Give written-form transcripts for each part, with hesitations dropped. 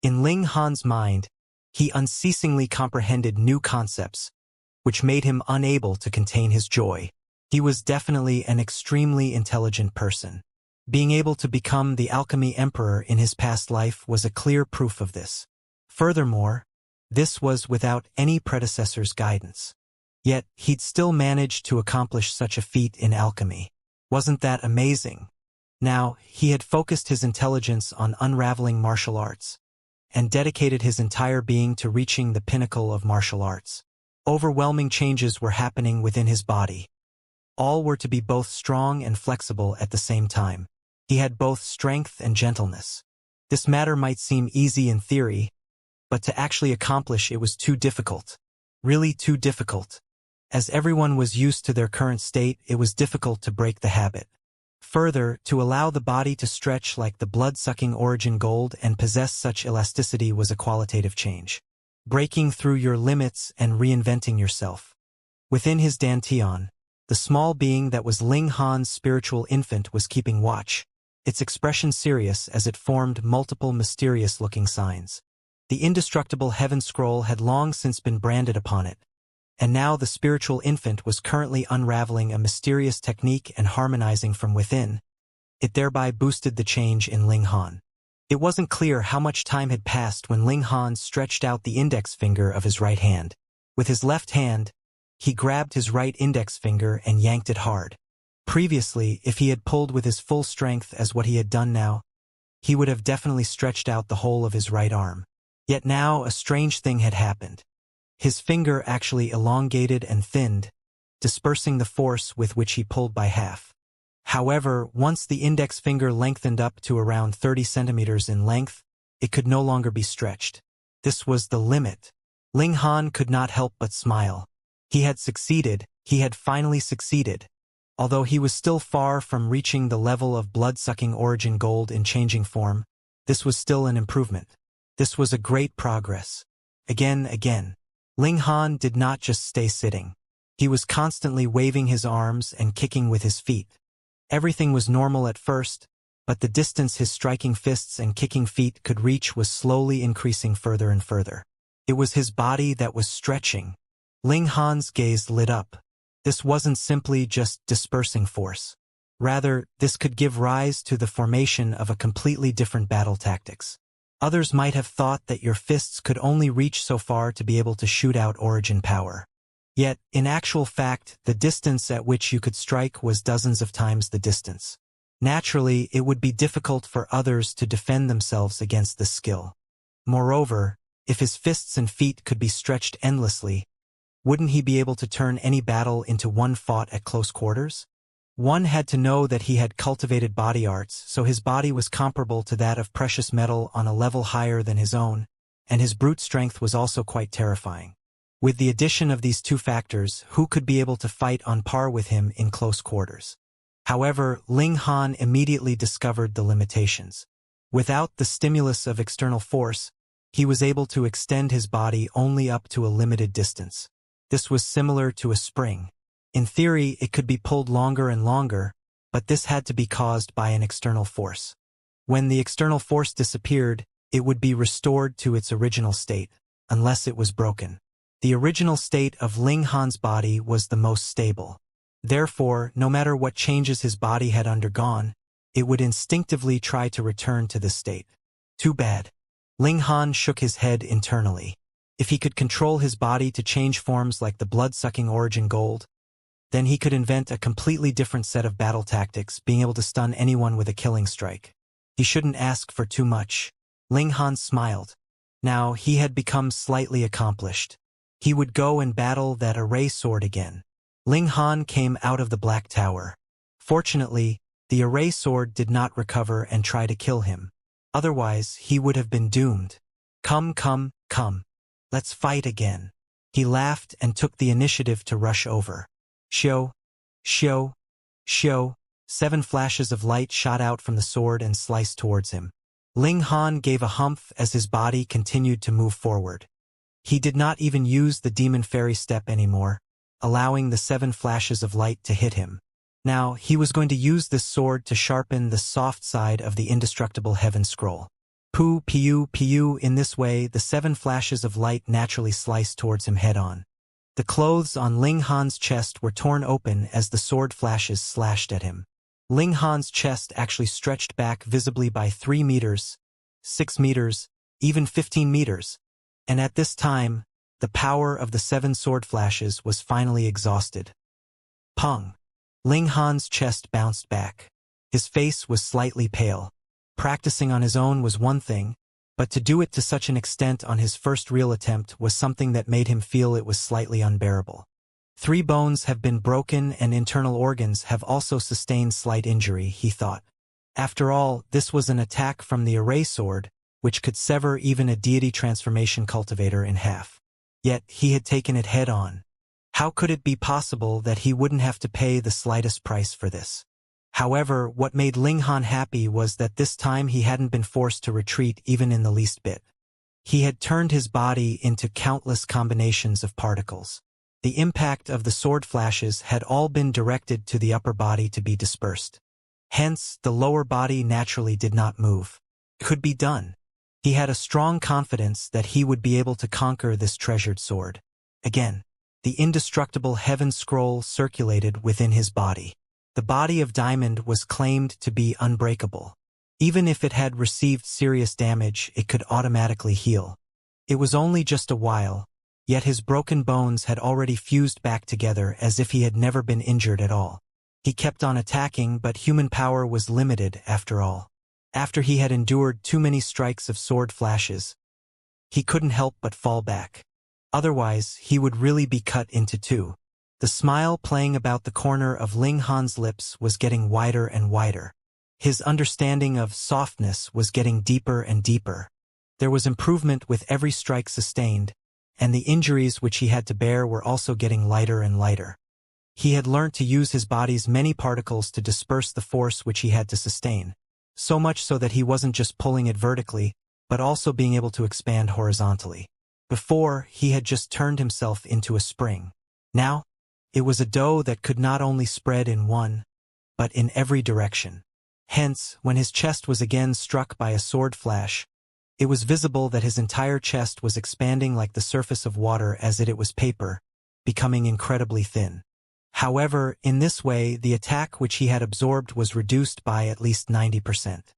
In Ling Han's mind, he unceasingly comprehended new concepts, which made him unable to contain his joy. He was definitely an extremely intelligent person. Being able to become the Alchemy Emperor in his past life was a clear proof of this. Furthermore, this was without any predecessor's guidance. Yet, he'd still managed to accomplish such a feat in alchemy. Wasn't that amazing? Now, he had focused his intelligence on unraveling martial arts, and dedicated his entire being to reaching the pinnacle of martial arts. Overwhelming changes were happening within his body. All were to be both strong and flexible at the same time. He had both strength and gentleness. This matter might seem easy in theory, but to actually accomplish it was too difficult. Really too difficult. As everyone was used to their current state, it was difficult to break the habit. Further, to allow the body to stretch like the blood-sucking origin gold and possess such elasticity was a qualitative change. Breaking through your limits and reinventing yourself. Within his dantian, the small being that was Ling Han's spiritual infant was keeping watch, its expression serious as it formed multiple mysterious-looking signs. The indestructible heaven scroll had long since been branded upon it, and now the spiritual infant was currently unraveling a mysterious technique and harmonizing from within. It thereby boosted the change in Ling Han. It wasn't clear how much time had passed when Ling Han stretched out the index finger of his right hand. With his left hand, he grabbed his right index finger and yanked it hard. Previously, if he had pulled with his full strength as what he had done now, he would have definitely stretched out the whole of his right arm. Yet now a strange thing had happened. His finger actually elongated and thinned, dispersing the force with which he pulled by half. However, once the index finger lengthened up to around 30 centimeters in length, it could no longer be stretched. This was the limit. Ling Han could not help but smile. He had succeeded, he had finally succeeded. Although he was still far from reaching the level of blood-sucking origin gold in changing form, this was still an improvement. This was a great progress. Again. Ling Han did not just stay sitting. He was constantly waving his arms and kicking with his feet. Everything was normal at first, but the distance his striking fists and kicking feet could reach was slowly increasing further and further. It was his body that was stretching. Ling Han's gaze lit up. This wasn't simply just dispersing force. Rather, this could give rise to the formation of a completely different battle tactics. Others might have thought that your fists could only reach so far to be able to shoot out origin power. Yet, in actual fact, the distance at which you could strike was dozens of times the distance. Naturally, it would be difficult for others to defend themselves against this skill. Moreover, if his fists and feet could be stretched endlessly, wouldn't he be able to turn any battle into one fought at close quarters? One had to know that he had cultivated body arts, so his body was comparable to that of precious metal on a level higher than his own, and his brute strength was also quite terrifying. With the addition of these two factors, who could be able to fight on par with him in close quarters? However, Ling Han immediately discovered the limitations. Without the stimulus of external force, he was able to extend his body only up to a limited distance. This was similar to a spring. In theory, it could be pulled longer and longer, but this had to be caused by an external force. When the external force disappeared, it would be restored to its original state, unless it was broken. The original state of Ling Han's body was the most stable. Therefore, no matter what changes his body had undergone, it would instinctively try to return to this state. Too bad. Ling Han shook his head internally. If he could control his body to change forms like the blood-sucking origin gold, then he could invent a completely different set of battle tactics, being able to stun anyone with a killing strike. He shouldn't ask for too much. Ling Han smiled. Now he had become slightly accomplished. He would go and battle that array sword again. Ling Han came out of the Black Tower. Fortunately, the array sword did not recover and try to kill him. Otherwise, he would have been doomed. Come. Let's fight again. He laughed and took the initiative to rush over. Shio. 7 flashes of light shot out from the sword and sliced towards him. Ling Han gave a humph as his body continued to move forward. He did not even use the demon fairy step anymore, allowing the 7 flashes of light to hit him. Now, he was going to use this sword to sharpen the soft side of the indestructible heaven scroll. Pu piu piu. In this way, the 7 flashes of light naturally sliced towards him head-on. The clothes on Ling Han's chest were torn open as the sword flashes slashed at him. Ling Han's chest actually stretched back visibly by 3 meters, 6 meters, even 15 meters, and at this time, the power of the 7 sword flashes was finally exhausted. Pong! Ling Han's chest bounced back. His face was slightly pale. Practicing on his own was one thing, but to do it to such an extent on his first real attempt was something that made him feel it was slightly unbearable. 3 bones have been broken and internal organs have also sustained slight injury, he thought. After all, this was an attack from the array sword, which could sever even a deity transformation cultivator in half. Yet he had taken it head-on. How could it be possible that he wouldn't have to pay the slightest price for this? However, what made Ling Han happy was that this time he hadn't been forced to retreat even in the least bit. He had turned his body into countless combinations of particles. The impact of the sword flashes had all been directed to the upper body to be dispersed. Hence, the lower body naturally did not move. It could be done. He had a strong confidence that he would be able to conquer this treasured sword. Again, the indestructible heaven scroll circulated within his body. The body of Diamond was claimed to be unbreakable. Even if it had received serious damage, it could automatically heal. It was only just a while, yet his broken bones had already fused back together as if he had never been injured at all. He kept on attacking, but human power was limited after all. After he had endured too many strikes of sword flashes, he couldn't help but fall back. Otherwise, he would really be cut into 2. The smile playing about the corner of Ling Han's lips was getting wider and wider. His understanding of softness was getting deeper and deeper. There was improvement with every strike sustained, and the injuries which he had to bear were also getting lighter and lighter. He had learnt to use his body's many particles to disperse the force which he had to sustain, so much so that he wasn't just pulling it vertically, but also being able to expand horizontally. Before, he had just turned himself into a spring. Now, it was a dough that could not only spread in one, but in every direction. Hence, when his chest was again struck by a sword flash, it was visible that his entire chest was expanding like the surface of water as it was paper, becoming incredibly thin. However, in this way, the attack which he had absorbed was reduced by at least 90%.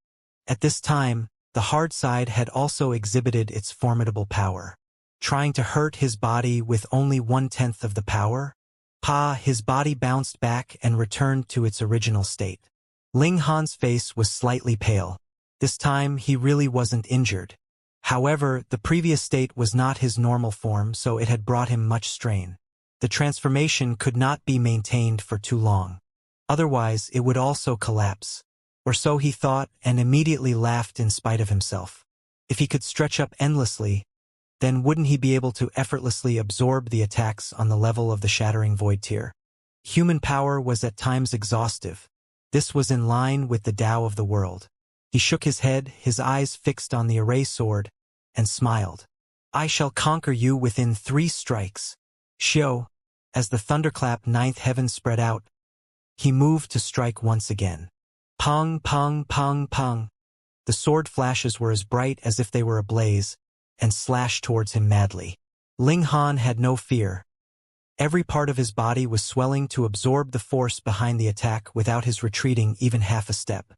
At this time, the hard side had also exhibited its formidable power. Trying to hurt his body with only 1/10 of the power? His body bounced back and returned to its original state. Ling Han's face was slightly pale. This time, he really wasn't injured. However, the previous state was not his normal form, so it had brought him much strain. The transformation could not be maintained for too long. Otherwise, it would also collapse. Or so he thought, and immediately laughed in spite of himself. If he could stretch up endlessly, then wouldn't he be able to effortlessly absorb the attacks on the level of the shattering void tier? Human power was at times exhaustive. This was in line with the Tao of the world. He shook his head, his eyes fixed on the array sword, and smiled. I shall conquer you within 3 strikes. Xiao, as the thunderclap 9th heaven spread out, he moved to strike once again. Pong, pong, pong, pong. The sword flashes were as bright as if they were ablaze, and slashed towards him madly. Ling Han had no fear. Every part of his body was swelling to absorb the force behind the attack without his retreating even half a step.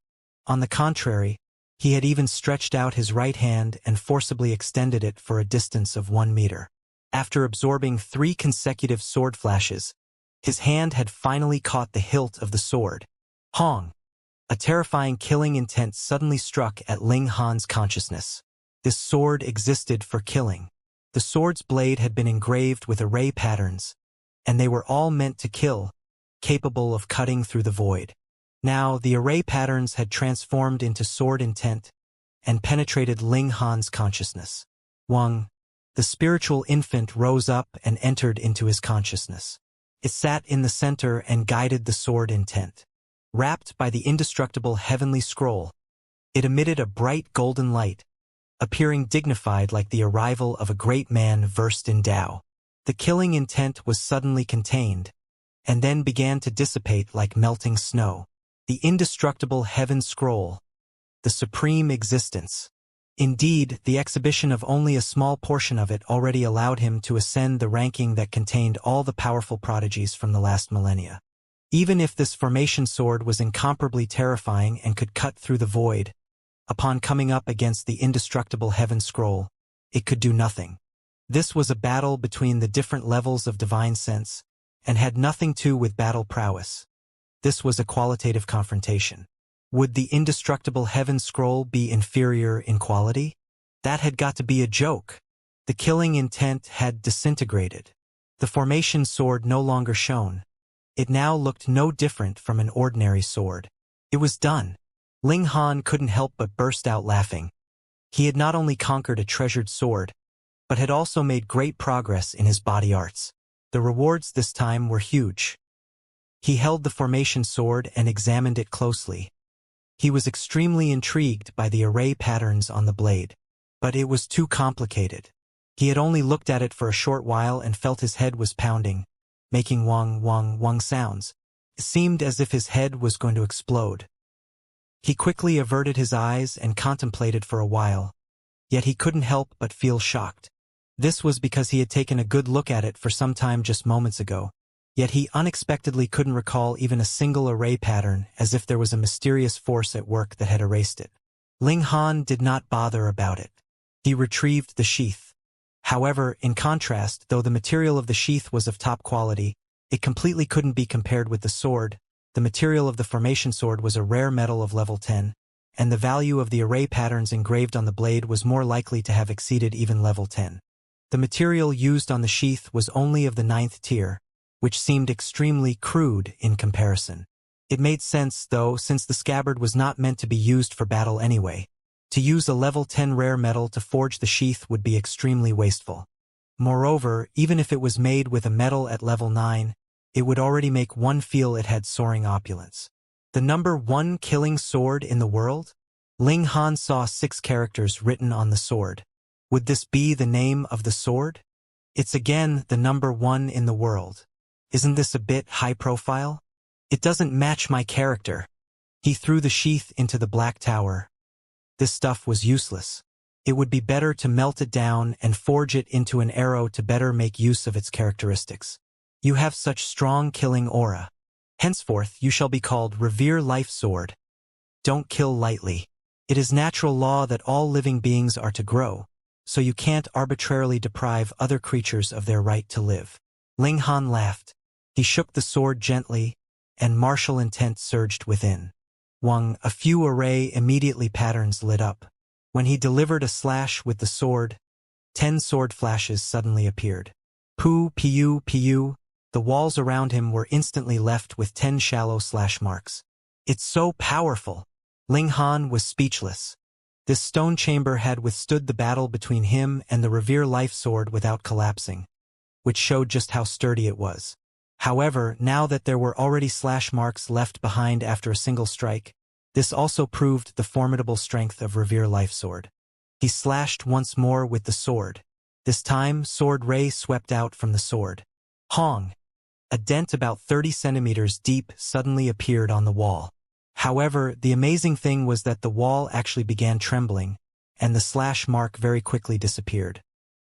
On the contrary, he had even stretched out his right hand and forcibly extended it for a distance of 1 meter. After absorbing 3 consecutive sword flashes, his hand had finally caught the hilt of the sword. Hong! A terrifying killing intent suddenly struck at Ling Han's consciousness. This sword existed for killing. The sword's blade had been engraved with array patterns, and they were all meant to kill, capable of cutting through the void. Now, the array patterns had transformed into sword intent and penetrated Ling Han's consciousness. Wang, the spiritual infant, rose up and entered into his consciousness. It sat in the center and guided the sword intent. Wrapped by the indestructible heavenly scroll, it emitted a bright golden light, appearing dignified like the arrival of a great man versed in Tao. The killing intent was suddenly contained, and then began to dissipate like melting snow. The indestructible heaven scroll, the supreme existence. Indeed, the exhibition of only a small portion of it already allowed him to ascend the ranking that contained all the powerful prodigies from the last millennia. Even if this formation sword was incomparably terrifying and could cut through the void, upon coming up against the indestructible heaven scroll, it could do nothing. This was a battle between the different levels of divine sense, and had nothing to do with battle prowess. This was a qualitative confrontation. Would the indestructible heaven scroll be inferior in quality? That had got to be a joke. The killing intent had disintegrated. The formation sword no longer shone. It now looked no different from an ordinary sword. It was done. Ling Han couldn't help but burst out laughing. He had not only conquered a treasured sword, but had also made great progress in his body arts. The rewards this time were huge. He held the formation sword and examined it closely. He was extremely intrigued by the array patterns on the blade. But it was too complicated. He had only looked at it for a short while and felt his head was pounding, making wong wong wong sounds. It seemed as if his head was going to explode. He quickly averted his eyes and contemplated for a while, yet he couldn't help but feel shocked. This was because he had taken a good look at it for some time just moments ago, yet he unexpectedly couldn't recall even a single array pattern, as if there was a mysterious force at work that had erased it. Ling Han did not bother about it. He retrieved the sheath. However, in contrast, though the material of the sheath was of top quality, it completely couldn't be compared with the sword. The material of the formation sword was a rare metal of level 10, and the value of the array patterns engraved on the blade was more likely to have exceeded even level 10. The material used on the sheath was only of the 9th tier, which seemed extremely crude in comparison. It made sense, though, since the scabbard was not meant to be used for battle anyway. To use a level 10 rare metal to forge the sheath would be extremely wasteful. Moreover, even if it was made with a metal at level 9, it would already make one feel it had soaring opulence. The number 1 killing sword in the world? Ling Han saw 6 characters written on the sword. Would this be the name of the sword? It's again the number 1 in the world. Isn't this a bit high profile? It doesn't match my character. He threw the sheath into the black tower. This stuff was useless. It would be better to melt it down and forge it into an arrow to better make use of its characteristics. You have such strong killing aura. Henceforth you shall be called Revere Life Sword. Don't kill lightly. It is natural law that all living beings are to grow, so you can't arbitrarily deprive other creatures of their right to live. Ling Han laughed. He shook the sword gently, and martial intent surged within. Wang, a few array immediately patterns lit up. When he delivered a slash with the sword, 10 sword flashes suddenly appeared. Pu, piu, piu. The walls around him were instantly left with 10 shallow slash marks. It's so powerful. Ling Han was speechless. This stone chamber had withstood the battle between him and the Revere Life Sword without collapsing, which showed just how sturdy it was. However, now that there were already slash marks left behind after a single strike, this also proved the formidable strength of Revere Life Sword. He slashed once more with the sword. This time, sword ray swept out from the sword. Hong! A dent about 30 centimeters deep suddenly appeared on the wall. However, the amazing thing was that the wall actually began trembling, and the slash mark very quickly disappeared.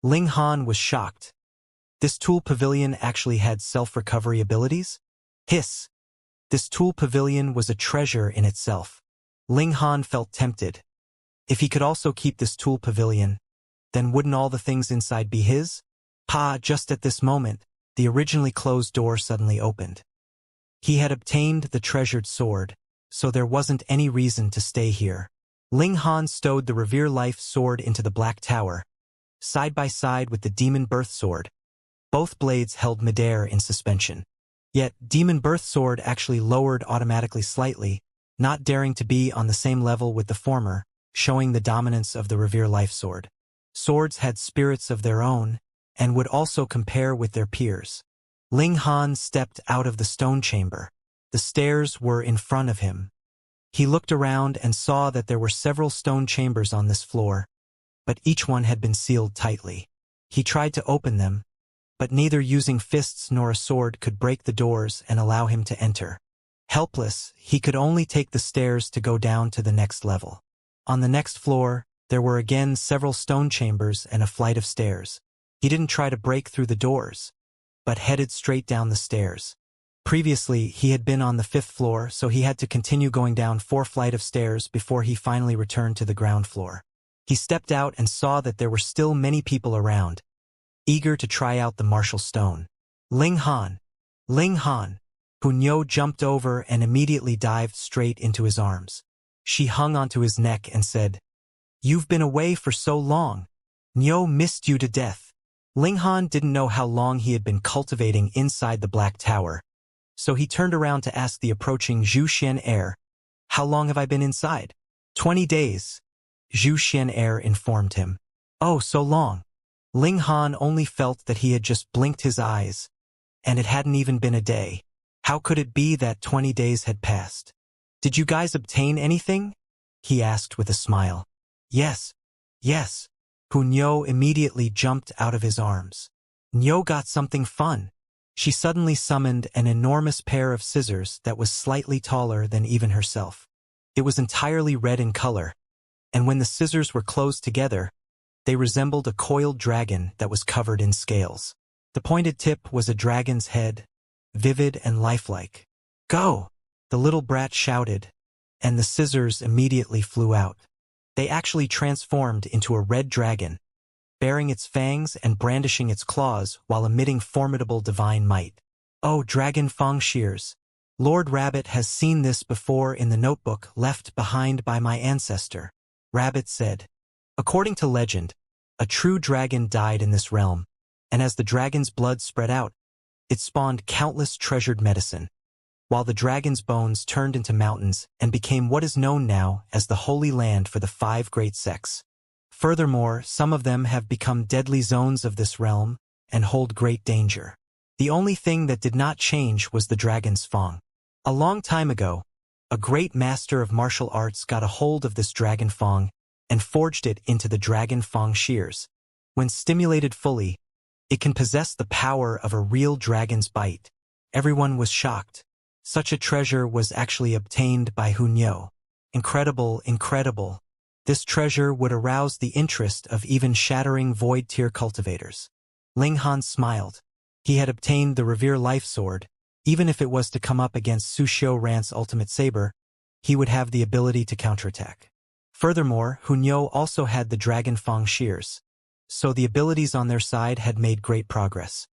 Ling Han was shocked. This tool pavilion actually had self-recovery abilities? Hiss! This tool pavilion was a treasure in itself. Ling Han felt tempted. If he could also keep this tool pavilion, then wouldn't all the things inside be his? Just at this moment, the originally closed door suddenly opened. He had obtained the treasured sword, so there wasn't any reason to stay here. Ling Han stowed the Revere Life Sword into the Black Tower, side by side with the Demon Birth Sword. Both blades held midair in suspension. Yet, Demon Birth Sword actually lowered automatically slightly, not daring to be on the same level with the former, showing the dominance of the Revere Life Sword. Swords had spirits of their own, and would also compare with their peers. Ling Han stepped out of the stone chamber. The stairs were in front of him. He looked around and saw that there were several stone chambers on this floor, but each one had been sealed tightly. He tried to open them, but neither using fists nor a sword could break the doors and allow him to enter. Helpless, he could only take the stairs to go down to the next level. On the next floor, There were again several stone chambers and a flight of stairs. He didn't try to break through the doors, but headed straight down the stairs. Previously, he had been on the 5th floor, so he had to continue going down 4 flights of stairs before he finally returned to the ground floor. He stepped out and saw that there were still many people around, eager to try out the martial stone. Ling Han! Ling Han! Hunyo jumped over and immediately dived straight into his arms. She hung onto his neck and said, "You've been away for so long. Nyo missed you to death." Ling Han didn't know how long he had been cultivating inside the Black Tower, so he turned around to ask the approaching Zhu Xianxia, "How long have I been inside?" 20 days, Zhu Xianxia informed him. "Oh, so long." Ling Han only felt that he had just blinked his eyes, and it hadn't even been a day. How could it be that 20 days had passed? "Did you guys obtain anything?" he asked with a smile. Yes. Hunyo immediately jumped out of his arms. Nyo got something fun. She suddenly summoned an enormous pair of scissors that was slightly taller than even herself. It was entirely red in color, and when the scissors were closed together, they resembled a coiled dragon that was covered in scales. The pointed tip was a dragon's head, vivid and lifelike. "Go!" the little brat shouted, and the scissors immediately flew out. They actually transformed into a red dragon, baring its fangs and brandishing its claws while emitting formidable divine might. "Oh, Dragon Fang Shears! Lord Rabbit has seen this before in the notebook left behind by my ancestor," Rabbit said. According to legend, a true dragon died in this realm, and as the dragon's blood spread out, it spawned countless treasured medicine, while the dragon's bones turned into mountains and became what is known now as the Holy Land for the 5 great sects. Furthermore, some of them have become deadly zones of this realm and hold great danger. The only thing that did not change was the dragon's fang. A long time ago, a great master of martial arts got a hold of this dragon fang and forged it into the Dragon Fang Shears. When stimulated fully, it can possess the power of a real dragon's bite. Everyone was shocked. Such a treasure was actually obtained by Hunyo. Incredible. This treasure would arouse the interest of even shattering void-tier cultivators. Ling Han smiled. He had obtained the Revere Life Sword. Even if it was to come up against Su Xiu Ran's ultimate saber, he would have the ability to counterattack. Furthermore, Hunyo also had the Dragon Fang Shears, so the abilities on their side had made great progress.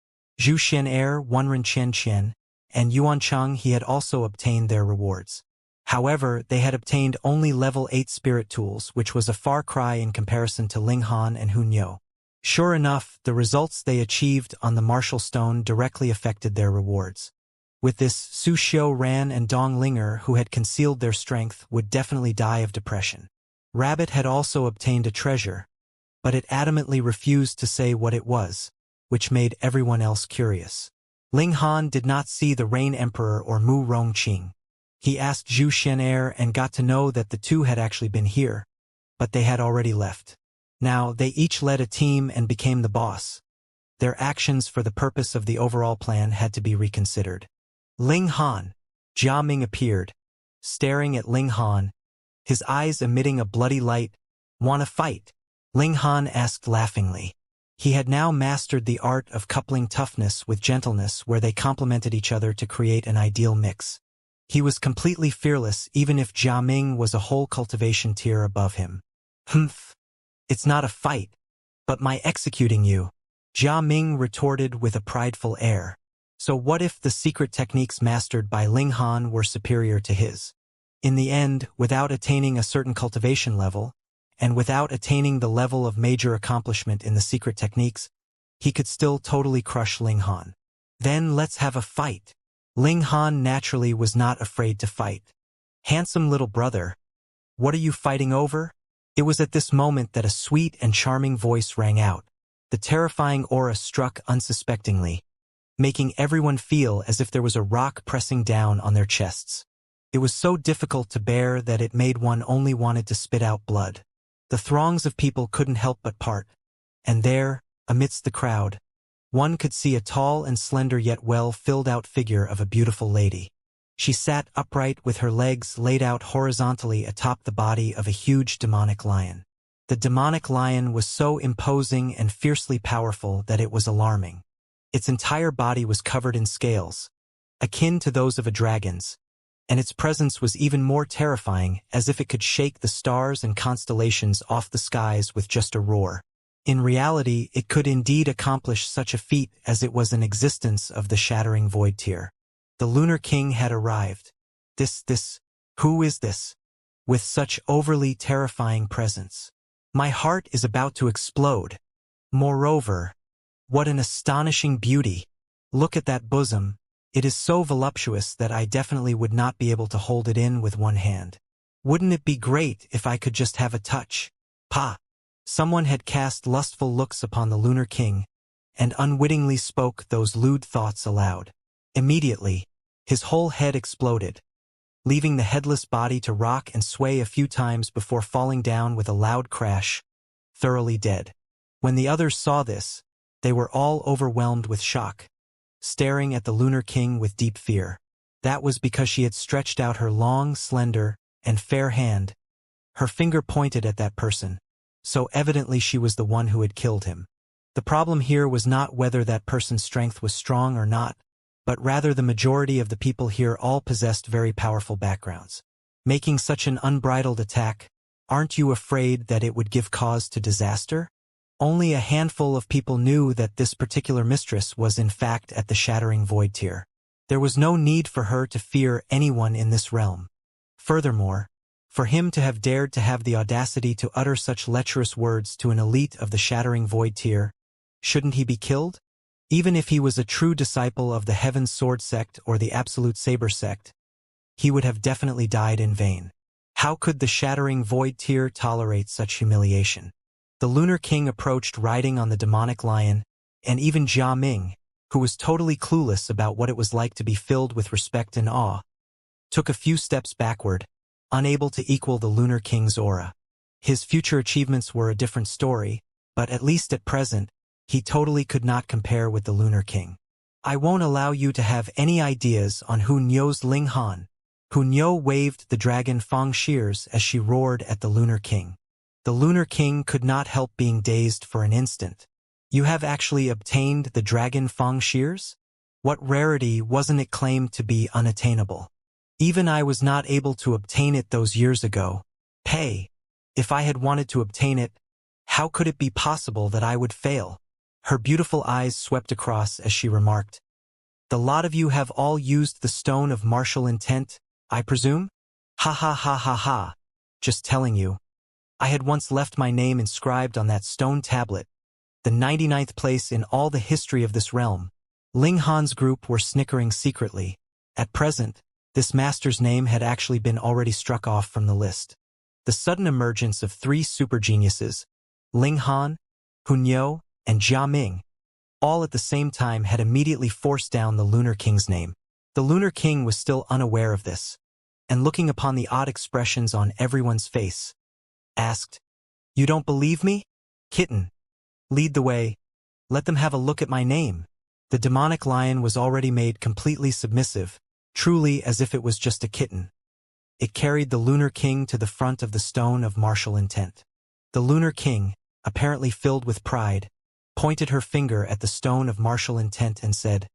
Zhu Xian'er, Wenren Qian, and Yuancheng he had also obtained their rewards. However, they had obtained only level 8 spirit tools, which was a far cry in comparison to Ling Han and Hunyo. Sure enough, the results they achieved on the martial stone directly affected their rewards. With this, Su Xiu Ran and Dong Linger, who had concealed their strength, would definitely die of depression. Rabbit had also obtained a treasure, but it adamantly refused to say what it was, which made everyone else curious. Ling Han did not see the Rain Emperor or Mu Rongqing. He asked Zhu Xian'er and got to know that the two had actually been here, but they had already left. Now, they each led a team and became the boss. Their actions for the purpose of the overall plan had to be reconsidered. Ling Han. Jia Ming appeared, staring at Ling Han, his eyes emitting a bloody light. "Wanna fight?" Ling Han asked laughingly. He had now mastered the art of coupling toughness with gentleness, where they complemented each other to create an ideal mix. He was completely fearless even if Jia Ming was a whole cultivation tier above him. "Humph. It's not a fight, but my executing you," Jia Ming retorted with a prideful air. So what if the secret techniques mastered by Ling Han were superior to his? In the end, without attaining a certain cultivation level, and without attaining the level of major accomplishment in the secret techniques, he could still totally crush Ling Han. "Then let's have a fight." Ling Han naturally was not afraid to fight. "Handsome little brother, what are you fighting over?" It was at this moment that a sweet and charming voice rang out. The terrifying aura struck unsuspectingly, making everyone feel as if there was a rock pressing down on their chests. It was so difficult to bear that it made one only wanted to spit out blood. The throngs of people couldn't help but part, and there, amidst the crowd, one could see a tall and slender yet well-filled-out figure of a beautiful lady. She sat upright with her legs laid out horizontally atop the body of a huge demonic lion. The demonic lion was so imposing and fiercely powerful that it was alarming. Its entire body was covered in scales, akin to those of a dragon's, and its presence was even more terrifying, as if it could shake the stars and constellations off the skies with just a roar. In reality, it could indeed accomplish such a feat, as it was an existence of the shattering void tier. The Lunar King had arrived. Who is this? With such overly terrifying presence. My heart is about to explode. Moreover, what an astonishing beauty. Look at that bosom. It is so voluptuous that I definitely would not be able to hold it in with one hand. Wouldn't it be great if I could just have a touch? Pa! Someone had cast lustful looks upon the Lunar King, and unwittingly spoke those lewd thoughts aloud. Immediately, his whole head exploded, leaving the headless body to rock and sway a few times before falling down with a loud crash, thoroughly dead. When the others saw this, they were all overwhelmed with shock, staring at the Lunar King with deep fear. That was because she had stretched out her long, slender, and fair hand. Her finger pointed at that person, so evidently she was the one who had killed him. The problem here was not whether that person's strength was strong or not, but rather the majority of the people here all possessed very powerful backgrounds. Making such an unbridled attack, aren't you afraid that it would give cause to disaster? Only a handful of people knew that this particular mistress was in fact at the shattering void tier. There was no need for her to fear anyone in this realm. Furthermore, for him to have dared to have the audacity to utter such lecherous words to an elite of the shattering void tier, shouldn't he be killed? Even if he was a true disciple of the Heaven's Sword sect or the Absolute Saber sect, he would have definitely died in vain. How could the shattering void tier tolerate such humiliation? The Lunar King approached riding on the demonic lion, and even Jia Ming, who was totally clueless about what it was like to be filled with respect and awe, took a few steps backward, unable to equal the Lunar King's aura. His future achievements were a different story, but at least at present, he totally could not compare with the Lunar King. I won't allow you to have any ideas on Hu Niu's Ling Han. Hu Niu waved the dragon Fang shears as she roared at the Lunar King. The Lunar King could not help being dazed for an instant. You have actually obtained the dragon Fang shears? What rarity wasn't it claimed to be unattainable? Even I was not able to obtain it those years ago. Hey, if I had wanted to obtain it, how could it be possible that I would fail? Her beautiful eyes swept across as she remarked, "The lot of you have all used the stone of martial intent, I presume? Ha ha ha ha ha. Just telling you. I had once left my name inscribed on that stone tablet, the 99th place in all the history of this realm." Ling Han's group were snickering secretly. At present, this master's name had actually been already struck off from the list. The sudden emergence of three super geniuses, Ling Han, Hu Niu, and Jia Ming, all at the same time had immediately forced down the Lunar King's name. The Lunar King was still unaware of this, and looking upon the odd expressions on everyone's face, asked, "You don't believe me? Kitten, lead the way. Let them have a look at my name." The demonic lion was already made completely submissive, truly as if it was just a kitten. It carried the Lunar King to the front of the stone of martial intent. The Lunar King, apparently filled with pride, pointed her finger at the stone of martial intent and said,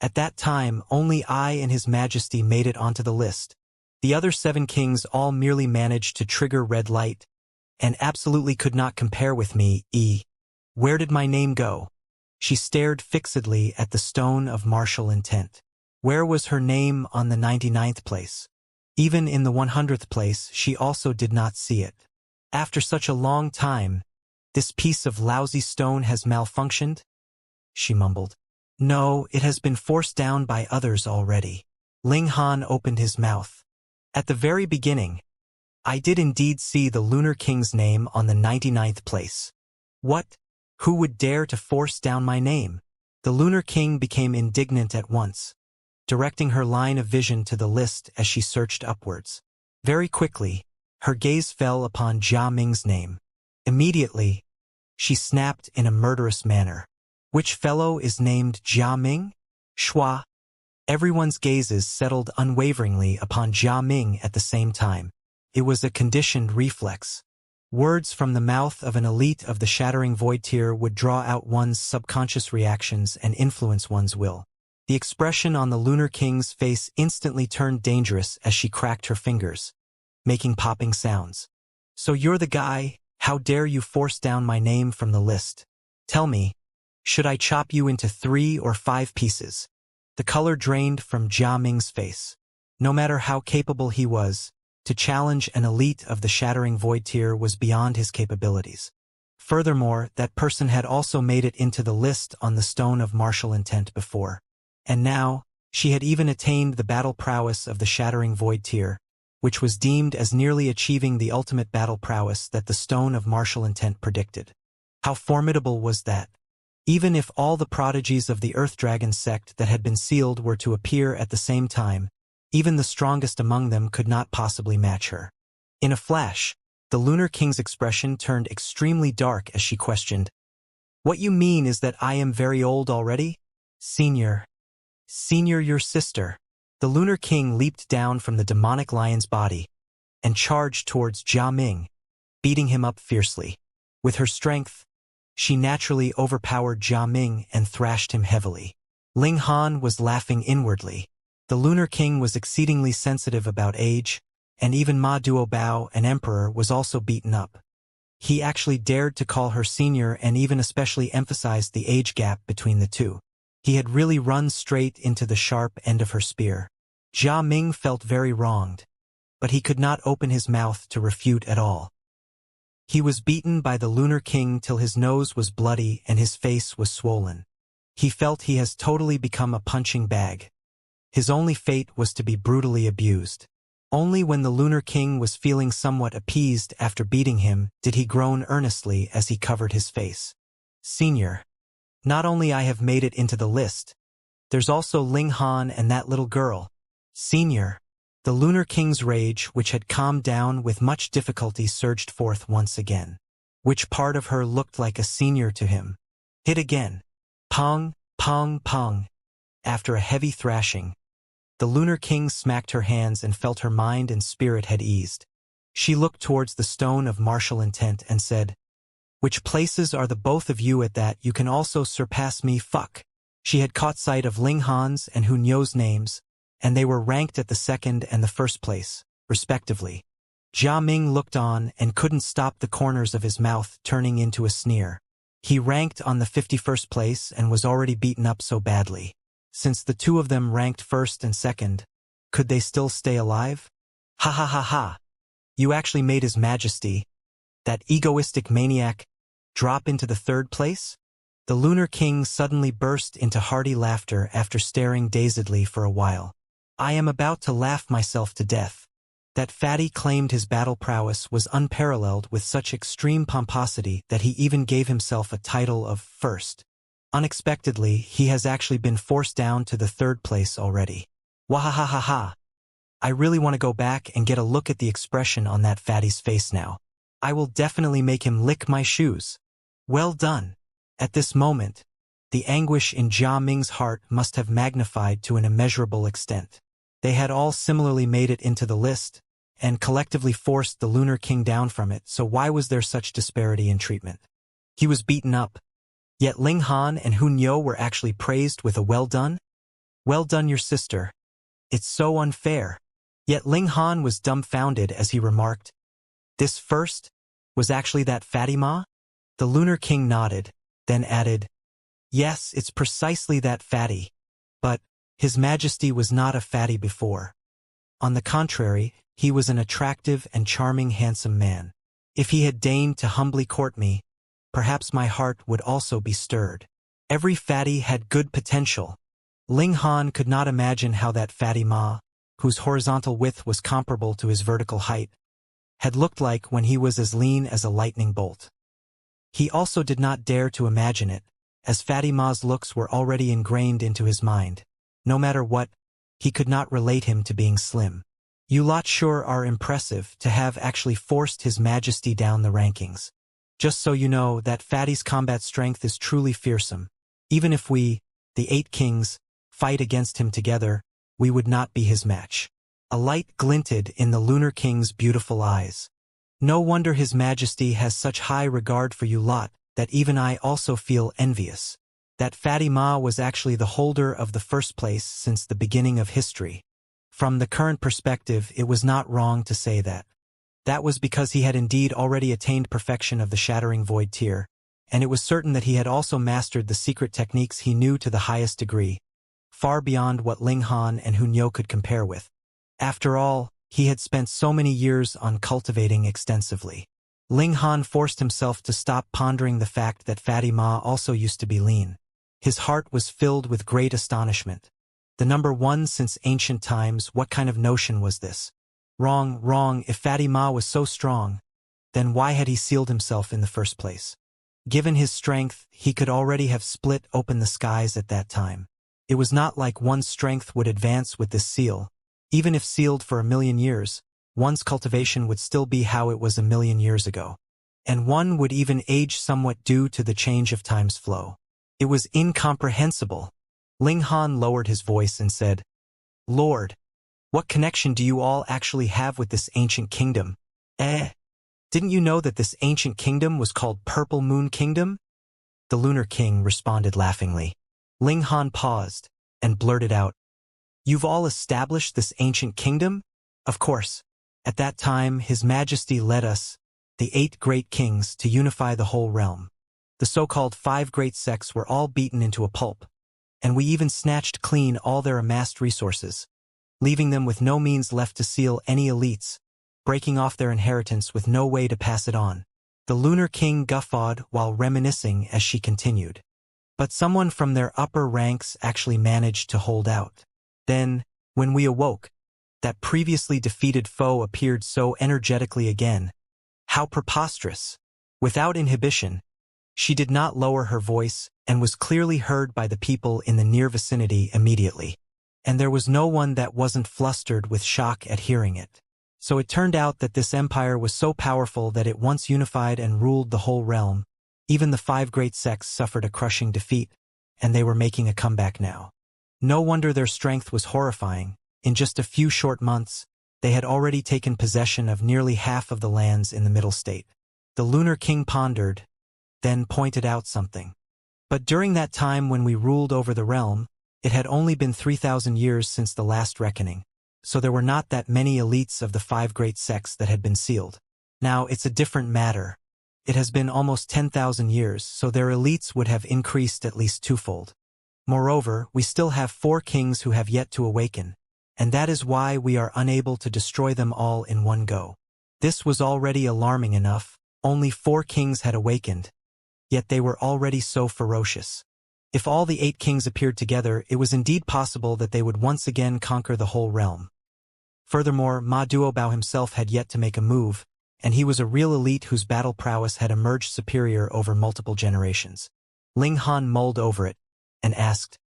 "At that time, only I and His Majesty made it onto the list. The other 7 kings all merely managed to trigger red light, and absolutely could not compare with me. Where did my name go?" She stared fixedly at the stone of martial intent. Where was her name on the 99th place? Even in the 100th place, she also did not see it. After such a long time, this piece of lousy stone has malfunctioned? She mumbled. No, it has been forced down by others already. Ling Han opened his mouth. At the very beginning, I did indeed see the Lunar King's name on the 99th place. What? Who would dare to force down my name? The Lunar King became indignant at once, directing her line of vision to the list as she searched upwards. Very quickly, her gaze fell upon Jia Ming's name. Immediately, she snapped in a murderous manner. Which fellow is named Jia Ming? Shua. Everyone's gazes settled unwaveringly upon Jia Ming at the same time. It was a conditioned reflex. Words from the mouth of an elite of the Shattering Void tier would draw out one's subconscious reactions and influence one's will. The expression on the Lunar King's face instantly turned dangerous as she cracked her fingers, making popping sounds. So you're the guy? How dare you force down my name from the list? Tell me, should I chop you into 3 or 5 pieces? The color drained from Jia Ming's face. No matter how capable he was, to challenge an elite of the Shattering Void tier was beyond his capabilities. Furthermore, that person had also made it into the list on the Stone of Martial Intent before. And now, she had even attained the battle prowess of the Shattering Void tier, which was deemed as nearly achieving the ultimate battle prowess that the Stone of Martial Intent predicted. How formidable was that? Even if all the prodigies of the Earth Dragon sect that had been sealed were to appear at the same time, even the strongest among them could not possibly match her. In a flash, the Lunar King's expression turned extremely dark as she questioned, "What you mean is that I am very old already? Senior, your sister." The Lunar King leaped down from the demonic lion's body and charged towards Jia Ming, beating him up fiercely. With her strength, she naturally overpowered Jia Ming and thrashed him heavily. Ling Han was laughing inwardly. The Lunar King was exceedingly sensitive about age, and even Ma Duobao, an emperor, was also beaten up. He actually dared to call her senior and even especially emphasized the age gap between the two. He had really run straight into the sharp end of her spear. Jia Ming felt very wronged, but he could not open his mouth to refute at all. He was beaten by the Lunar King till his nose was bloody and his face was swollen. He felt he has totally become a punching bag. His only fate was to be brutally abused. Only when the Lunar King was feeling somewhat appeased after beating him did he groan earnestly as he covered his face. "Senior, not only I have made it into the list, there's also Ling Han and that little girl. Senior." The Lunar King's rage, which had calmed down with much difficulty, surged forth once again. Which part of her looked like a senior to him? Hit again. Pong, pong, pong. After a heavy thrashing, the Lunar King smacked her hands and felt her mind and spirit had eased. She looked towards the Stone of Martial Intent and said, "Which places are the both of you at that you can also surpass me, fuck?" She had caught sight of Ling Han's and Hunyou's names, and they were ranked at the second and the first place, respectively. Jia Ming looked on and couldn't stop the corners of his mouth turning into a sneer. He ranked on the 51st place and was already beaten up so badly. Since the two of them ranked first and second, could they still stay alive? Ha ha ha ha. You actually made His Majesty, that egoistic maniac, drop into the 3rd place? The Lunar King suddenly burst into hearty laughter after staring dazedly for a while. "I am about to laugh myself to death. That fatty claimed his battle prowess was unparalleled with such extreme pomposity that he even gave himself a title of first. Unexpectedly, he has actually been forced down to the 3rd place already. Wahahaha. I really want to go back and get a look at the expression on that fatty's face now. I will definitely make him lick my shoes. Well done." At this moment, the anguish in Jia Ming's heart must have magnified to an immeasurable extent. They had all similarly made it into the list, and collectively forced the Lunar King down from it, so why was there such disparity in treatment? He was beaten up. Yet Ling Han and Hunyou were actually praised with a "well done"? "Well done, your sister. It's so unfair." Yet Ling Han was dumbfounded as he remarked, "This first was actually that fatty ma?" The Lunar King nodded, then added, "Yes, it's precisely that fatty. But His Majesty was not a fatty before. On the contrary, he was an attractive and charming handsome man. If he had deigned to humbly court me, perhaps my heart would also be stirred." Every fatty had good potential. Ling Han could not imagine how that fatty ma, whose horizontal width was comparable to his vertical height, had looked like when he was as lean as a lightning bolt. He also did not dare to imagine it, as Fatty Ma's looks were already ingrained into his mind. No matter what, he could not relate him to being slim. "You lot sure are impressive to have actually forced His Majesty down the rankings. Just so you know, that Fatty's combat strength is truly fearsome. Even if we, the 8 kings, fight against him together, we would not be his match." A light glinted in the Lunar King's beautiful eyes. No wonder His Majesty has such high regard for you lot, that even I also feel envious. That Fatty Ma was actually the holder of the first place since the beginning of history. From the current perspective, it was not wrong to say that. That was because he had indeed already attained perfection of the Shattering Void tier, and it was certain that he had also mastered the secret techniques he knew to the highest degree, far beyond what Ling Han and Hunyo could compare with. After all, he had spent so many years on cultivating extensively. Ling Han forced himself to stop pondering the fact that Fatty Ma also used to be lean. His heart was filled with great astonishment. The number one since ancient times, what kind of notion was this? Wrong, if Fatty Ma was so strong, then why had he sealed himself in the first place? Given his strength, he could already have split open the skies at that time. It was not like one's strength would advance with this seal. Even if sealed for 1,000,000 years, one's cultivation would still be how it was 1,000,000 years ago. And one would even age somewhat due to the change of time's flow. It was incomprehensible. Ling Han lowered his voice and said, "Lord, what connection do you all actually have with this ancient kingdom? Didn't you know that this ancient kingdom was called Purple Moon Kingdom?" The Lunar King responded laughingly. Ling Han paused and blurted out, "You've all established this ancient kingdom?" Of course. At that time, His Majesty led us, the 8 great kings, to unify the whole realm. The so-called 5 great sects were all beaten into a pulp, and we even snatched clean all their amassed resources, leaving them with no means left to seal any elites, breaking off their inheritance with no way to pass it on. The Lunar King guffawed while reminiscing as she continued. But someone from their upper ranks actually managed to hold out. Then, when we awoke, that previously defeated foe appeared so energetically again. How preposterous! Without inhibition, she did not lower her voice and was clearly heard by the people in the near vicinity immediately. And there was no one that wasn't flustered with shock at hearing it. So it turned out that this empire was so powerful that it once unified and ruled the whole realm. Even the 5 great sects suffered a crushing defeat, and they were making a comeback now. No wonder their strength was horrifying. In just a few short months, they had already taken possession of nearly half of the lands in the Middle State. The Lunar King pondered, then pointed out something. But during that time when we ruled over the realm, it had only been 3,000 years since the last reckoning, so there were not that many elites of the 5 great sects that had been sealed. Now it's a different matter. It has been almost 10,000 years, so their elites would have increased at least twofold. Moreover, we still have 4 kings who have yet to awaken, and that is why we are unable to destroy them all in one go. This was already alarming enough. Only 4 kings had awakened, yet they were already so ferocious. If all the 8 kings appeared together, it was indeed possible that they would once again conquer the whole realm. Furthermore, Ma Duobao himself had yet to make a move, and he was a real elite whose battle prowess had emerged superior over multiple generations. Ling Han mulled over it and asked,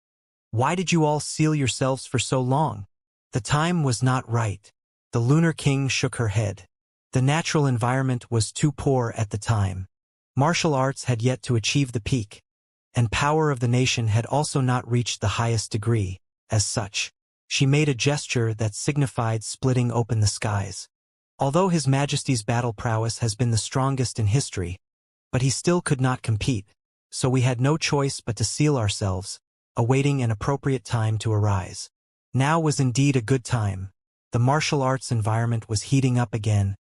"Why did you all seal yourselves for so long?" "The time was not right." The Lunar King shook her head. The natural environment was too poor at the time. Martial arts had yet to achieve the peak, and power of the nation had also not reached the highest degree. As such, she made a gesture that signified splitting open the skies. Although His Majesty's battle prowess has been the strongest in history, but he still could not compete, so we had no choice but to seal ourselves, awaiting an appropriate time to arise. Now was indeed a good time. The martial arts environment was heating up again,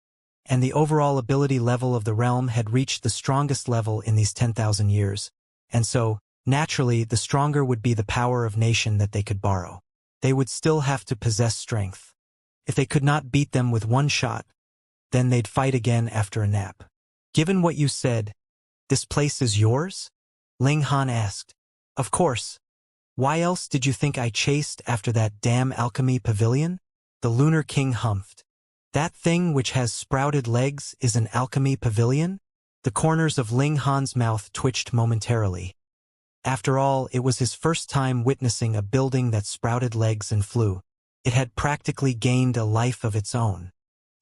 and the overall ability level of the realm had reached the strongest level in these 10,000 years, and so, naturally, the stronger would be the power of nation that they could borrow. They would still have to possess strength. If they could not beat them with one shot, then they'd fight again after a nap. "Given what you said, this place is yours?" Ling Han asked. "Of course. Why else did you think I chased after that damn alchemy pavilion?" The Lunar King humphed. "That thing which has sprouted legs is an alchemy pavilion?" The corners of Ling Han's mouth twitched momentarily. After all, it was his first time witnessing a building that sprouted legs and flew. It had practically gained a life of its own.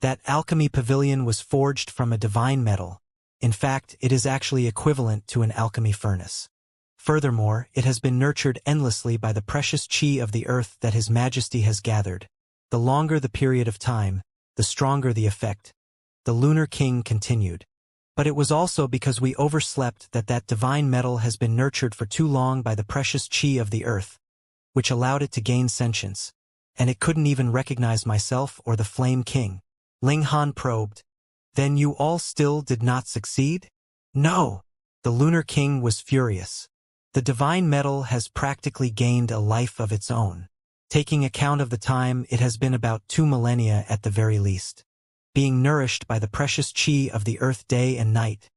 That alchemy pavilion was forged from a divine metal. In fact, it is actually equivalent to an alchemy furnace. Furthermore, it has been nurtured endlessly by the precious chi of the earth that His Majesty has gathered. The longer the period of time, the stronger the effect. the Lunar King continued. But it was also because we overslept that divine metal has been nurtured for too long by the precious chi of the earth, which allowed it to gain sentience, and it couldn't even recognize myself or the Flame King. Ling Han probed. Then you all still did not succeed? No! The Lunar King was furious. The divine metal has practically gained a life of its own. Taking account of the time, it has been about 2 millennia at the very least. Being nourished by the precious chi of the earth day and night,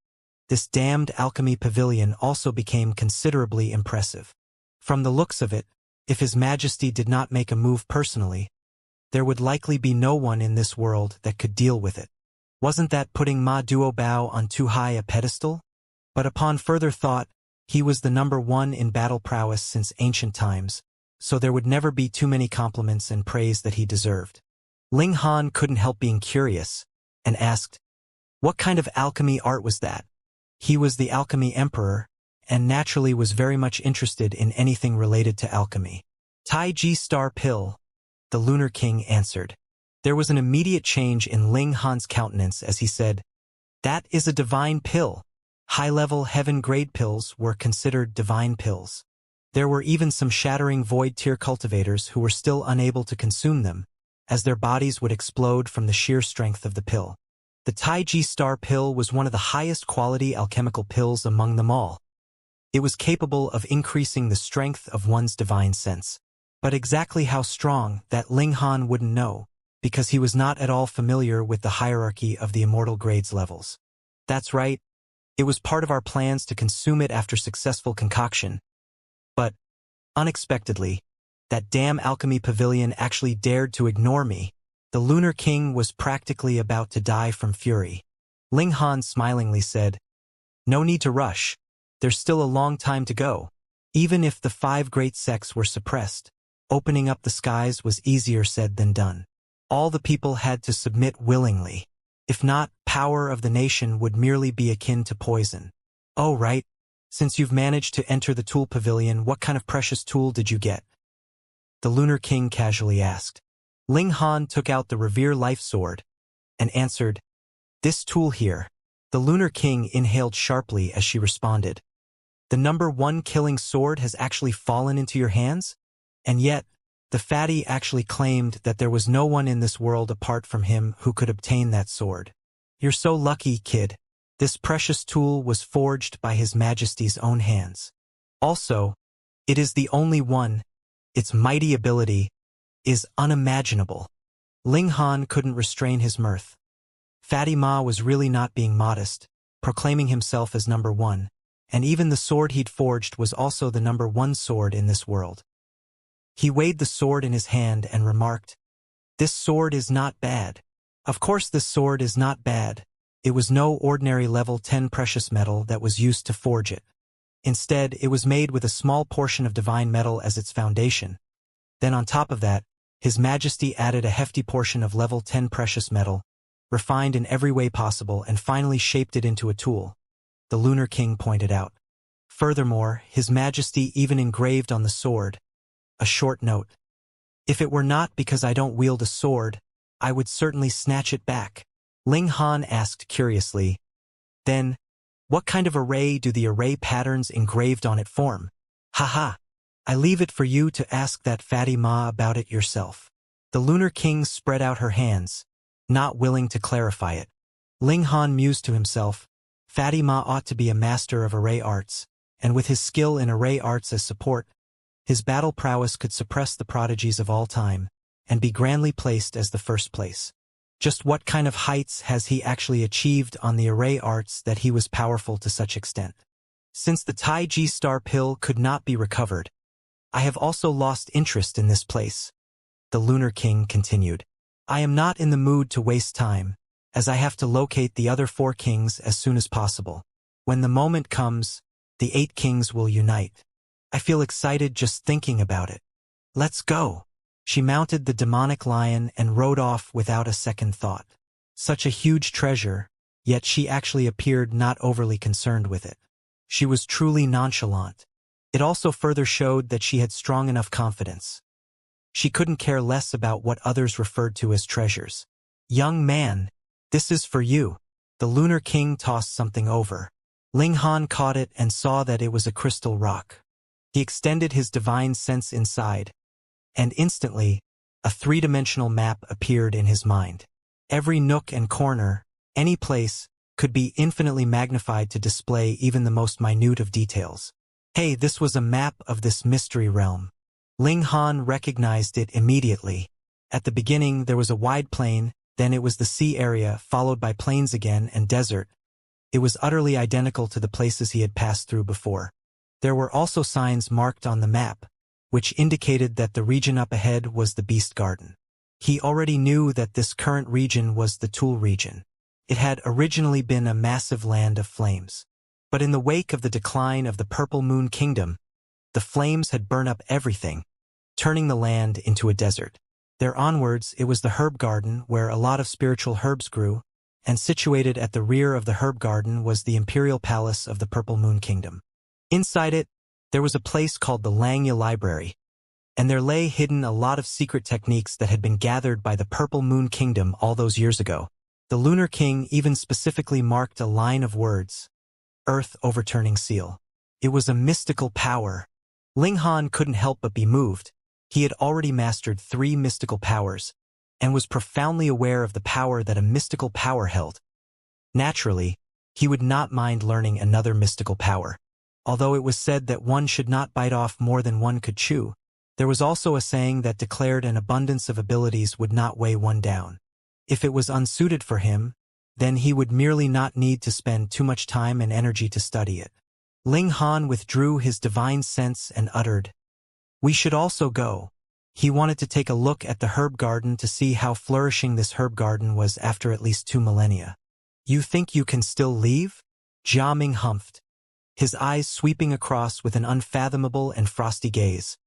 this damned alchemy pavilion also became considerably impressive. From the looks of it, if His Majesty did not make a move personally, there would likely be no one in this world that could deal with it. Wasn't that putting Ma Duobao on too high a pedestal? But upon further thought, he was the #1 in battle prowess since ancient times, so there would never be too many compliments and praise that he deserved. Ling Han couldn't help being curious, and asked, what kind of alchemy art was that? He was the alchemy emperor, and naturally was very much interested in anything related to alchemy. Tai Ji Star Pill, the Lunar King answered. There was an immediate change in Ling Han's countenance as he said, that is a divine pill. High-level heaven-grade pills were considered divine pills. There were even some shattering void-tier cultivators who were still unable to consume them, as their bodies would explode from the sheer strength of the pill. The Tai Ji Star Pill was one of the highest quality alchemical pills among them all. It was capable of increasing the strength of one's divine sense. But exactly how strong, that Ling Han wouldn't know, because he was not at all familiar with the hierarchy of the immortal grades levels. That's right, it was part of our plans to consume it after successful concoction. But, unexpectedly, that damn alchemy pavilion actually dared to ignore me. The Lunar King was practically about to die from fury. Ling Han smilingly said, no need to rush. There's still a long time to go. Even if the 5 great sects were suppressed, opening up the skies was easier said than done. All the people had to submit willingly. If not, power of the nation would merely be akin to poison. Oh right, since you've managed to enter the tool pavilion, what kind of precious tool did you get? The Lunar King casually asked. Ling Han took out the Revere Life Sword and answered, this tool here. The Lunar King inhaled sharply as she responded. The #1 killing sword has actually fallen into your hands? And yet, the fatty actually claimed that there was no one in this world apart from him who could obtain that sword. You're so lucky, kid. This precious tool was forged by His Majesty's own hands. Also, it is the only one. Its mighty ability is unimaginable. Ling Han couldn't restrain his mirth. Fatty Ma was really not being modest, proclaiming himself as #1, and even the sword he'd forged was also the #1 sword in this world. He weighed the sword in his hand and remarked, this sword is not bad. Of course this sword is not bad. It was no ordinary level 10 precious metal that was used to forge it. Instead, it was made with a small portion of divine metal as its foundation. Then on top of that, His Majesty added a hefty portion of level 10 precious metal, refined in every way possible, and finally shaped it into a tool, the Lunar King pointed out. Furthermore, His Majesty even engraved on the sword a short note. If it were not because I don't wield a sword, I would certainly snatch it back. Ling Han asked curiously, then, what kind of array do the array patterns engraved on it form? Haha. I leave it for you to ask that fatty Ma about it yourself. The Lunar King spread out her hands, not willing to clarify it. Ling Han mused to himself, fatty Ma ought to be a master of array arts, and with his skill in array arts as support, his battle prowess could suppress the prodigies of all time, and be grandly placed as the first place. Just what kind of heights has he actually achieved on the array arts that he was powerful to such extent? Since the Tai Ji Star Pill could not be recovered, I have also lost interest in this place. The Lunar King continued. I am not in the mood to waste time, as I have to locate the other 4 kings as soon as possible. When the moment comes, the 8 kings will unite. I feel excited just thinking about it. Let's go. She mounted the demonic lion and rode off without a second thought. Such a huge treasure, yet she actually appeared not overly concerned with it. She was truly nonchalant. It also further showed that she had strong enough confidence. She couldn't care less about what others referred to as treasures. Young man, This is for you. The Lunar King tossed something over. Ling Han caught it and saw that it was a crystal rock. He extended his divine sense inside, and instantly, a three-dimensional map appeared in his mind. Every nook and corner, any place, could be infinitely magnified to display even the most minute of details. Hey, this was a map of this mystery realm. Ling Han recognized it immediately. At the beginning, there was a wide plain, then it was the sea area, followed by plains again and desert. It was utterly identical to the places he had passed through before. There were also signs marked on the map, which indicated that the region up ahead was the Beast Garden. He already knew that this current region was the Tool region. It had originally been a massive land of flames. But in the wake of the decline of the Purple Moon Kingdom, the flames had burned up everything, turning the land into a desert. There onwards, it was the herb garden where a lot of spiritual herbs grew, and situated at the rear of the herb garden was the imperial palace of the Purple Moon Kingdom. Inside it, there was a place called the Xianxia Library, and there lay hidden a lot of secret techniques that had been gathered by the Purple Moon Kingdom all those years ago. The Lunar King even specifically marked a line of words, Earth Overturning Seal. It was a mystical power. Ling Han couldn't help but be moved. He had already mastered 3 mystical powers, and was profoundly aware of the power that a mystical power held. Naturally, he would not mind learning another mystical power. Although it was said that one should not bite off more than one could chew, there was also a saying that declared an abundance of abilities would not weigh one down. If it was unsuited for him, then he would merely not need to spend too much time and energy to study it. Ling Han withdrew his divine sense and uttered, "We should also go." He wanted to take a look at the herb garden to see how flourishing this herb garden was after at least 2 millennia. "You think you can still leave?" Jia Ming humphed, his eyes sweeping across with an unfathomable and frosty gaze,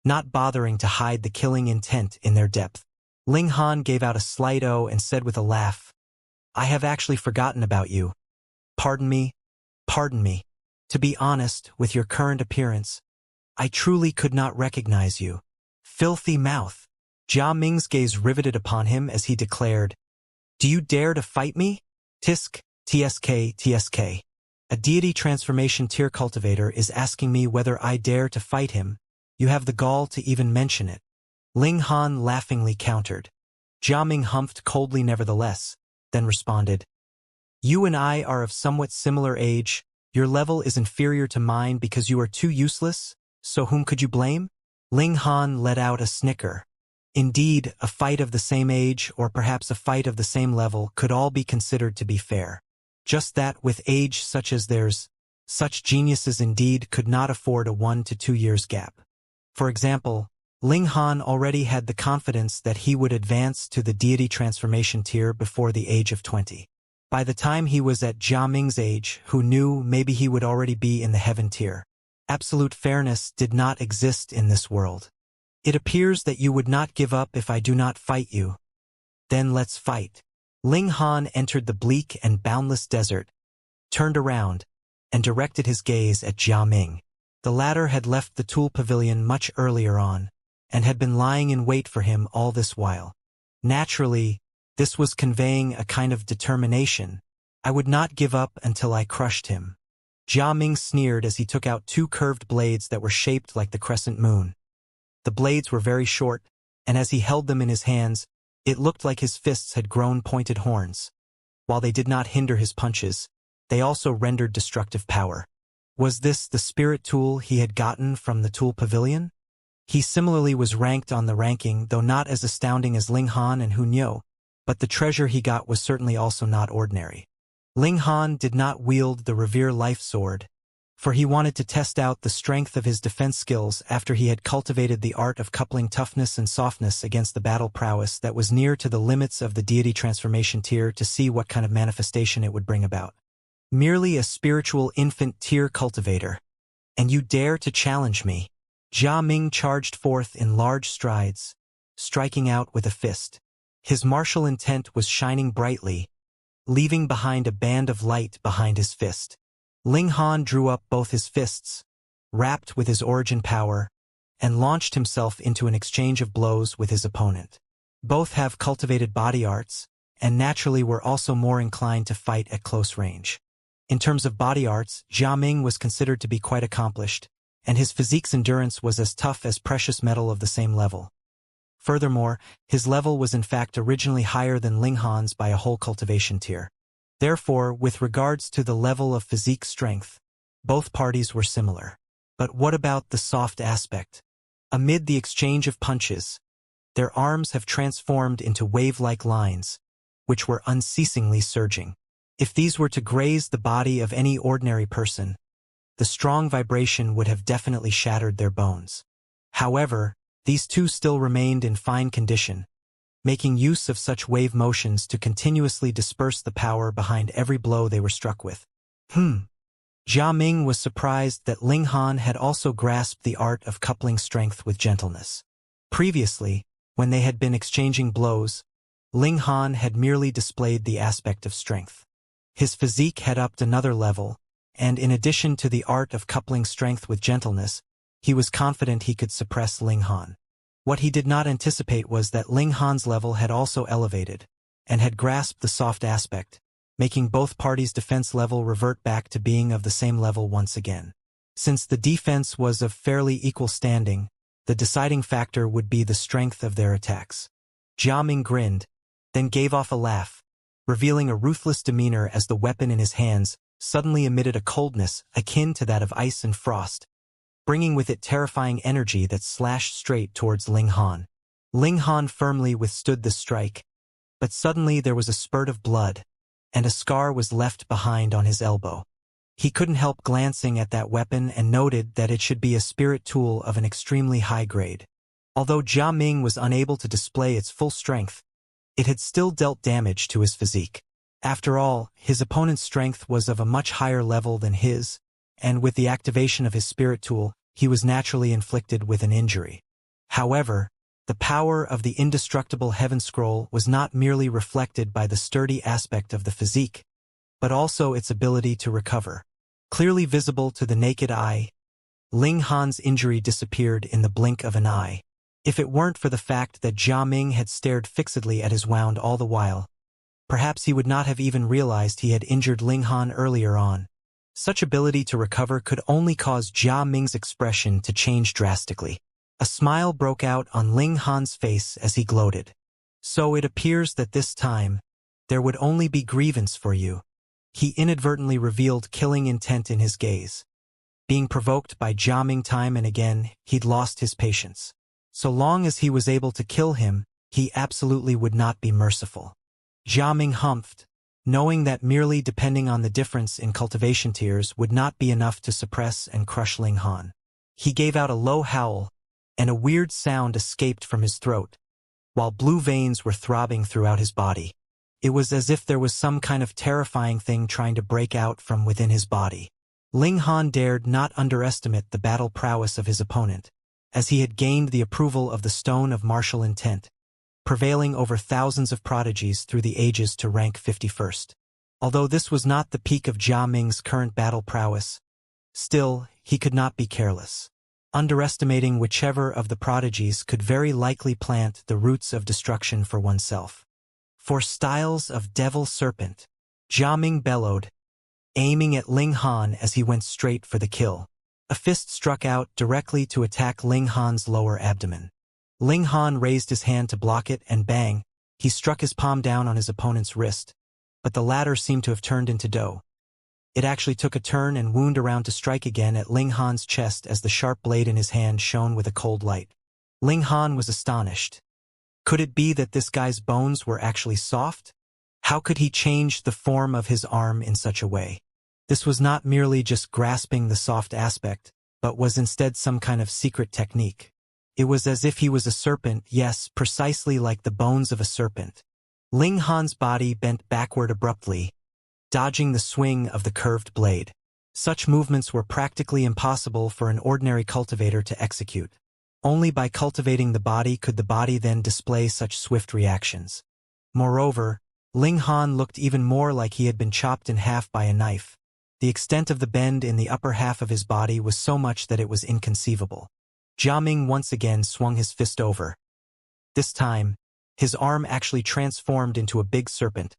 not bothering to hide the killing intent in their depth. Ling Han gave out a slight "oh" and said with a laugh, "I have actually forgotten about you. Pardon me, pardon me. To be honest, with your current appearance, I truly could not recognize you." Filthy mouth. Jia Ming's gaze riveted upon him as he declared, "Do you dare to fight me? Tisk, tsk, tsk. A deity transformation tier cultivator is asking me whether I dare to fight him. You have the gall to even mention it." Ling Han laughingly countered. Jia Ming humphed coldly nevertheless, then responded, "You and I are of somewhat similar age. Your level is inferior to mine because you are too useless, so whom could you blame?" Ling Han let out a snicker. Indeed, a fight of the same age, or perhaps a fight of the same level, could all be considered to be fair. Just that, with age such as theirs, such geniuses indeed could not afford a 1 to 2 years gap. For example, Ling Han already had the confidence that he would advance to the deity transformation tier before the age of 20. By the time he was at Jia Ming's age, who knew, maybe he would already be in the heaven tier. Absolute fairness did not exist in this world. "It appears that you would not give up if I do not fight you. Then let's fight." Ling Han entered the bleak and boundless desert, turned around, and directed his gaze at Jia Ming. The latter had left the Tool Pavilion much earlier on, and had been lying in wait for him all this while. Naturally, this was conveying a kind of determination. "I would not give up until I crushed him." Jia Ming sneered as he took out 2 curved blades that were shaped like the crescent moon. The blades were very short, and as he held them in his hands, it looked like his fists had grown pointed horns. While they did not hinder his punches, they also rendered destructive power. Was this the spirit tool he had gotten from the Tool Pavilion? He similarly was ranked on the ranking, though not as astounding as Ling Han and Hu Niu, but the treasure he got was certainly also not ordinary. Ling Han did not wield the Revere Life Sword, for he wanted to test out the strength of his defense skills after he had cultivated the art of coupling toughness and softness against the battle prowess that was near to the limits of the deity transformation tier to see what kind of manifestation it would bring about. Merely a spiritual infant tier cultivator. And you dare to challenge me? Jia Ming charged forth in large strides, striking out with a fist. His martial intent was shining brightly, leaving behind a band of light behind his fist. Ling Han drew up both his fists, wrapped with his origin power, and launched himself into an exchange of blows with his opponent. Both have cultivated body arts, and naturally were also more inclined to fight at close range. In terms of body arts, Jia Ming was considered to be quite accomplished, and his physique's endurance was as tough as precious metal of the same level. Furthermore, his level was in fact originally higher than Ling Han's by a whole cultivation tier. Therefore, with regards to the level of physique strength, both parties were similar. But what about the soft aspect? Amid the exchange of punches, their arms have transformed into wave-like lines, which were unceasingly surging. If these were to graze the body of any ordinary person, the strong vibration would have definitely shattered their bones. However, these two still remained in fine condition, making use of such wave motions to continuously disperse the power behind every blow they were struck with. Jia Ming was surprised that Ling Han had also grasped the art of coupling strength with gentleness. Previously, when they had been exchanging blows, Ling Han had merely displayed the aspect of strength. His physique had upped another level, and in addition to the art of coupling strength with gentleness, he was confident he could suppress Ling Han. What he did not anticipate was that Ling Han's level had also elevated, and had grasped the soft aspect, making both parties' defense level revert back to being of the same level once again. Since the defense was of fairly equal standing, the deciding factor would be the strength of their attacks. Jia Ming grinned, then gave off a laugh, revealing a ruthless demeanor as the weapon in his hands suddenly emitted a coldness akin to that of ice and frost, bringing with it terrifying energy that slashed straight towards Ling Han. Ling Han firmly withstood the strike, but suddenly there was a spurt of blood, and a scar was left behind on his elbow. He couldn't help glancing at that weapon and noted that it should be a spirit tool of an extremely high grade. Although Jia Ming was unable to display its full strength, it had still dealt damage to his physique. After all, his opponent's strength was of a much higher level than his, and with the activation of his spirit tool, he was naturally inflicted with an injury. However, the power of the indestructible Heaven Scroll was not merely reflected by the sturdy aspect of the physique, but also its ability to recover. Clearly visible to the naked eye, Ling Han's injury disappeared in the blink of an eye. If it weren't for the fact that Jia Ming had stared fixedly at his wound all the while, perhaps he would not have even realized he had injured Ling Han earlier on. Such ability to recover could only cause Jia Ming's expression to change drastically. A smile broke out on Ling Han's face as he gloated. So it appears that this time, there would only be grievance for you. He inadvertently revealed killing intent in his gaze. Being provoked by Jia Ming time and again, he'd lost his patience. So long as he was able to kill him, he absolutely would not be merciful. Jia Ming humphed, knowing that merely depending on the difference in cultivation tiers would not be enough to suppress and crush Ling Han. He gave out a low howl, and a weird sound escaped from his throat, while blue veins were throbbing throughout his body. It was as if there was some kind of terrifying thing trying to break out from within his body. Ling Han dared not underestimate the battle prowess of his opponent, as he had gained the approval of the Stone of Martial Intent, prevailing over thousands of prodigies through the ages to rank 51st. Although this was not the peak of Jia Ming's current battle prowess, still, he could not be careless. Underestimating whichever of the prodigies could very likely plant the roots of destruction for oneself. For styles of Devil Serpent, Jia Ming bellowed, aiming at Ling Han as he went straight for the kill. A fist struck out directly to attack Ling Han's lower abdomen. Ling Han raised his hand to block it and bang, he struck his palm down on his opponent's wrist, but the latter seemed to have turned into dough. It actually took a turn and wound around to strike again at Ling Han's chest as the sharp blade in his hand shone with a cold light. Ling Han was astonished. Could it be that this guy's bones were actually soft? How could he change the form of his arm in such a way? This was not merely just grasping the soft aspect, but was instead some kind of secret technique. It was as if he was a serpent, yes, precisely like the bones of a serpent. Ling Han's body bent backward abruptly, dodging the swing of the curved blade. Such movements were practically impossible for an ordinary cultivator to execute. Only by cultivating the body could the body then display such swift reactions. Moreover, Ling Han looked even more like he had been chopped in half by a knife. The extent of the bend in the upper half of his body was so much that it was inconceivable. Jia Ming once again swung his fist over. This time, His arm actually transformed into a big serpent,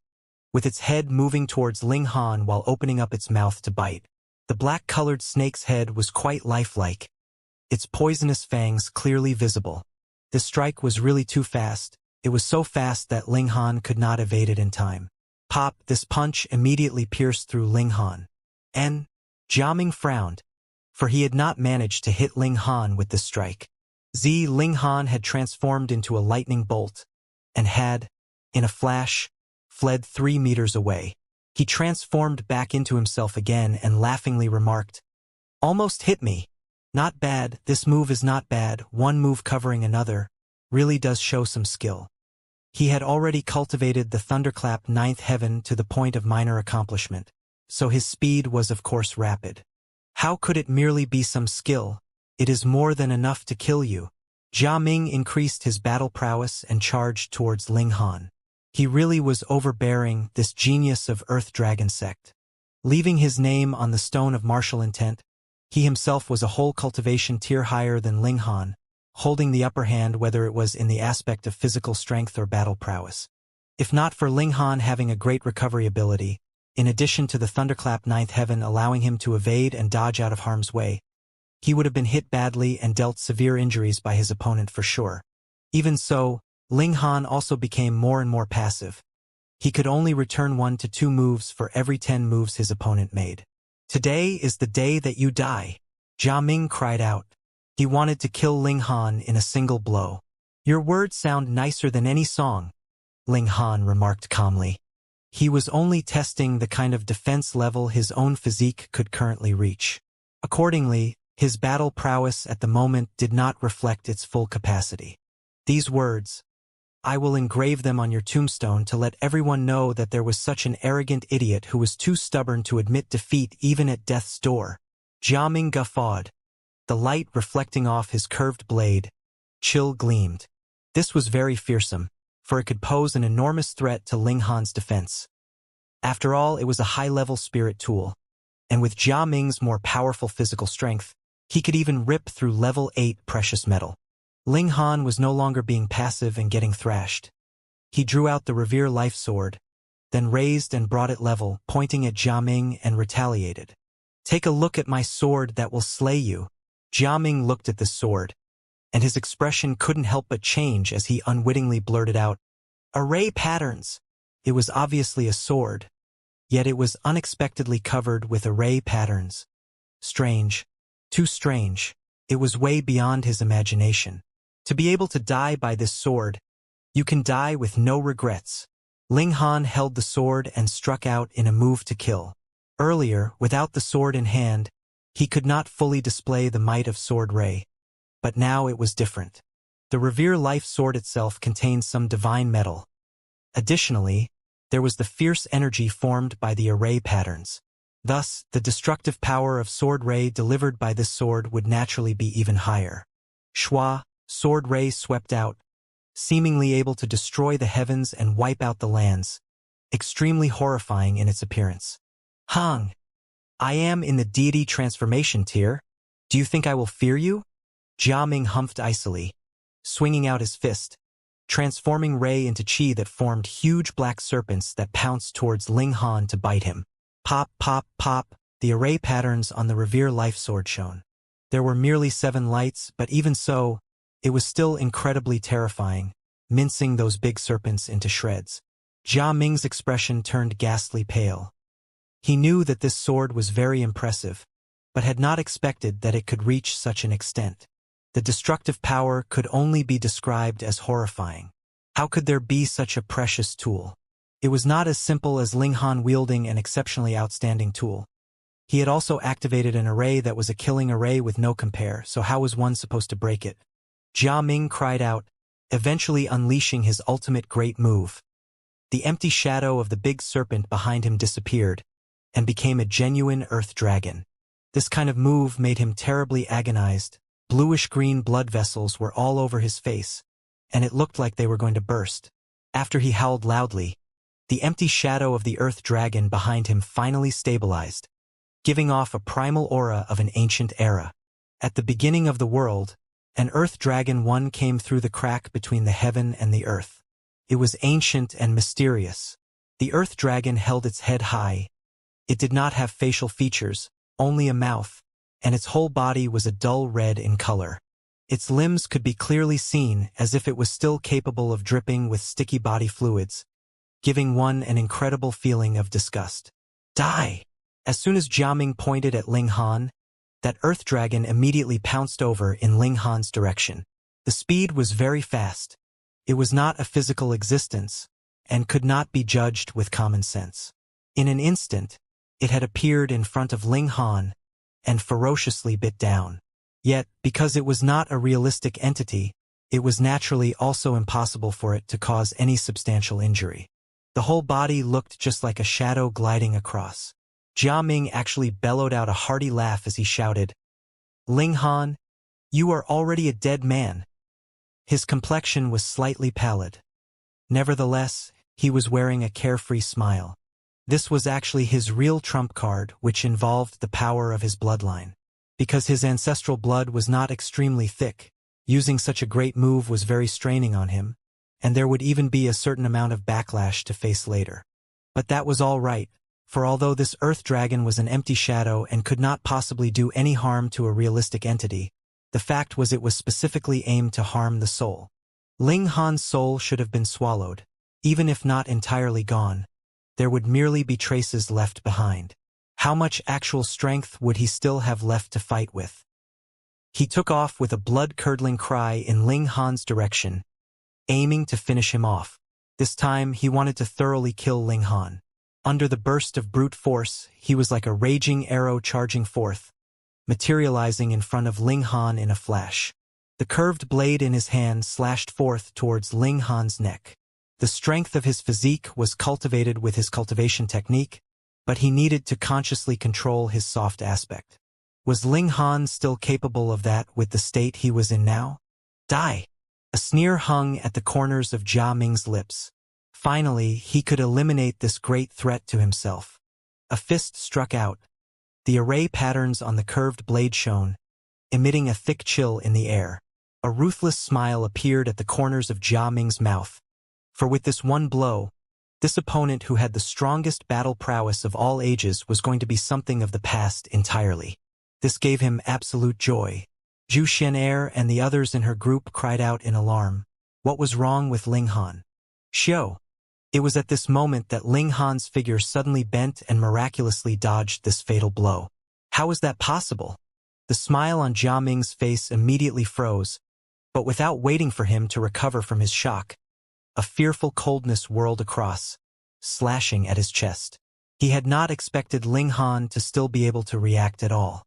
with its head moving towards Ling Han while opening up its mouth to bite. The black-colored snake's head was quite lifelike, its poisonous fangs clearly visible. This strike was really too fast. It was so fast that Ling Han could not evade it in time. Pop! This punch immediately pierced through Ling Han. And Jiaming frowned, for he had not managed to hit Ling Han with this strike. Ling Han had transformed into a lightning bolt, and had, in a flash, fled 3 meters away. He transformed back into himself again and laughingly remarked, "Almost hit me. Not bad, this move is not bad, one move covering another, really does show some skill." He had already cultivated the thunderclap 9th heaven to the point of minor accomplishment, so his speed was of course rapid. How could it merely be some skill? It is more than enough to kill you. Jiaming increased his battle prowess and charged towards Ling Han. He really was overbearing, this genius of Earth Dragon sect. Leaving his name on the stone of martial intent, he himself was a whole cultivation tier higher than Ling Han, holding the upper hand whether it was in the aspect of physical strength or battle prowess. If not for Ling Han having a great recovery ability, in addition to the thunderclap 9th heaven allowing him to evade and dodge out of harm's way, he would have been hit badly and dealt severe injuries by his opponent for sure. Even so, Ling Han also became more and more passive. He could only return 1 to 2 moves for every 10 moves his opponent made. "Today is the day that you die," Jiaming cried out. He wanted to kill Ling Han in a single blow. "Your words sound nicer than any song," Ling Han remarked calmly. He was only testing the kind of defense level his own physique could currently reach. Accordingly, his battle prowess at the moment did not reflect its full capacity. These words, I will engrave them on your tombstone to let everyone know that there was such an arrogant idiot who was too stubborn to admit defeat even at death's door. Jiaming guffawed, the light reflecting off his curved blade. Chill gleamed. This was very fearsome, for it could pose an enormous threat to Ling Han's defense. After all, it was a high-level spirit tool, and with Jiaming's more powerful physical strength, he could even rip through level 8 precious metal. Ling Han was no longer being passive and getting thrashed. He drew out the Revere Life Sword, then raised and brought it level, pointing at Jiaming and retaliated. "Take a look at my sword that will slay you." Jiaming looked at the sword, and his expression couldn't help but change as he unwittingly blurted out, "Array patterns." It was obviously a sword, yet it was unexpectedly covered with array patterns. Strange. Too strange. It was way beyond his imagination. To be able to die by this sword, you can die with no regrets. Ling Han held the sword and struck out in a move to kill. Earlier, without the sword in hand, he could not fully display the might of Sword Ray. But now it was different. The Revere Life Sword itself contained some divine metal. Additionally, there was the fierce energy formed by the array patterns. Thus, the destructive power of Sword Ray delivered by this sword would naturally be even higher. Shwa, Sword Ray swept out, seemingly able to destroy the heavens and wipe out the lands, extremely horrifying in its appearance. "Hang! I am in the deity transformation tier. Do you think I will fear you?" Jiaming humphed icily, swinging out his fist, transforming Ray into chi that formed huge black serpents that pounced towards Ling Han to bite him. Pop, pop, pop, the array patterns on the Revere Life Sword shone. There were merely 7 lights, but even so, it was still incredibly terrifying, mincing those big serpents into shreds. Jiaming's expression turned ghastly pale. He knew that this sword was very impressive, but had not expected that it could reach such an extent. The destructive power could only be described as horrifying. How could there be such a precious tool? It was not as simple as Ling Han wielding an exceptionally outstanding tool. He had also activated an array that was a killing array with no compare, so how was one supposed to break it? Jiaming cried out, eventually unleashing his ultimate great move. The empty shadow of the big serpent behind him disappeared, and became a genuine earth dragon. This kind of move made him terribly agonized. Bluish-green blood vessels were all over his face, and it looked like they were going to burst. After he howled loudly, the empty shadow of the earth dragon behind him finally stabilized, giving off a primal aura of an ancient era. At the beginning of the world, an earth dragon one came through the crack between the heaven and the earth. It was ancient and mysterious. The earth dragon held its head high. It did not have facial features, only a mouth, and its whole body was a dull red in color. Its limbs could be clearly seen as if it was still capable of dripping with sticky body fluids, giving one an incredible feeling of disgust. Die! As soon as Jiaming pointed at Ling Han, that earth dragon immediately pounced over in Ling Han's direction. The speed was very fast. It was not a physical existence, and could not be judged with common sense. In an instant, it had appeared in front of Ling Han, and ferociously bit down. Yet, because it was not a realistic entity, it was naturally also impossible for it to cause any substantial injury. The whole body looked just like a shadow gliding across. Jiaming actually bellowed out a hearty laugh as he shouted, "Ling Han, you are already a dead man." His complexion was slightly pallid. Nevertheless, he was wearing a carefree smile. This was actually his real trump card, which involved the power of his bloodline. Because his ancestral blood was not extremely thick, using such a great move was very straining on him, and there would even be a certain amount of backlash to face later. But that was all right, for although this earth dragon was an empty shadow and could not possibly do any harm to a realistic entity, the fact was it was specifically aimed to harm the soul. Ling Han's soul should have been swallowed. Even if not entirely gone, there would merely be traces left behind. How much actual strength would he still have left to fight with? He took off with a blood-curdling cry in Ling Han's direction, aiming to finish him off. This time, he wanted to thoroughly kill Ling Han. Under the burst of brute force, he was like a raging arrow charging forth, materializing in front of Ling Han in a flash. The curved blade in his hand slashed forth towards Ling Han's neck. The strength of his physique was cultivated with his cultivation technique, but he needed to consciously control his soft aspect. Was Ling Han still capable of that with the state he was in now? Die! A sneer hung at the corners of Jia Ming's lips. Finally, he could eliminate this great threat to himself. A fist struck out. The array patterns on the curved blade shone, emitting a thick chill in the air. A ruthless smile appeared at the corners of Jia Ming's mouth. For with this one blow, this opponent who had the strongest battle prowess of all ages was going to be something of the past entirely. This gave him absolute joy. Zhu Xian'er and the others in her group cried out in alarm. What was wrong with Ling Han? Xiao. It was at this moment that Ling Han's figure suddenly bent and miraculously dodged this fatal blow. How was that possible? The smile on Jia Ming's face immediately froze, but without waiting for him to recover from his shock, a fearful coldness whirled across, slashing at his chest. He had not expected Ling Han to still be able to react at all.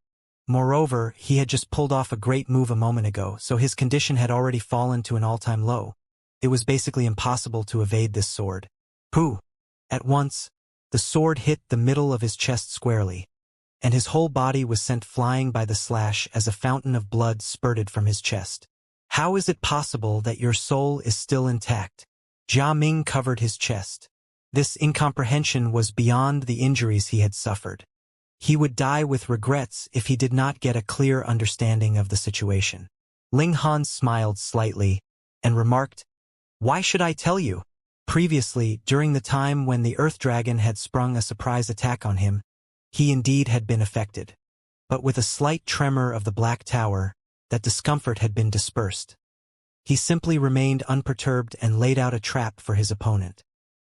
Moreover, he had just pulled off a great move a moment ago, so his condition had already fallen to an all-time low. It was basically impossible to evade this sword. Pooh! At once, the sword hit the middle of his chest squarely, and his whole body was sent flying by the slash as a fountain of blood spurted from his chest. How is it possible that your soul is still intact? Jia Ming covered his chest. This incomprehension was beyond the injuries he had suffered. He would die with regrets if he did not get a clear understanding of the situation. Ling Han smiled slightly and remarked, "Why should I tell you?" Previously, during the time when the Earth Dragon had sprung a surprise attack on him, he indeed had been affected. But with a slight tremor of the Black Tower, that discomfort had been dispersed. He simply remained unperturbed and laid out a trap for his opponent.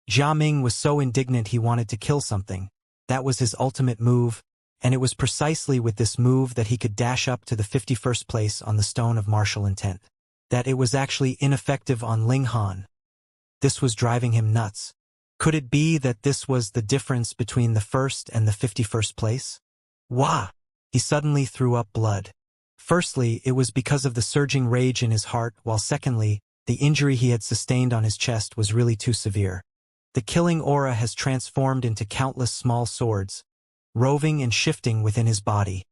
Jia Ming was so indignant he wanted to kill something. That was his ultimate move, and it was precisely with this move that he could dash up to the 51st place on the Stone of Martial Intent. That it was actually ineffective on Ling Han. This was driving him nuts. Could it be that this was the difference between the first and the 51st place? Wah! He suddenly threw up blood. Firstly, it was because of the surging rage in his heart, while secondly, the injury he had sustained on his chest was really too severe. The killing aura has transformed into countless small swords, roving and shifting within his body,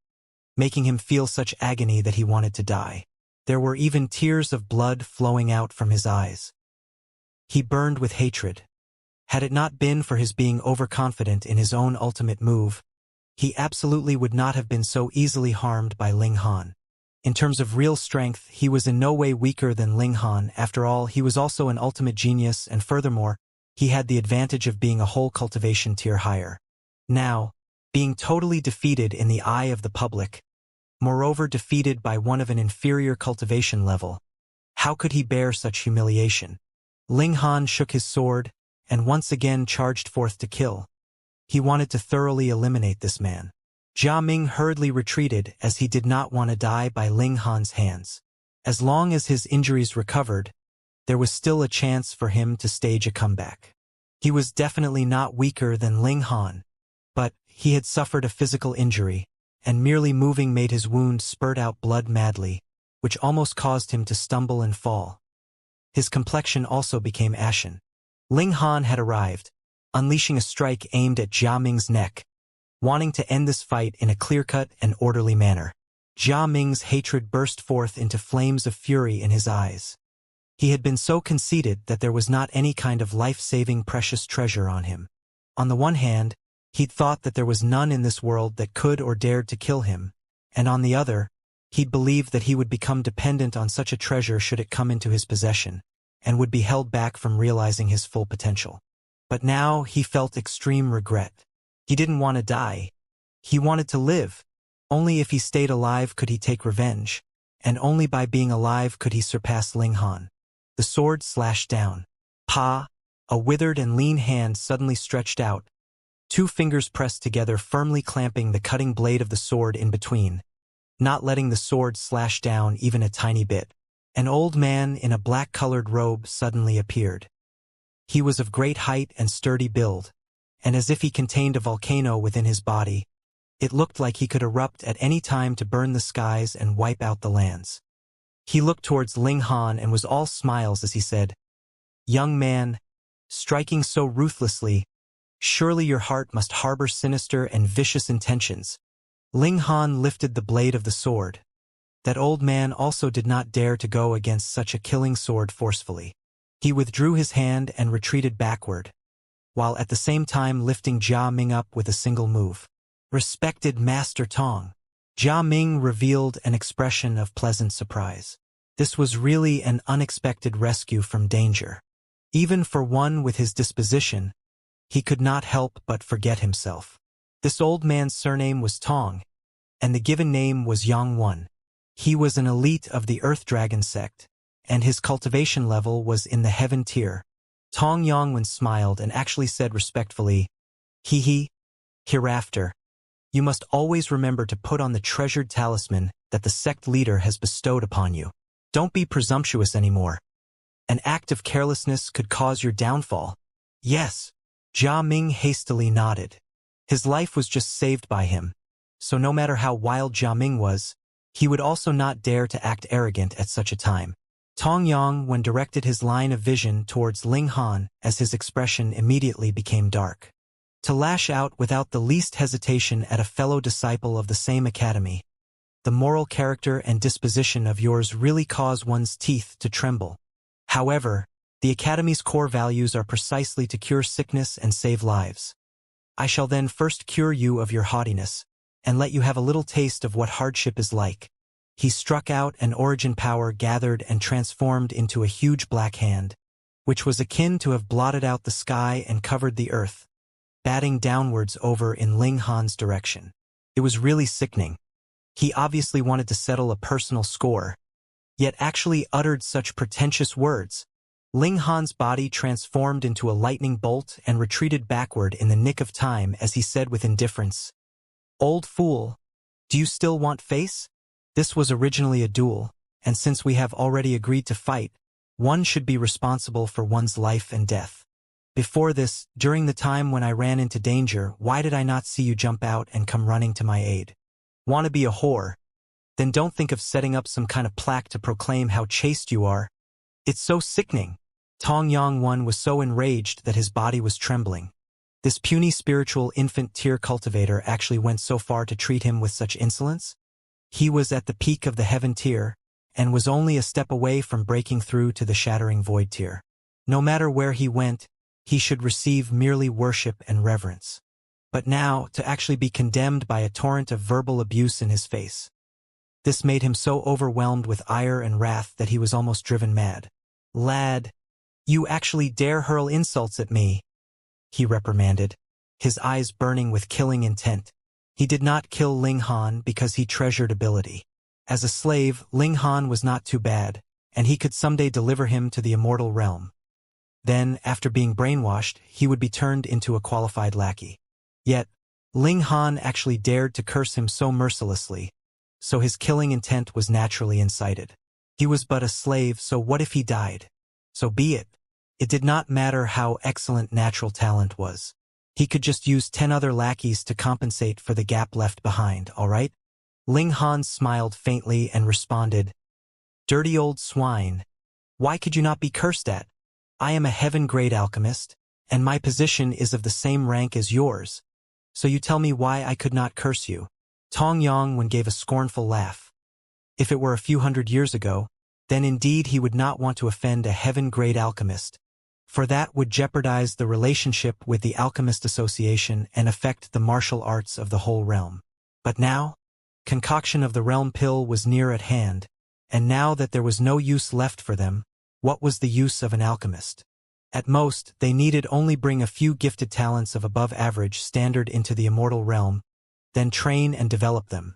making him feel such agony that he wanted to die. There were even tears of blood flowing out from his eyes. He burned with hatred. Had it not been for his being overconfident in his own ultimate move, he absolutely would not have been so easily harmed by Ling Han. In terms of real strength, he was in no way weaker than Ling Han. After all, he was also an ultimate genius, and furthermore, he had the advantage of being a whole cultivation tier higher. Now, being totally defeated in the eye of the public, moreover defeated by one of an inferior cultivation level, how could he bear such humiliation? Ling Han shook his sword, and once again charged forth to kill. He wanted to thoroughly eliminate this man. Jia Ming hurriedly retreated as he did not want to die by Ling Han's hands. As long as his injuries recovered, there was still a chance for him to stage a comeback. He was definitely not weaker than Ling Han, but he had suffered a physical injury, and merely moving made his wound spurt out blood madly, which almost caused him to stumble and fall. His complexion also became ashen. Ling Han had arrived, unleashing a strike aimed at Jia Ming's neck, wanting to end this fight in a clear-cut and orderly manner. Jia Ming's hatred burst forth into flames of fury in his eyes. He had been so conceited that there was not any kind of life-saving precious treasure on him. On the one hand, he'd thought that there was none in this world that could or dared to kill him, and on the other, he'd believed that he would become dependent on such a treasure should it come into his possession, and would be held back from realizing his full potential. But now he felt extreme regret. He didn't want to die. He wanted to live. Only if he stayed alive could he take revenge, and only by being alive could he surpass Ling Han. The sword slashed down. Pa! A withered and lean hand suddenly stretched out, 2 fingers pressed together, firmly clamping the cutting blade of the sword in between, not letting the sword slash down even a tiny bit. An old man in a black-colored robe suddenly appeared. He was of great height and sturdy build, and as if he contained a volcano within his body, it looked like he could erupt at any time to burn the skies and wipe out the lands. He looked towards Ling Han and was all smiles as he said, "Young man, striking so ruthlessly, surely your heart must harbor sinister and vicious intentions." Ling Han lifted the blade of the sword. That old man also did not dare to go against such a killing sword forcefully. He withdrew his hand and retreated backward, while at the same time lifting Jia Ming up with a single move. "Respected Master Tong." Jia Ming revealed an expression of pleasant surprise. This was really an unexpected rescue from danger. Even for one with his disposition, he could not help but forget himself. This old man's surname was Tong, and the given name was Yong. He was an elite of the Earth Dragon sect, and his cultivation level was in the heaven tier. Tong Yongwen smiled and actually said respectfully, "He, hereafter, you must always remember to put on the treasured talisman that the sect leader has bestowed upon you. Don't be presumptuous anymore. An act of carelessness could cause your downfall." "Yes." Jia Ming hastily nodded. His life was just saved by him, so no matter how wild Jia Ming was, he would also not dare to act arrogant at such a time. Tong Yongwen directed his line of vision towards Ling Han as his expression immediately became dark. To lash out without the least hesitation at a fellow disciple of the same academy. The moral character and disposition of yours really cause one's teeth to tremble. However, the academy's core values are precisely to cure sickness and save lives. I shall then first cure you of your haughtiness, and let you have a little taste of what hardship is like. He struck out, and origin power gathered and transformed into a huge black hand, which was akin to have blotted out the sky and covered the earth, batting downwards over in Ling Han's direction. It was really sickening. He obviously wanted to settle a personal score, yet actually uttered such pretentious words. Ling Han's body transformed into a lightning bolt and retreated backward in the nick of time as he said with indifference, "Old fool, do you still want face? This was originally a duel, and since we have already agreed to fight, one should be responsible for one's life and death. Before this, during the time when I ran into danger, why did I not see you jump out and come running to my aid? Want to be a whore? Then don't think of setting up some kind of plaque to proclaim how chaste you are. It's so sickening." Tong Yongwen was so enraged that his body was trembling. This puny spiritual infant tier cultivator actually went so far to treat him with such insolence? He was at the peak of the heaven tier, and was only a step away from breaking through to the shattering void tier. No matter where he went, he should receive merely worship and reverence. But now, to actually be condemned by a torrent of verbal abuse in his face. This made him so overwhelmed with ire and wrath that he was almost driven mad. "Lad, you actually dare hurl insults at me," he reprimanded, his eyes burning with killing intent. He did not kill Ling Han because he treasured ability. As a slave, Ling Han was not too bad, and he could someday deliver him to the immortal realm. Then, after being brainwashed, he would be turned into a qualified lackey. Yet, Ling Han actually dared to curse him so mercilessly, so his killing intent was naturally incited. He was but a slave, so what if he died? So be it. It did not matter how excellent natural talent was. He could just use 10 other lackeys to compensate for the gap left behind, all right? Ling Han smiled faintly and responded, "Dirty old swine. Why could you not be cursed at? I am a heaven-grade alchemist, and my position is of the same rank as yours. So you tell me why I could not curse you." Tong Yongwen gave a scornful laugh. If it were a few hundred years ago, then indeed he would not want to offend a heaven-grade alchemist, for that would jeopardize the relationship with the Alchemist Association and affect the martial arts of the whole realm. But now, concoction of the realm pill was near at hand, and now that there was no use left for them, what was the use of an alchemist? At most, they needed only bring a few gifted talents of above-average standard into the immortal realm, then train and develop them.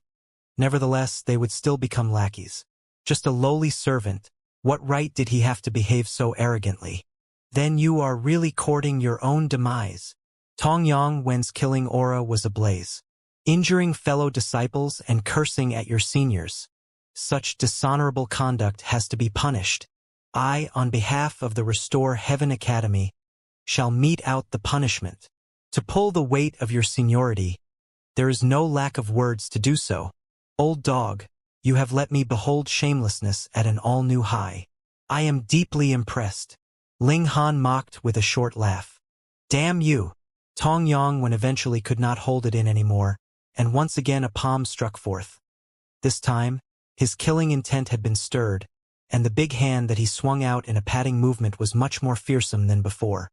Nevertheless, they would still become lackeys. Just a lowly servant, what right did he have to behave so arrogantly? Then you are really courting your own demise. Tong Yongwen's killing aura was ablaze. Injuring fellow disciples and cursing at your seniors. Such dishonorable conduct has to be punished. I, on behalf of the Restore Heaven Academy, shall mete out the punishment. To pull the weight of your seniority, there is no lack of words to do so. Old dog, you have let me behold shamelessness at an all-new high. I am deeply impressed. Ling Han mocked with a short laugh. Damn you! Tong Yongwen eventually could not hold it in anymore, and once again a palm struck forth. This time, his killing intent had been stirred, and the big hand that he swung out in a patting movement was much more fearsome than before.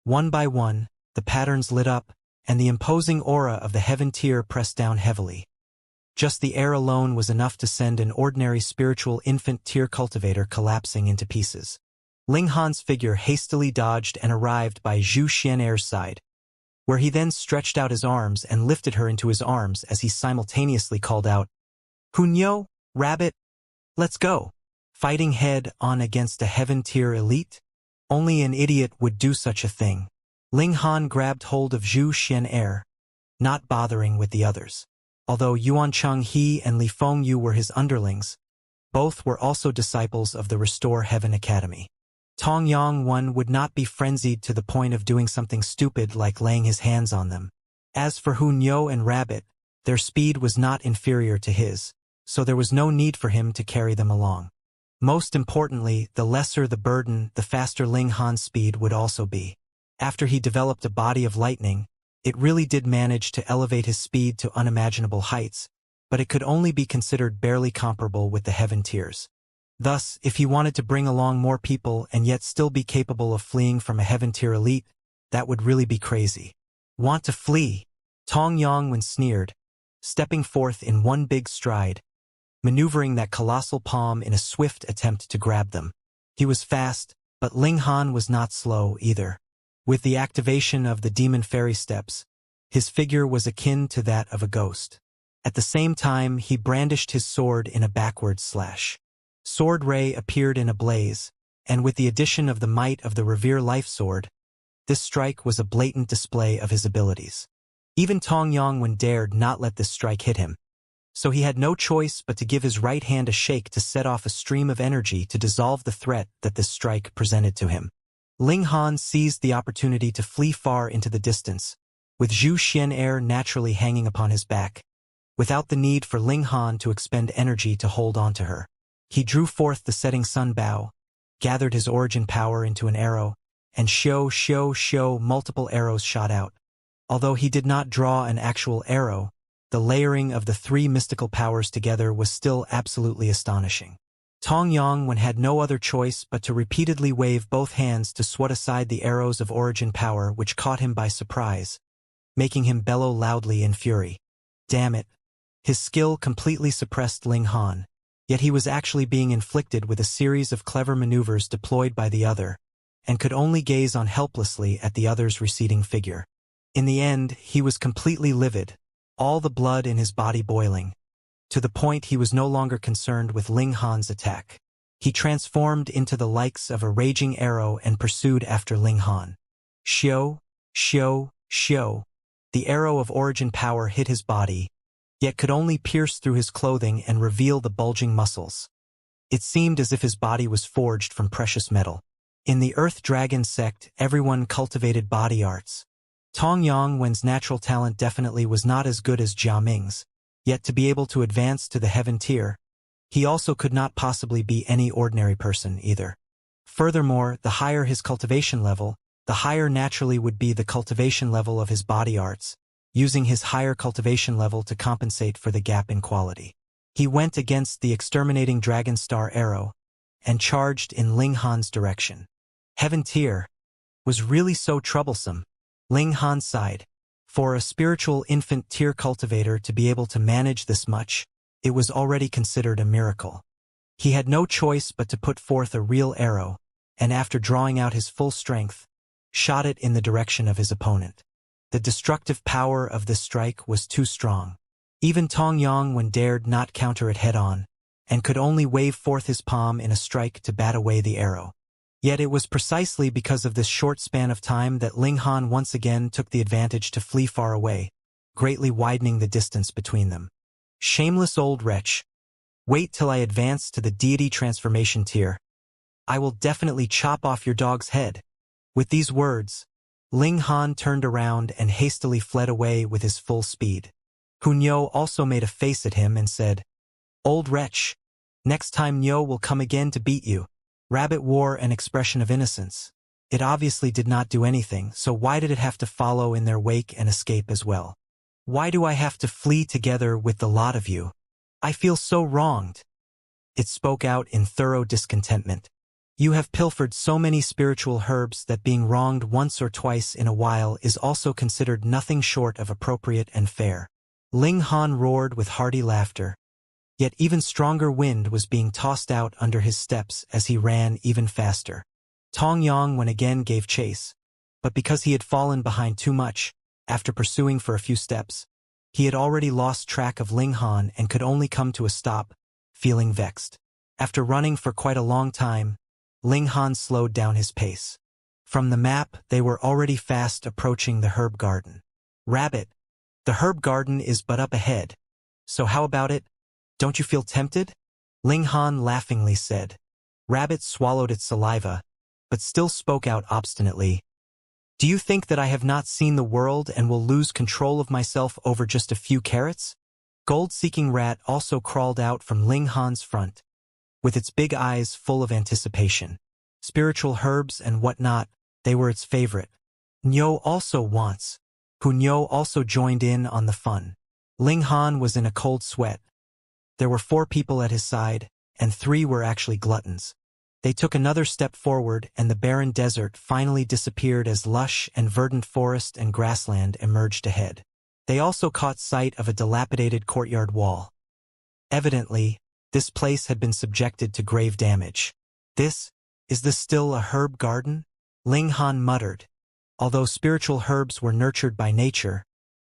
One by one, the patterns lit up, and the imposing aura of the heaven tier pressed down heavily. Just the air alone was enough to send an ordinary spiritual infant tier cultivator collapsing into pieces. Ling Han's figure hastily dodged and arrived by Zhu Xian'er's side, where he then stretched out his arms and lifted her into his arms as he simultaneously called out, "Hunyo, rabbit, let's go." Fighting head-on against a heaven-tier elite? Only an idiot would do such a thing. Ling Han grabbed hold of Zhu Xian'er, not bothering with the others. Although Yuan Cheng-he and Li Fengyu were his underlings, both were also disciples of the Restore Heaven Academy. Tong Yongwen would not be frenzied to the point of doing something stupid like laying his hands on them. As for Hunyo and Rabbit, their speed was not inferior to his, so there was no need for him to carry them along. Most importantly, the lesser the burden, the faster Ling Han's speed would also be. After he developed a body of lightning, it really did manage to elevate his speed to unimaginable heights, but it could only be considered barely comparable with the heaven tiers. Thus, if he wanted to bring along more people and yet still be capable of fleeing from a heaven tier elite, that would really be crazy. Want to flee? Tong Yongwen sneered, stepping forth in one big stride, maneuvering that colossal palm in a swift attempt to grab them. He was fast, but Ling Han was not slow either. With the activation of the demon fairy steps, his figure was akin to that of a ghost. At the same time, he brandished his sword in a backward slash. Sword ray appeared in a blaze, and with the addition of the might of the Revere Life Sword, this strike was a blatant display of his abilities. Even Tong Yongwen dared not let this strike hit him, so he had no choice but to give his right hand a shake to set off a stream of energy to dissolve the threat that this strike presented to him. Ling Han seized the opportunity to flee far into the distance, with Zhu Xian'er naturally hanging upon his back, without the need for Ling Han to expend energy to hold on to her. He drew forth the setting sun bow, gathered his origin power into an arrow, and multiple arrows shot out. Although he did not draw an actual arrow, the layering of the three mystical powers together was still absolutely astonishing. Tong Yongwen had no other choice but to repeatedly wave both hands to swat aside the arrows of origin power which caught him by surprise, making him bellow loudly in fury. Damn it! His skill completely suppressed Ling Han, yet he was actually being inflicted with a series of clever maneuvers deployed by the other, and could only gaze on helplessly at the other's receding figure. In the end, he was completely livid, all the blood in his body boiling, to the point he was no longer concerned with Ling Han's attack. He transformed into the likes of a raging arrow and pursued after Ling Han. Xiao, xiao, xiao. The arrow of origin power hit his body, yet could only pierce through his clothing and reveal the bulging muscles. It seemed as if his body was forged from precious metal. In the Earth Dragon sect, everyone cultivated body arts. Tong Yangwen's natural talent definitely was not as good as Jia Ming's, yet to be able to advance to the heaven tier, he also could not possibly be any ordinary person either. Furthermore, the higher his cultivation level, the higher naturally would be the cultivation level of his body arts, using his higher cultivation level to compensate for the gap in quality. He went against the exterminating Dragon Star arrow and charged in Ling Han's direction. Heaven tier was really so troublesome. Ling Han sighed. For a spiritual infant tier cultivator to be able to manage this much, it was already considered a miracle. He had no choice but to put forth a real arrow, and after drawing out his full strength, shot it in the direction of his opponent. The destructive power of this strike was too strong. Even Tong Yangwen dared not counter it head-on, and could only wave forth his palm in a strike to bat away the arrow. Yet it was precisely because of this short span of time that Ling Han once again took the advantage to flee far away, greatly widening the distance between them. Shameless old wretch. Wait till I advance to the deity transformation tier. I will definitely chop off your dog's head. With these words, Ling Han turned around and hastily fled away with his full speed. Hunyo also made a face at him and said, "Old wretch, next time Nyo will come again to beat you." Rabbit wore an expression of innocence. It obviously did not do anything, so why did it have to follow in their wake and escape as well? Why do I have to flee together with the lot of you? I feel so wronged. It spoke out in thorough discontentment. You have pilfered so many spiritual herbs that being wronged once or twice in a while is also considered nothing short of appropriate and fair. Ling Han roared with hearty laughter. Yet even stronger wind was being tossed out under his steps as he ran even faster. Tong Yangwen again gave chase, but because he had fallen behind too much, after pursuing for a few steps, he had already lost track of Ling Han and could only come to a stop, feeling vexed. After running for quite a long time, Ling Han slowed down his pace. From the map, they were already fast approaching the herb garden. Rabbit, the herb garden is but up ahead, so how about it? Don't you feel tempted? Ling Han laughingly said. Rabbit swallowed its saliva, but still spoke out obstinately. Do you think that I have not seen the world and will lose control of myself over just a few carrots? Gold-seeking rat also crawled out from Ling Han's front, with its big eyes full of anticipation. Spiritual herbs and whatnot, they were its favorite. Nyo also wants. Hunyo also joined in on the fun. Ling Han was in a cold sweat. There were 4 people at his side, and 3 were actually gluttons. They took another step forward, and the barren desert finally disappeared as lush and verdant forest and grassland emerged ahead. They also caught sight of a dilapidated courtyard wall. Evidently, this place had been subjected to grave damage. Is this still a herb garden? Ling Han muttered. Although spiritual herbs were nurtured by nature,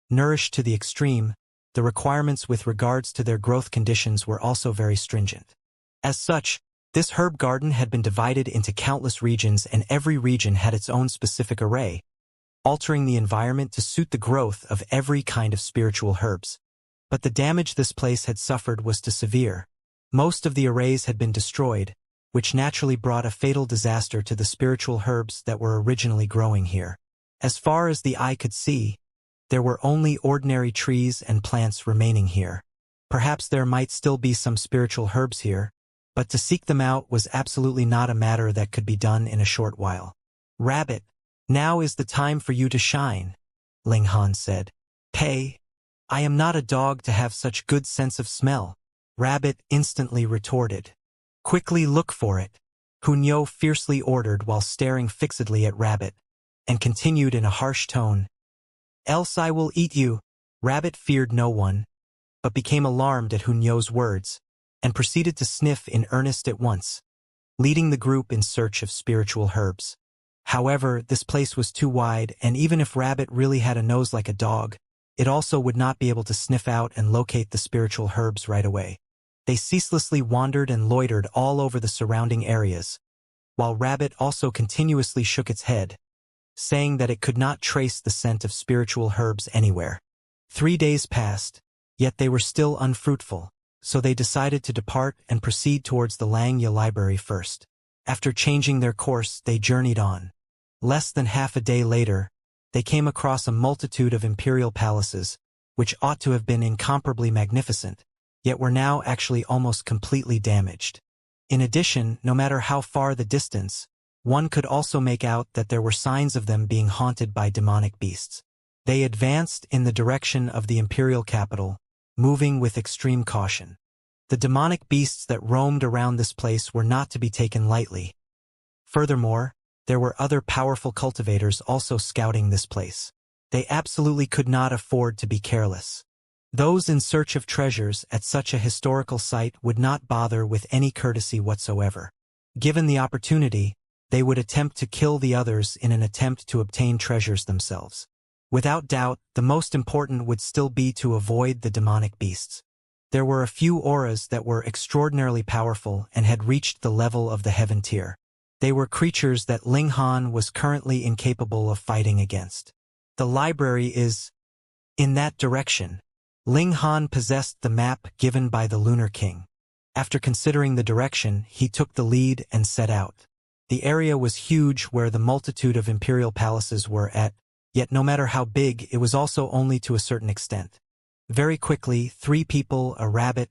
nourished to the extreme, the requirements with regards to their growth conditions were also very stringent. As such, this herb garden had been divided into countless regions, and every region had its own specific array, altering the environment to suit the growth of every kind of spiritual herbs. But the damage this place had suffered was too severe. Most of the arrays had been destroyed, which naturally brought a fatal disaster to the spiritual herbs that were originally growing here. As far as the eye could see, there were only ordinary trees and plants remaining here. Perhaps there might still be some spiritual herbs here, but to seek them out was absolutely not a matter that could be done in a short while. Rabbit, now is the time for you to shine, Ling Han said. Hey, I am not a dog to have such good sense of smell, Rabbit instantly retorted. Quickly look for it, Hunyo fiercely ordered while staring fixedly at Rabbit, and continued in a harsh tone. Else I will eat you. Rabbit feared no one. but became alarmed at Hunyou's words, and proceeded to sniff in earnest at once, leading the group in search of spiritual herbs. However, this place was too wide, and even if Rabbit really had a nose like a dog, it also would not be able to sniff out and locate the spiritual herbs right away. They ceaselessly wandered and loitered all over the surrounding areas, while Rabbit also continuously shook its head, saying that it could not trace the scent of spiritual herbs anywhere. 3 days passed, yet they were still unfruitful, so they decided to depart and proceed towards the Xianxia library first. After changing their course, they journeyed on. Less than half a day later, they came across a multitude of imperial palaces, which ought to have been incomparably magnificent, yet were now actually almost completely damaged. In addition, no matter how far the distance, one could also make out that there were signs of them being haunted by demonic beasts. They advanced in the direction of the imperial capital, moving with extreme caution. The demonic beasts that roamed around this place were not to be taken lightly. Furthermore, there were other powerful cultivators also scouting this place. They absolutely could not afford to be careless. Those in search of treasures at such a historical site would not bother with any courtesy whatsoever. Given the opportunity, they would attempt to kill the others in an attempt to obtain treasures themselves. Without doubt, the most important would still be to avoid the demonic beasts. There were a few auras that were extraordinarily powerful and had reached the level of the heaven tier. They were creatures that Ling Han was currently incapable of fighting against. The library is in that direction. Ling Han possessed the map given by the Lunar King. After considering the direction, he took the lead and set out. The area was huge where the multitude of imperial palaces were at, yet no matter how big, it was also only to a certain extent. Very quickly, 3 people, a rabbit,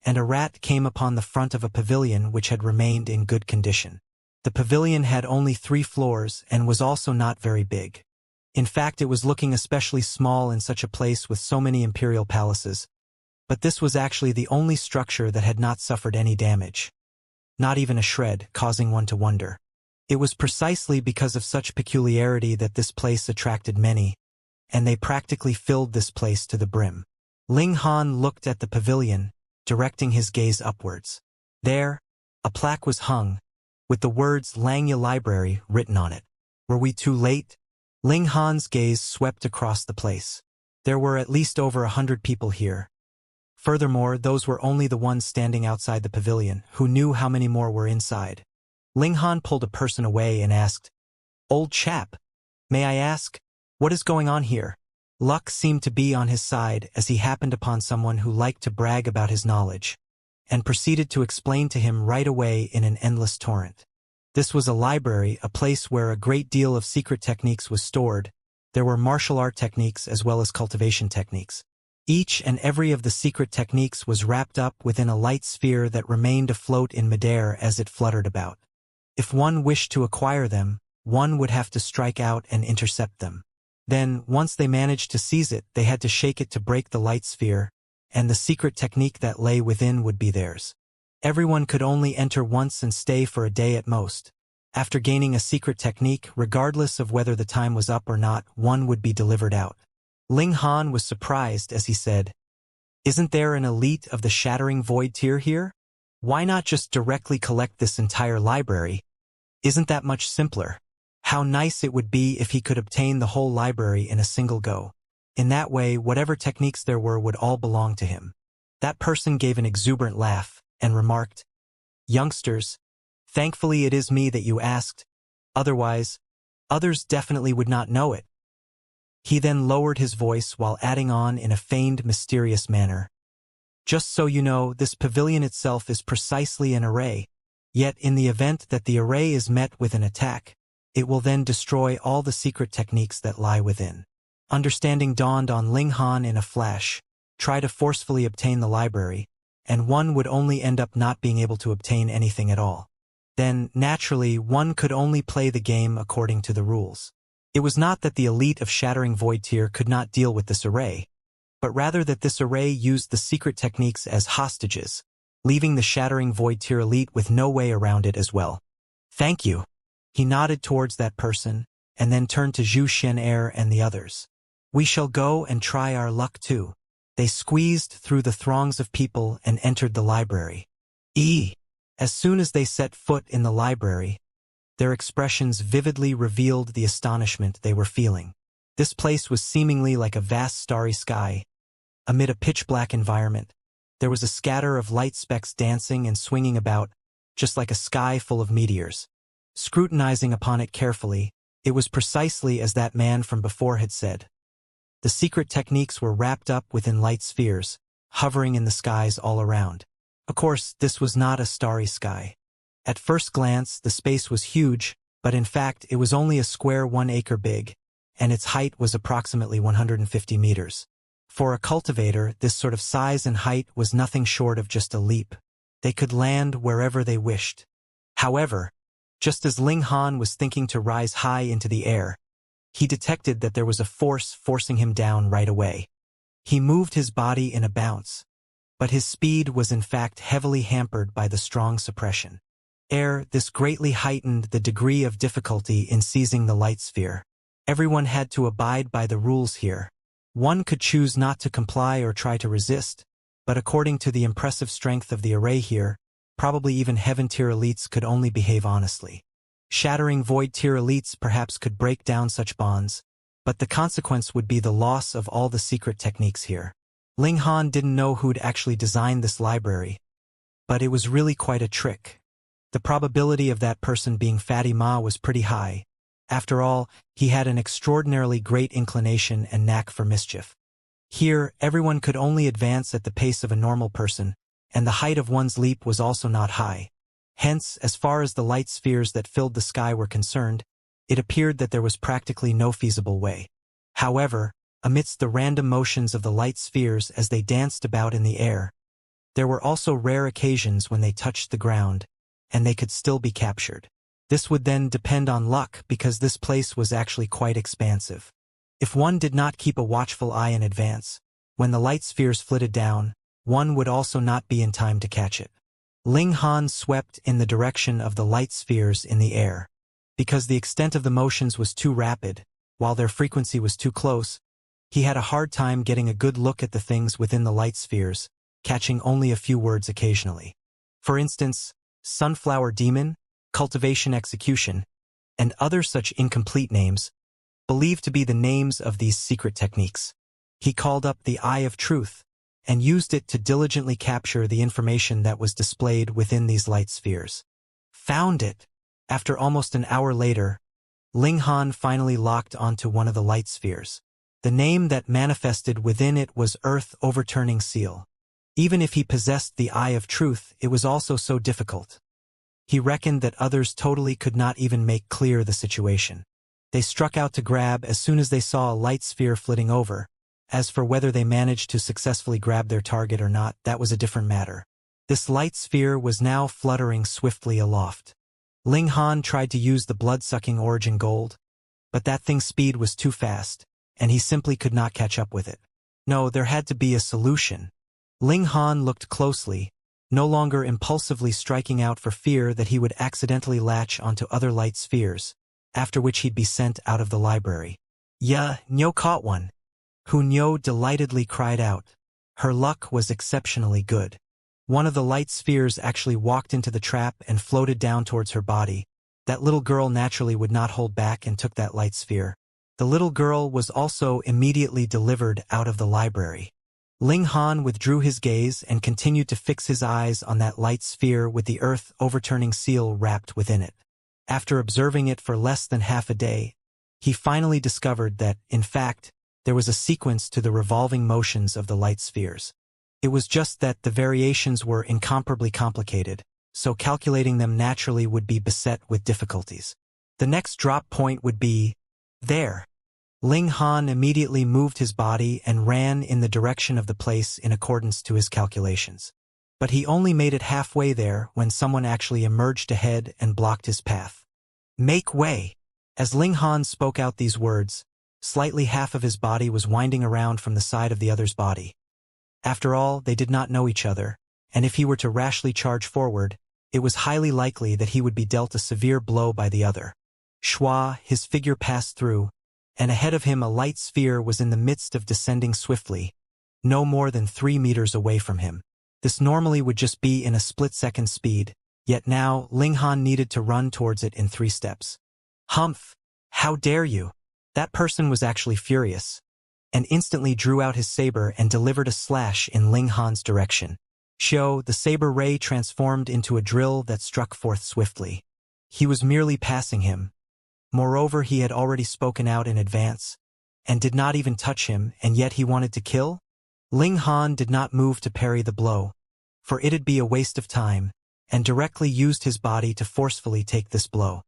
and a rat came upon the front of a pavilion which had remained in good condition. The pavilion had only 3 floors and was also not very big. In fact, it was looking especially small in such a place with so many imperial palaces, but this was actually the only structure that had not suffered any damage. Not even a shred, causing one to wonder. It was precisely because of such peculiarity that this place attracted many, and they practically filled this place to the brim. Ling Han looked at the pavilion, directing his gaze upwards. There, a plaque was hung, with the words Xianxia Library written on it. Were we too late? Ling Han's gaze swept across the place. There were at least over 100 people here. Furthermore, those were only the ones standing outside the pavilion, who knew how many more were inside. Ling Han pulled a person away and asked, "Old chap, may I ask, what is going on here?" Luck seemed to be on his side as he happened upon someone who liked to brag about his knowledge, and proceeded to explain to him right away in an endless torrent. This was a library, a place where a great deal of secret techniques was stored. There were martial art techniques as well as cultivation techniques. Each and every of the secret techniques was wrapped up within a light sphere that remained afloat in midair as it fluttered about. If one wished to acquire them, one would have to strike out and intercept them. Then, once they managed to seize it, they had to shake it to break the light sphere, and the secret technique that lay within would be theirs. Everyone could only enter once and stay for a day at most. After gaining a secret technique, regardless of whether the time was up or not, one would be delivered out. Ling Han was surprised as he said, "Isn't there an elite of the Shattering Void tier here? Why not just directly collect this entire library? Isn't that much simpler? How nice it would be if he could obtain the whole library in a single go. In that way, whatever techniques there were would all belong to him." That person gave an exuberant laugh and remarked, "Youngsters, thankfully it is me that you asked. Otherwise, others definitely would not know it." He then lowered his voice while adding on in a feigned, mysterious manner, "Just so you know, this pavilion itself is precisely an array. Yet in the event that the array is met with an attack, it will then destroy all the secret techniques that lie within." Understanding dawned on Ling Han in a flash. Try to forcefully obtain the library, and one would only end up not being able to obtain anything at all. Then, naturally, one could only play the game according to the rules. It was not that the elite of Shattering Void tier could not deal with this array, but rather that this array used the secret techniques as hostages, leaving the Shattering Void tier elite with no way around it as well. "Thank you." He nodded towards that person, and then turned to Zhu Xian'er and the others. "We shall go and try our luck too." They squeezed through the throngs of people and entered the library. As soon as they set foot in the library, their expressions vividly revealed the astonishment they were feeling. This place was seemingly like a vast starry sky. Amid a pitch-black environment, there was a scatter of light specks dancing and swinging about, just like a sky full of meteors. Scrutinizing upon it carefully, it was precisely as that man from before had said. The secret techniques were wrapped up within light spheres, hovering in the skies all around. Of course, this was not a starry sky. At first glance, the space was huge, but in fact it was only a square 1 acre big, and its height was approximately 150 meters. For a cultivator, this sort of size and height was nothing short of just a leap. They could land wherever they wished. However, just as Ling Han was thinking to rise high into the air, he detected that there was a force forcing him down right away. He moved his body in a bounce, but his speed was in fact heavily hampered by the strong suppression. This greatly heightened the degree of difficulty in seizing the light sphere. Everyone had to abide by the rules here. One could choose not to comply or try to resist, but according to the impressive strength of the array here, probably even heaven-tier elites could only behave honestly. Shattering void-tier elites perhaps could break down such bonds, but the consequence would be the loss of all the secret techniques here. Ling Han didn't know who'd actually designed this library, but it was really quite a trick. The probability of that person being Fatty Ma was pretty high. After all, he had an extraordinarily great inclination and knack for mischief. Here, everyone could only advance at the pace of a normal person, and the height of one's leap was also not high. Hence, as far as the light spheres that filled the sky were concerned, it appeared that there was practically no feasible way. However, amidst the random motions of the light spheres as they danced about in the air, there were also rare occasions when they touched the ground, and they could still be captured. This would then depend on luck because this place was actually quite expansive. If one did not keep a watchful eye in advance, when the light spheres flitted down, one would also not be in time to catch it. Ling Han swept in the direction of the light spheres in the air. Because the extent of the motions was too rapid, while their frequency was too close, he had a hard time getting a good look at the things within the light spheres, catching only a few words occasionally. For instance, Sunflower Demon, Cultivation Execution, and other such incomplete names, believed to be the names of these secret techniques. He called up the Eye of Truth, and used it to diligently capture the information that was displayed within these light spheres. Found it! After almost an hour later, Ling Han finally locked onto one of the light spheres. The name that manifested within it was Earth Overturning Seal. Even if he possessed the Eye of Truth, it was also so difficult. He reckoned that others totally could not even make clear the situation. They struck out to grab as soon as they saw a light sphere flitting over. As for whether they managed to successfully grab their target or not, that was a different matter. This light sphere was now fluttering swiftly aloft. Ling Han tried to use the blood-sucking origin gold, but that thing's speed was too fast, and he simply could not catch up with it. No, there had to be a solution. Ling Han looked closely, no longer impulsively striking out for fear that he would accidentally latch onto other light spheres, after which he'd be sent out of the library. "Yeah, Nyo caught one," Hu Nyo delightedly cried out. Her luck was exceptionally good. One of the light spheres actually walked into the trap and floated down towards her body. That little girl naturally would not hold back and took that light sphere. The little girl was also immediately delivered out of the library. Ling Han withdrew his gaze and continued to fix his eyes on that light sphere with the Earth Overturning Seal wrapped within it. After observing it for less than half a day, he finally discovered that, in fact, there was a sequence to the revolving motions of the light spheres. It was just that the variations were incomparably complicated, so calculating them naturally would be beset with difficulties. The next drop point would be there. Ling Han immediately moved his body and ran in the direction of the place in accordance to his calculations. But he only made it halfway there when someone actually emerged ahead and blocked his path. "Make way!" As Ling Han spoke out these words, slightly half of his body was winding around from the side of the other's body. After all, they did not know each other, and if he were to rashly charge forward, it was highly likely that he would be dealt a severe blow by the other. Schwa, his figure passed through, and ahead of him a light sphere was in the midst of descending swiftly. no more than 3 meters away from him. This normally would just be in a split-second speed, yet now Ling Han needed to run towards it in 3 steps. Humph! How dare you! That person was actually furious, and instantly drew out his saber and delivered a slash in Ling Han's direction. Xiao, the saber ray transformed into a drill that struck forth swiftly. He was merely passing him. Moreover, he had already spoken out in advance, and did not even touch him, and yet he wanted to kill? Ling Han did not move to parry the blow, for it'd be a waste of time, and directly used his body to forcefully take this blow.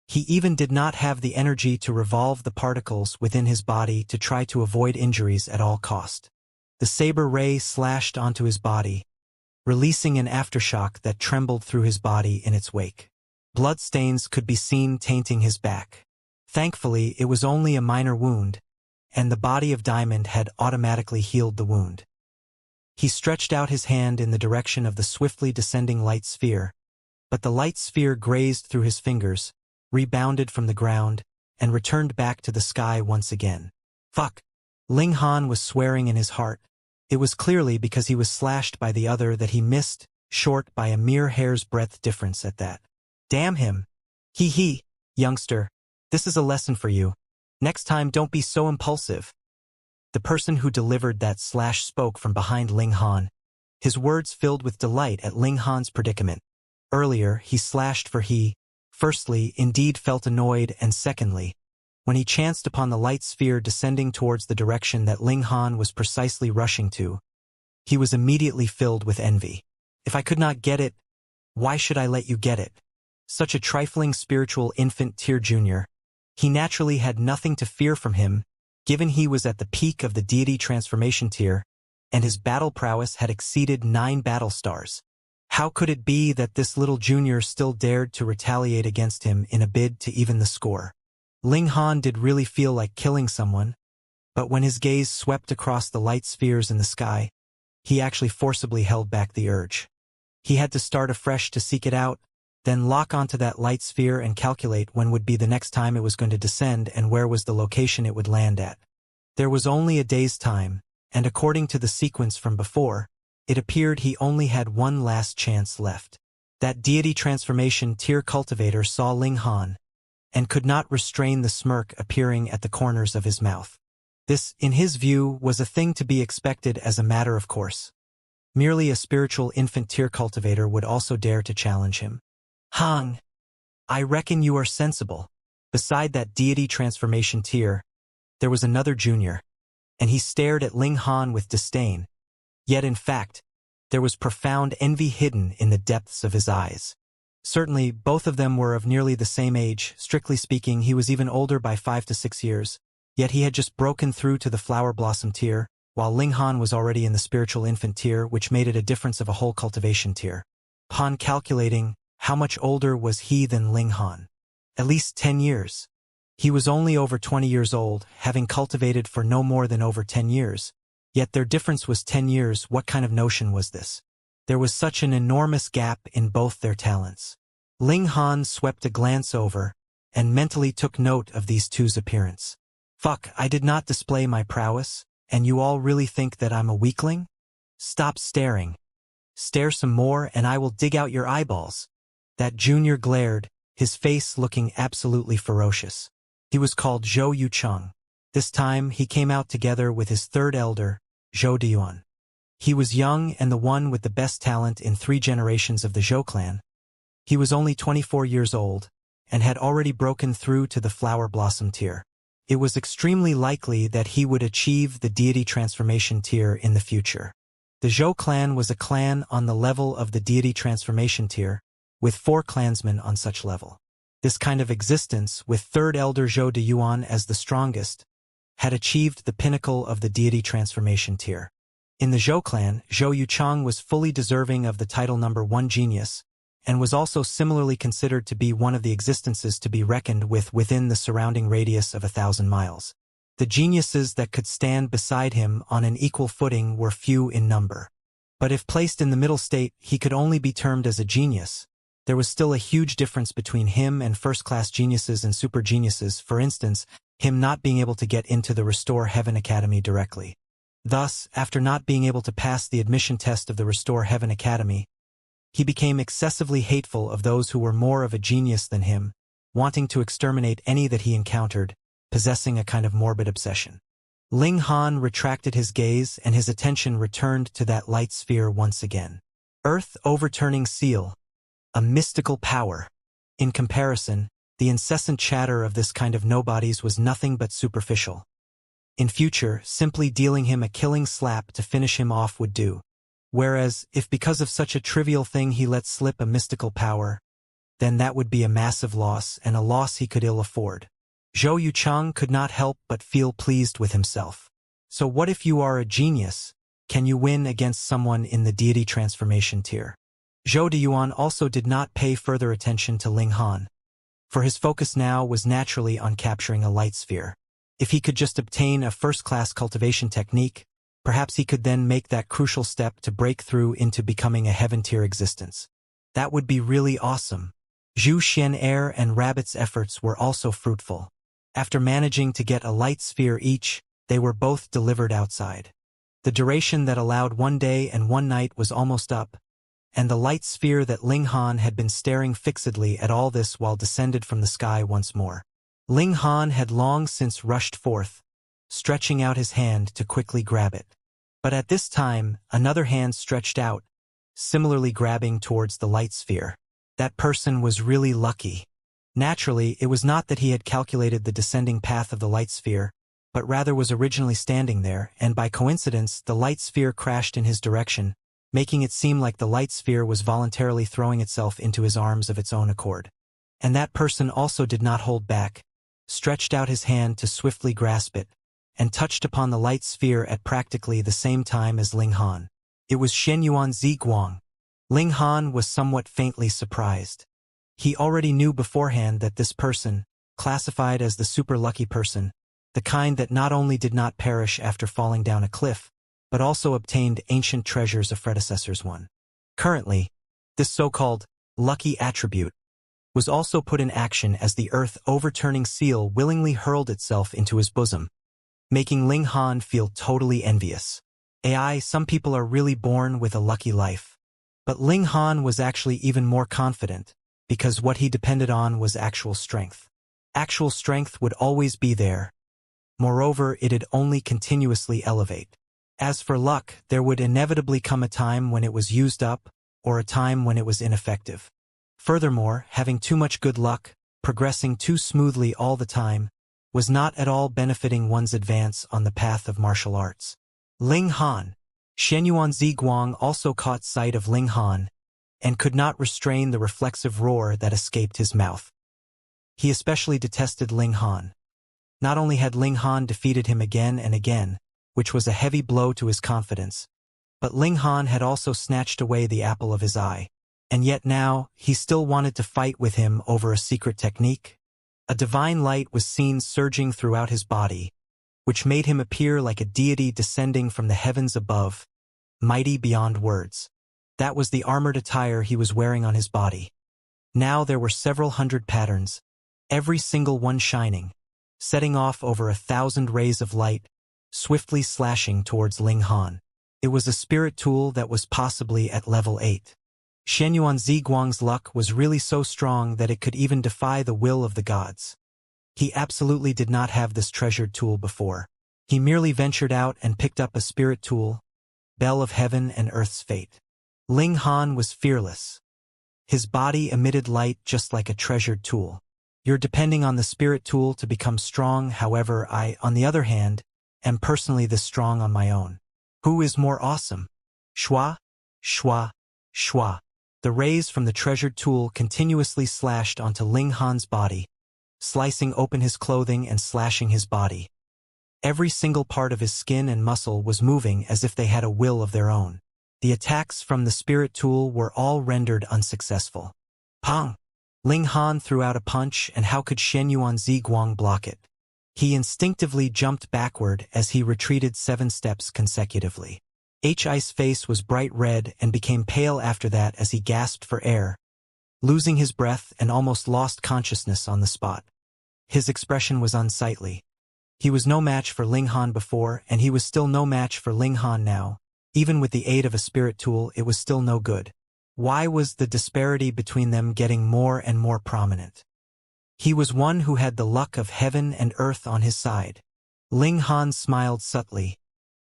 He even did not have the energy to revolve the particles within his body to try to avoid injuries at all cost. The saber ray slashed onto his body, releasing an aftershock that trembled through his body in its wake. Bloodstains could be seen tainting his back. Thankfully, it was only a minor wound, and the body of Diamond had automatically healed the wound. He stretched out his hand in the direction of the swiftly descending light sphere, but the light sphere grazed through his fingers, rebounded from the ground, and returned back to the sky once again. Fuck! Ling Han was swearing in his heart. It was clearly because he was slashed by the other that he missed, short by a mere hair's breadth difference at that. Damn him! Hee, youngster, this is a lesson for you. Next time don't be so impulsive. The person who delivered that slash spoke from behind Ling Han, his words filled with delight at Ling Han's predicament. Earlier, he slashed for he, firstly, indeed felt annoyed, and secondly, when he chanced upon the light sphere descending towards the direction that Ling Han was precisely rushing to, he was immediately filled with envy. If I could not get it, why should I let you get it? Such a trifling spiritual infant tier junior. He naturally had nothing to fear from him, given he was at the peak of the deity transformation tier, and his battle prowess had exceeded 9 battle stars. How could it be that this little junior still dared to retaliate against him in a bid to even the score? Ling Han did really feel like killing someone, but when his gaze swept across the light spheres in the sky, he actually forcibly held back the urge. He had to start afresh to seek it out, then lock onto that light sphere and calculate when would be the next time it was going to descend and where was the location it would land at. There was only a day's time, and according to the sequence from before, it appeared he only had one last chance left. That deity transformation tier cultivator saw Ling Han, and could not restrain the smirk appearing at the corners of his mouth. This, in his view, was a thing to be expected as a matter of course. Merely a spiritual infant tier cultivator would also dare to challenge him. Han, I reckon you are sensible. Beside that deity transformation tier, there was another junior, and he stared at Ling Han with disdain. Yet in fact, there was profound envy hidden in the depths of his eyes. Certainly, both of them were of nearly the same age. Strictly speaking, he was even older by 5 to 6 years, yet he had just broken through to the flower blossom tier, while Ling Han was already in the spiritual infant tier, which made it a difference of a whole cultivation tier. Upon calculating, how much older was he than Ling Han? At least 10 years. He was only over 20 years old, having cultivated for no more than over 10 years. Yet their difference was 10 years. What kind of notion was this? There was such an enormous gap in both their talents. Ling Han swept a glance over, and mentally took note of these two's appearance. Fuck, I did not display my prowess, and you all really think that I'm a weakling? Stop staring. Stare some more and I will dig out your eyeballs. That junior glared, his face looking absolutely ferocious. He was called Zhou Yucheng. This time he came out together with his third elder, Zhou Deyuan. He was young and the one with the best talent in 3 generations of the Zhou clan. He was only 24 years old, and had already broken through to the flower blossom tier. It was extremely likely that he would achieve the deity transformation tier in the future. The Zhou clan was a clan on the level of the deity transformation tier, with 4 clansmen on such level. This kind of existence, with third elder Zhou Deyuan as the strongest, had achieved the pinnacle of the deity transformation tier. In the Zhou clan, Zhou Yucheng was fully deserving of the title number 1 genius, and was also similarly considered to be one of the existences to be reckoned with within the surrounding radius of 1,000 miles. The geniuses that could stand beside him on an equal footing were few in number. But if placed in the middle state, he could only be termed as a genius. There was still a huge difference between him and first-class geniuses and super geniuses, for instance, him not being able to get into the Restore Heaven Academy directly. Thus, after not being able to pass the admission test of the Restore Heaven Academy, he became excessively hateful of those who were more of a genius than him, wanting to exterminate any that he encountered, possessing a kind of morbid obsession. Ling Han retracted his gaze and his attention returned to that light sphere once again. Earth overturning seal. A mystical power. In comparison, the incessant chatter of this kind of nobodies was nothing but superficial. In future, simply dealing him a killing slap to finish him off would do. Whereas, if because of such a trivial thing he let slip a mystical power, then that would be a massive loss and a loss he could ill afford. Zhou Yuchang could not help but feel pleased with himself. So what if you are a genius? Can you win against someone in the deity transformation tier? Zhou Deyuan also did not pay further attention to Ling Han, for his focus now was naturally on capturing a light sphere. If he could just obtain a first-class cultivation technique, perhaps he could then make that crucial step to break through into becoming a heaven-tier existence. That would be really awesome. Zhu Xian'er and Rabbit's efforts were also fruitful. After managing to get a light sphere each, they were both delivered outside. The duration that allowed 1 day and 1 night was almost up, and the light sphere that Ling Han had been staring fixedly at all this while descended from the sky once more. Ling Han had long since rushed forth, stretching out his hand to quickly grab it. But at this time, another hand stretched out, similarly grabbing towards the light sphere. That person was really lucky. Naturally, it was not that he had calculated the descending path of the light sphere, but rather was originally standing there, and by coincidence, the light sphere crashed in his direction, making it seem like the light sphere was voluntarily throwing itself into his arms of its own accord. And that person also did not hold back, stretched out his hand to swiftly grasp it, and touched upon the light sphere at practically the same time as Ling Han. It was Shenyuan Ziguang. Ling Han was somewhat faintly surprised. He already knew beforehand that this person, classified as the super lucky person, the kind that not only did not perish after falling down a cliff, but also obtained ancient treasures of predecessors one. Currently, this so-called lucky attribute was also put in action as the earth overturning seal willingly hurled itself into his bosom, making Ling Han feel totally envious. Some people are really born with a lucky life. But Ling Han was actually even more confident, because what he depended on was actual strength. Actual strength would always be there. Moreover, it'd only continuously elevate. As for luck, there would inevitably come a time when it was used up, or a time when it was ineffective. Furthermore, having too much good luck, progressing too smoothly all the time, was not at all benefiting one's advance on the path of martial arts. Ling Han. Shenyuan Ziguang also caught sight of Ling Han, and could not restrain the reflexive roar that escaped his mouth. He especially detested Ling Han. Not only had Ling Han defeated him again and again, which was a heavy blow to his confidence, but Ling Han had also snatched away the apple of his eye. And yet now, he still wanted to fight with him over a secret technique. A divine light was seen surging throughout his body, which made him appear like a deity descending from the heavens above, mighty beyond words. That was the armored attire he was wearing on his body. Now there were several hundred patterns, every single one shining, setting off over 1,000 rays of light, swiftly slashing towards Ling Han. It was a spirit tool that was possibly at level 8. Shenyuan Ziguang's luck was really so strong that it could even defy the will of the gods. He absolutely did not have this treasured tool before. He merely ventured out and picked up a spirit tool, Bell of Heaven and Earth's Fate. Ling Han was fearless. His body emitted light just like a treasured tool. You're depending on the spirit tool to become strong, however I, on the other hand, am personally this strong on my own. Who is more awesome? Shua, shua, shua. The rays from the treasured tool continuously slashed onto Ling Han's body, slicing open his clothing and slashing his body. Every single part of his skin and muscle was moving as if they had a will of their own. The attacks from the spirit tool were all rendered unsuccessful. Pong! Ling Han threw out a punch, and how could Shenyuan Ziguang block it? He instinctively jumped backward as he retreated 7 steps consecutively. Hi's face was bright red and became pale after that as he gasped for air, losing his breath and almost lost consciousness on the spot. His expression was unsightly. He was no match for Ling Han before, and he was still no match for Ling Han now. Even with the aid of a spirit tool, it was still no good. Why was the disparity between them getting more and more prominent? He was one who had the luck of heaven and earth on his side. Ling Han smiled subtly.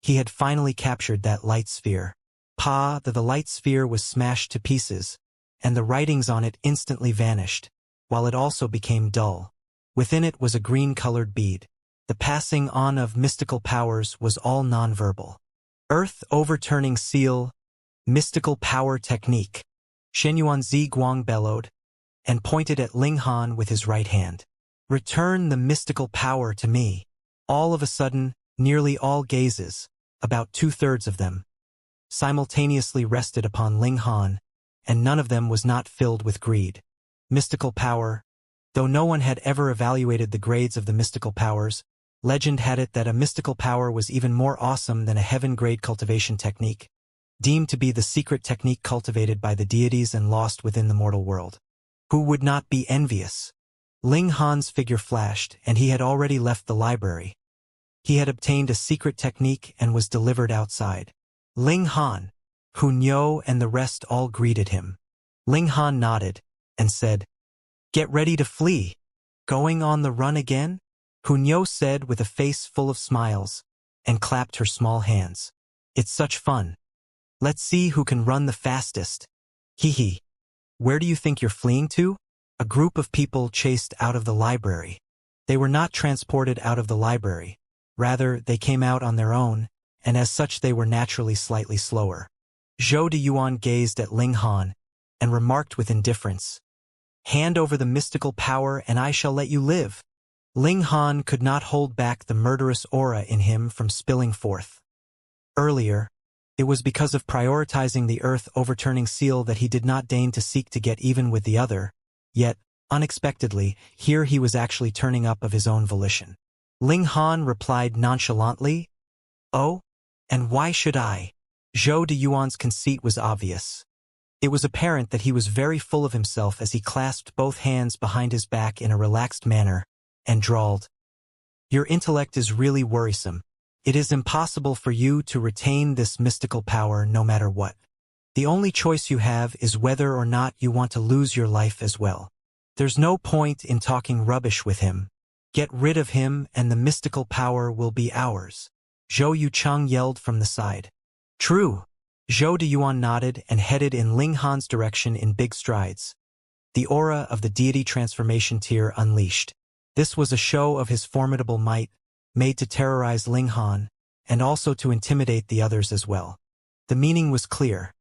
He had finally captured that light sphere. The light sphere was smashed to pieces, and the writings on it instantly vanished, while it also became dull. Within it was a green-colored bead. The passing on of mystical powers was all nonverbal. Earth overturning seal, mystical power technique. Shenyuan Ziguang bellowed, and pointed at Ling Han with his right hand. Return the mystical power to me. All of a sudden, nearly all gazes, about 2/3 of them, simultaneously rested upon Ling Han, and none of them was not filled with greed. Mystical power. Though no one had ever evaluated the grades of the mystical powers, legend had it that a mystical power was even more awesome than a heaven-grade cultivation technique, deemed to be the secret technique cultivated by the deities and lost within the mortal world. Who would not be envious? Ling Han's figure flashed, and he had already left the library. He had obtained a secret technique and was delivered outside. Ling Han, Hunyo and the rest all greeted him. Ling Han nodded and said, "Get ready to flee. Going on the run again?" Hunyo said with a face full of smiles, and clapped her small hands. "It's such fun. Let's see who can run the fastest. Hee hee. Where do you think you're fleeing to?" A group of people chased out of the library. They were not transported out of the library. Rather, they came out on their own, and as such they were naturally slightly slower. Zhou de Yuan gazed at Ling Han, and remarked with indifference, "Hand over the mystical power and I shall let you live." Ling Han could not hold back the murderous aura in him from spilling forth. Earlier, it was because of prioritizing the earth-overturning seal that he did not deign to seek to get even with the other, yet, unexpectedly, here he was actually turning up of his own volition. Ling Han replied nonchalantly, "Oh? And why should I?" Zhou de Yuan's conceit was obvious. It was apparent that he was very full of himself as he clasped both hands behind his back in a relaxed manner, and drawled, "Your intellect is really worrisome. It is impossible for you to retain this mystical power no matter what. The only choice you have is whether or not you want to lose your life as well. There's no point in talking rubbish with him. Get rid of him and the mystical power will be ours." Zhou Yucheng yelled from the side. "True." Zhou de Yuan nodded and headed in Ling Han's direction in big strides. The aura of the deity transformation tier unleashed. This was a show of his formidable might, made to terrorize Ling Han, and also to intimidate the others as well. The meaning was clear.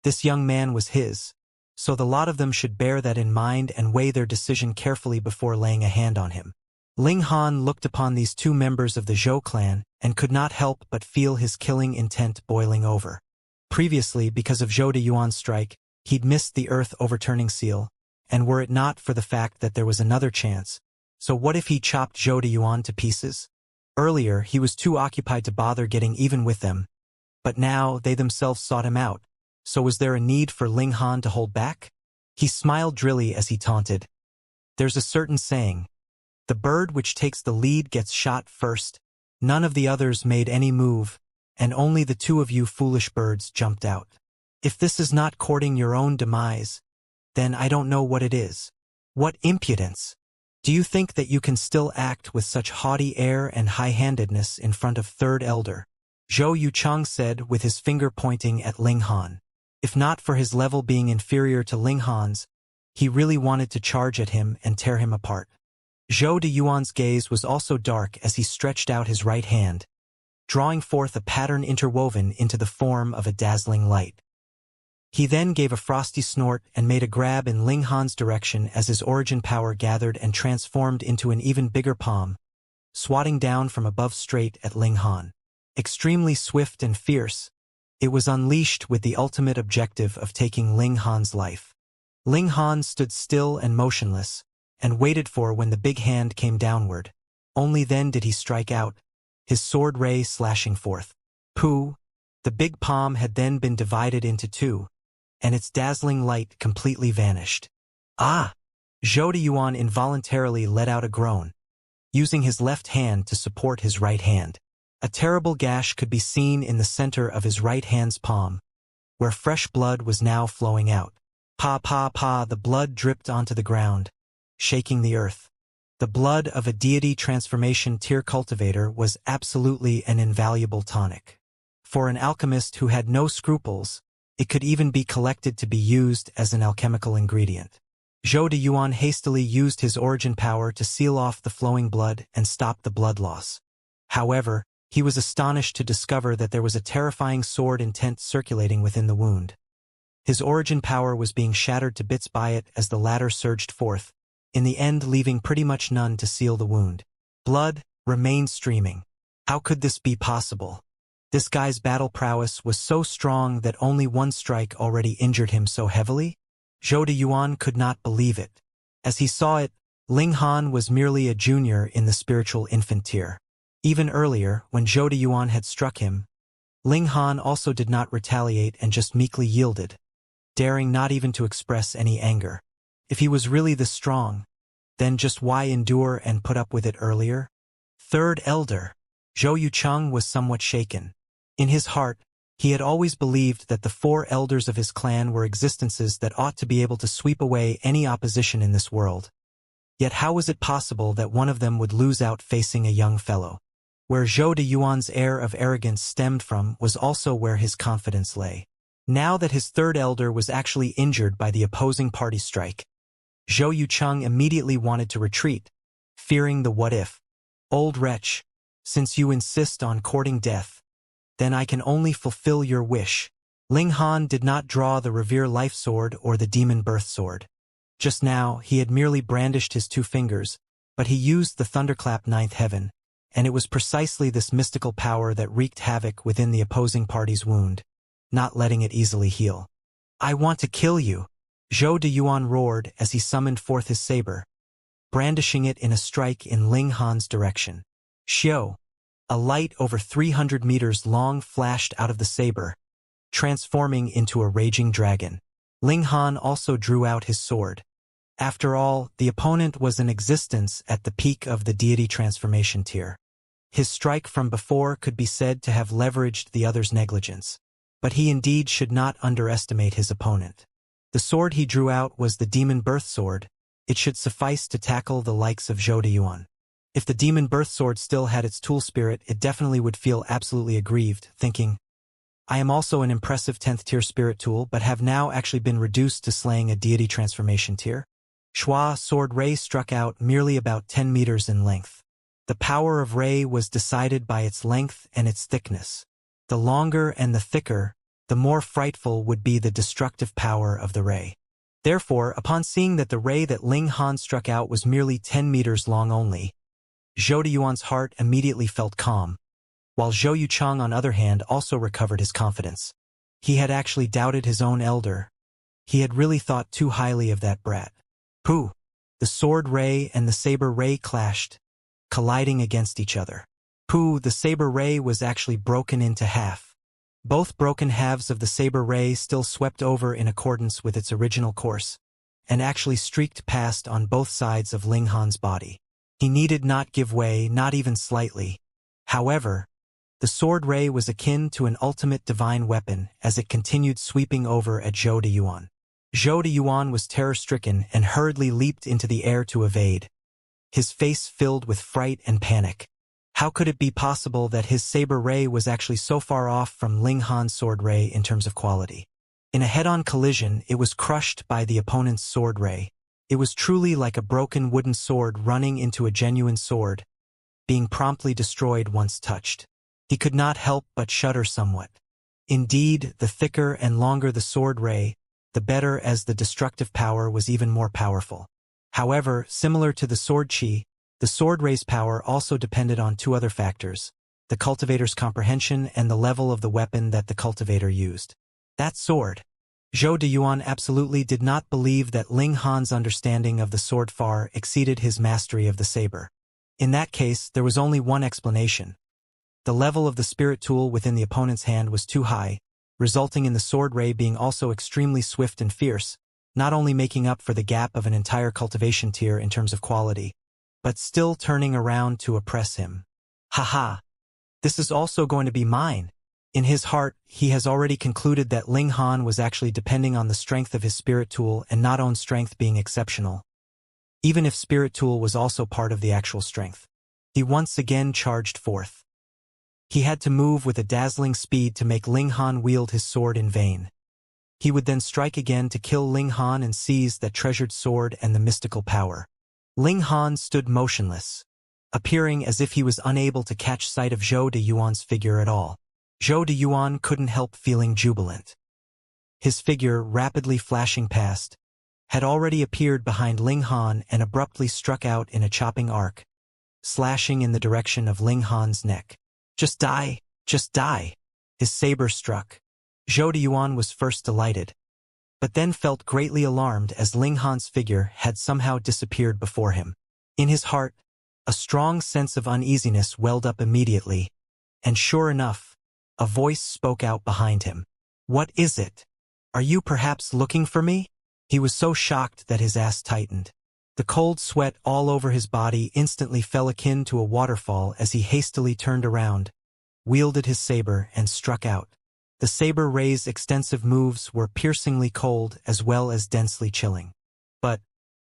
This young man was his, so the lot of them should bear that in mind and weigh their decision carefully before laying a hand on him. Ling Han looked upon these two members of the Zhou clan and could not help but feel his killing intent boiling over. Previously, because of Zhou de Yuan's strike, he'd missed the earth-overturning seal, and were it not for the fact that there was another chance, so what if he chopped Zhou de Yuan to pieces? Earlier, he was too occupied to bother getting even with them, but now they themselves sought him out, so was there a need for Ling Han to hold back? He smiled drily as he taunted, "There's a certain saying, the bird which takes the lead gets shot first. None of the others made any move, and only the two of you foolish birds jumped out. If this is not courting your own demise, then I don't know what it is. What impudence! Do you think that you can still act with such haughty air and high-handedness in front of Third Elder?" Zhou Yucheng said with his finger pointing at Ling Han. If not for his level being inferior to Ling Han's, he really wanted to charge at him and tear him apart. Zhou de Yuan's gaze was also dark as he stretched out his right hand, drawing forth a pattern interwoven into the form of a dazzling light. He then gave a frosty snort and made a grab in Ling Han's direction as his origin power gathered and transformed into an even bigger palm, swatting down from above straight at Ling Han. Extremely swift and fierce, it was unleashed with the ultimate objective of taking Ling Han's life. Ling Han stood still and motionless, and waited for when the big hand came downward. Only then did he strike out, his sword ray slashing forth. Pooh! The big palm had then been divided into two, and its dazzling light completely vanished. "Ah!" Zhou de Yuan involuntarily let out a groan. using his left hand to support his right hand. A terrible gash could be seen in the center of his right hand's palm, where fresh blood was now flowing out. Pa pa pa, the blood dripped onto the ground, shaking the earth. The blood of a deity transformation tier cultivator was absolutely an invaluable tonic. For an alchemist who had no scruples, it could even be collected to be used as an alchemical ingredient. Zhou de Yuan hastily used his origin power to seal off the flowing blood and stop the blood loss. However, he was astonished to discover that there was a terrifying sword intent circulating within the wound. His origin power was being shattered to bits by it as the latter surged forth, in the end leaving pretty much none to seal the wound. Blood remained streaming. How could this be possible? This guy's battle prowess was so strong that only one strike already injured him so heavily? Zhou de Yuan could not believe it. As he saw it, Ling Han was merely a junior in the spiritual infant tier. Even earlier, when Zhou de Yuan had struck him, Ling Han also did not retaliate and just meekly yielded, daring not even to express any anger. If he was really this strong, then just why endure and put up with it earlier? Third Elder. Zhou Yucheng was somewhat shaken. In his heart, he had always believed that the 4 elders of his clan were existences that ought to be able to sweep away any opposition in this world. Yet how was it possible that one of them would lose out facing a young fellow? Where Zhou de Yuan's air of arrogance stemmed from was also where his confidence lay. Now that his 3rd elder was actually injured by the opposing party strike, Zhou Yucheng immediately wanted to retreat, fearing the what-if. Old wretch, since you insist on courting death, then I can only fulfill your wish. Ling Han did not draw the Revere Life Sword or the Demon Birth Sword. Just now, he had merely brandished his 2 fingers, but he used the Thunderclap 9th Heaven, and it was precisely this mystical power that wreaked havoc within the opposing party's wound, not letting it easily heal. I want to kill you, Zhou de Yuan roared as he summoned forth his saber, brandishing it in a strike in Ling Han's direction. Xiao, a light over 300 meters long flashed out of the saber, transforming into a raging dragon. Ling Han also drew out his sword. After all, the opponent was in existence at the peak of the deity transformation tier. His strike from before could be said to have leveraged the other's negligence. But he indeed should not underestimate his opponent. The sword he drew out was the Demon Birth Sword. It should suffice to tackle the likes of Zhou de Yuan. If the Demon Birth Sword still had its tool spirit, it definitely would feel absolutely aggrieved, thinking, I am also an impressive 10th tier spirit tool but have now actually been reduced to slaying a deity transformation tier. Shua Sword Ray struck out merely about 10 meters in length. The power of Ray was decided by its length and its thickness. The longer and the thicker, the more frightful would be the destructive power of the ray. Therefore, upon seeing that the ray that Ling Han struck out was merely 10 meters long only, Zhou de Yuan's heart immediately felt calm, while Zhou Yucheng on other hand also recovered his confidence. He had actually doubted his own elder. He had really thought too highly of that brat. Pooh! The sword ray and the saber ray clashed, colliding against each other. Pooh! The saber ray was actually broken into half. Both broken halves of the saber ray still swept over in accordance with its original course, and actually streaked past on both sides of Ling Han's body. He needed not give way, not even slightly. However, the sword ray was akin to an ultimate divine weapon as it continued sweeping over at Zhou de Yuan. Zhou de Yuan was terror-stricken and hurriedly leaped into the air to evade, his face filled with fright and panic. How could it be possible that his saber ray was actually so far off from Ling Han's sword ray in terms of quality? In a head-on collision, it was crushed by the opponent's sword ray. It was truly like a broken wooden sword running into a genuine sword, being promptly destroyed once touched. He could not help but shudder somewhat. Indeed, the thicker and longer the sword ray, the better, as the destructive power was even more powerful. However, similar to the sword chi, the sword ray's power also depended on 2 other factors: the cultivator's comprehension and the level of the weapon that the cultivator used. That sword. Zhou de Yuan absolutely did not believe that Ling Han's understanding of the sword far exceeded his mastery of the saber. In that case, there was only one explanation. The level of the spirit tool within the opponent's hand was too high, resulting in the sword ray being also extremely swift and fierce, not only making up for the gap of an entire cultivation tier in terms of quality, but still turning around to oppress him. Haha, this is also going to be mine. In his heart, he has already concluded that Ling Han was actually depending on the strength of his spirit tool and not own strength being exceptional. Even if spirit tool was also part of the actual strength. He once again charged forth. He had to move with a dazzling speed to make Ling Han wield his sword in vain. He would then strike again to kill Ling Han and seize that treasured sword and the mystical power. Ling Han stood motionless, appearing as if he was unable to catch sight of Zhou De Yuan's figure at all. Zhou De Yuan couldn't help feeling jubilant. His figure, rapidly flashing past, had already appeared behind Ling Han and abruptly struck out in a chopping arc, slashing in the direction of Ling Han's neck. Just die, just die. His saber struck. Zhou De Yuan was first delighted, but then felt greatly alarmed as Ling Han's figure had somehow disappeared before him. In his heart, a strong sense of uneasiness welled up immediately, and sure enough, a voice spoke out behind him. What is it? Are you perhaps looking for me? He was so shocked that his ass tightened. The cold sweat all over his body instantly fell akin to a waterfall as he hastily turned around, wielded his saber, and struck out. The saber ray's extensive moves were piercingly cold as well as densely chilling. But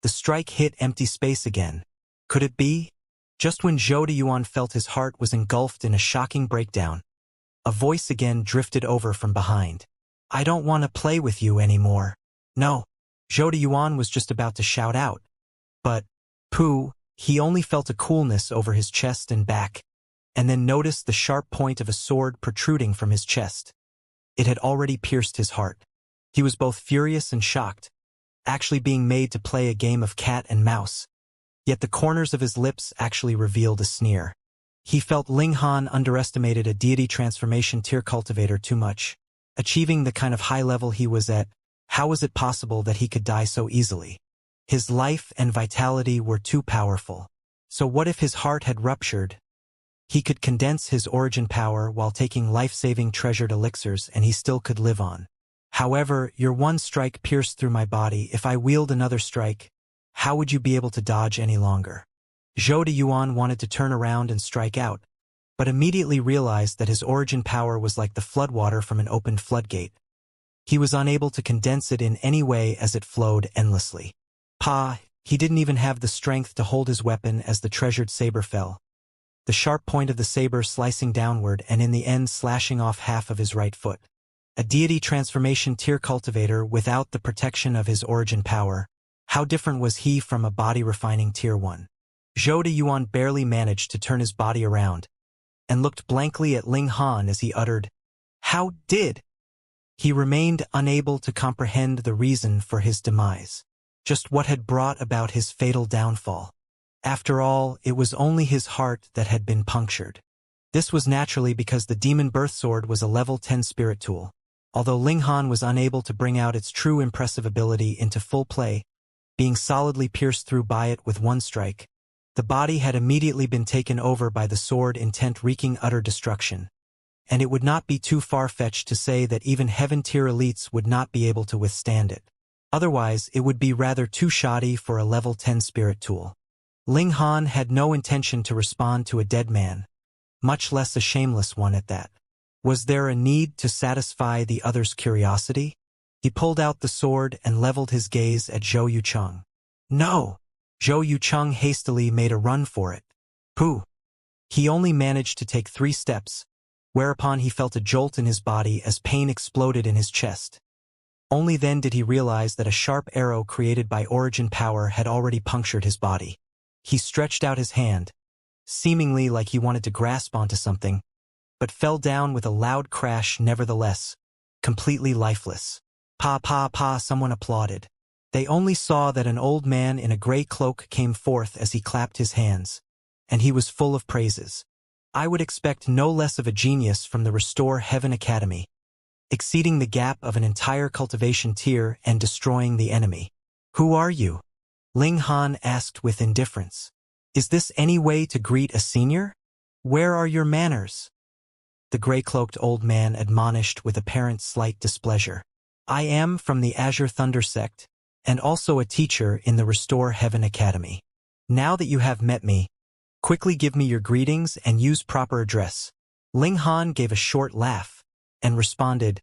the strike hit empty space again. Could it be? Just when Zhou De Yuan felt his heart was engulfed in a shocking breakdown, a voice again drifted over from behind. I don't want to play with you anymore. No. Zhou De Yuan was just about to shout out. But, pooh, he only felt a coolness over his chest and back, and then noticed the sharp point of a sword protruding from his chest. It had already pierced his heart. He was both furious and shocked, actually being made to play a game of cat and mouse. Yet the corners of his lips actually revealed a sneer. He felt Ling Han underestimated a deity transformation tier cultivator too much. Achieving the kind of high level he was at, how was it possible that he could die so easily? His life and vitality were too powerful. So what if his heart had ruptured? He could condense his origin power while taking life-saving treasured elixirs and he still could live on. However, your one strike pierced through my body. If I wield another strike, how would you be able to dodge any longer? Zhou De Yuan wanted to turn around and strike out, but immediately realized that his origin power was like the floodwater from an opened floodgate. He was unable to condense it in any way as it flowed endlessly. He didn't even have the strength to hold his weapon as the treasured saber fell. The sharp point of the saber slicing downward and in the end slashing off half of his right foot. A deity transformation tier cultivator without the protection of his origin power. How different was he from a body refining tier 1? Zhou De Yuan barely managed to turn his body around, and looked blankly at Ling Han as he uttered, "How did?" He remained unable to comprehend the reason for his demise. Just what had brought about his fatal downfall. After all, it was only his heart that had been punctured. This was naturally because the demon birth sword was a level 10 spirit tool. Although Ling Han was unable to bring out its true impressive ability into full play, being solidly pierced through by it with one strike, the body had immediately been taken over by the sword intent wreaking utter destruction. And it would not be too far-fetched to say that even heaven-tier elites would not be able to withstand it. Otherwise, it would be rather too shoddy for a level 10 spirit tool. Ling Han had no intention to respond to a dead man, much less a shameless one at that. Was there a need to satisfy the other's curiosity? He pulled out the sword and leveled his gaze at Zhou Yucheng. No! Zhou Yucheng hastily made a run for it. Pooh! He only managed to take 3 steps, whereupon he felt a jolt in his body as pain exploded in his chest. Only then did he realize that a sharp arrow created by origin power had already punctured his body. He stretched out his hand, seemingly like he wanted to grasp onto something, but fell down with a loud crash nevertheless, completely lifeless. Pa, someone applauded. They only saw that an old man in a gray cloak came forth as he clapped his hands, and he was full of praises. I would expect no less of a genius from the Restore Heaven Academy, exceeding the gap of an entire cultivation tier and destroying the enemy. Who are you? Ling Han asked with indifference. Is this any way to greet a senior? Where are your manners? The gray-cloaked old man admonished with apparent slight displeasure. I am from the Azure Thunder sect, and also a teacher in the Restore Heaven Academy. Now that you have met me, quickly give me your greetings and use proper address. Ling Han gave a short laugh and responded,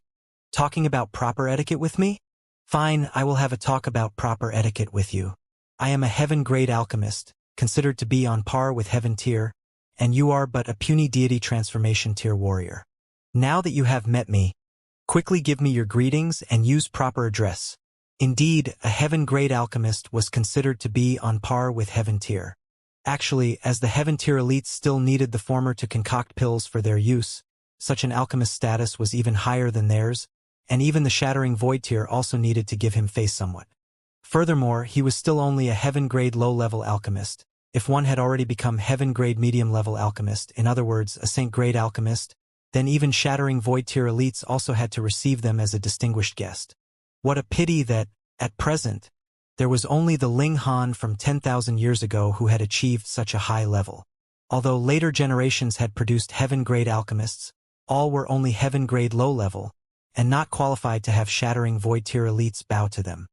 talking about proper etiquette with me? Fine, I will have a talk about proper etiquette with you. I am a heaven-grade alchemist, considered to be on par with heaven tier, and you are but a puny deity transformation tier warrior. Now that you have met me, quickly give me your greetings and use proper address. Indeed, a heaven-grade alchemist was considered to be on par with heaven tier. Actually, as the heaven tier elites still needed the former to concoct pills for their use, such an alchemist status was even higher than theirs, and even the shattering void tier also needed to give him face somewhat. Furthermore, he was still only a heaven-grade low-level alchemist. If one had already become heaven-grade medium-level alchemist, in other words, a saint-grade alchemist, then even shattering void tier elites also had to receive them as a distinguished guest. What a pity that, at present, there was only the Ling Han from 10,000 years ago who had achieved such a high level. Although later generations had produced heaven-grade alchemists, all were only heaven-grade low-level, and not qualified to have shattering void tier elites bow to them.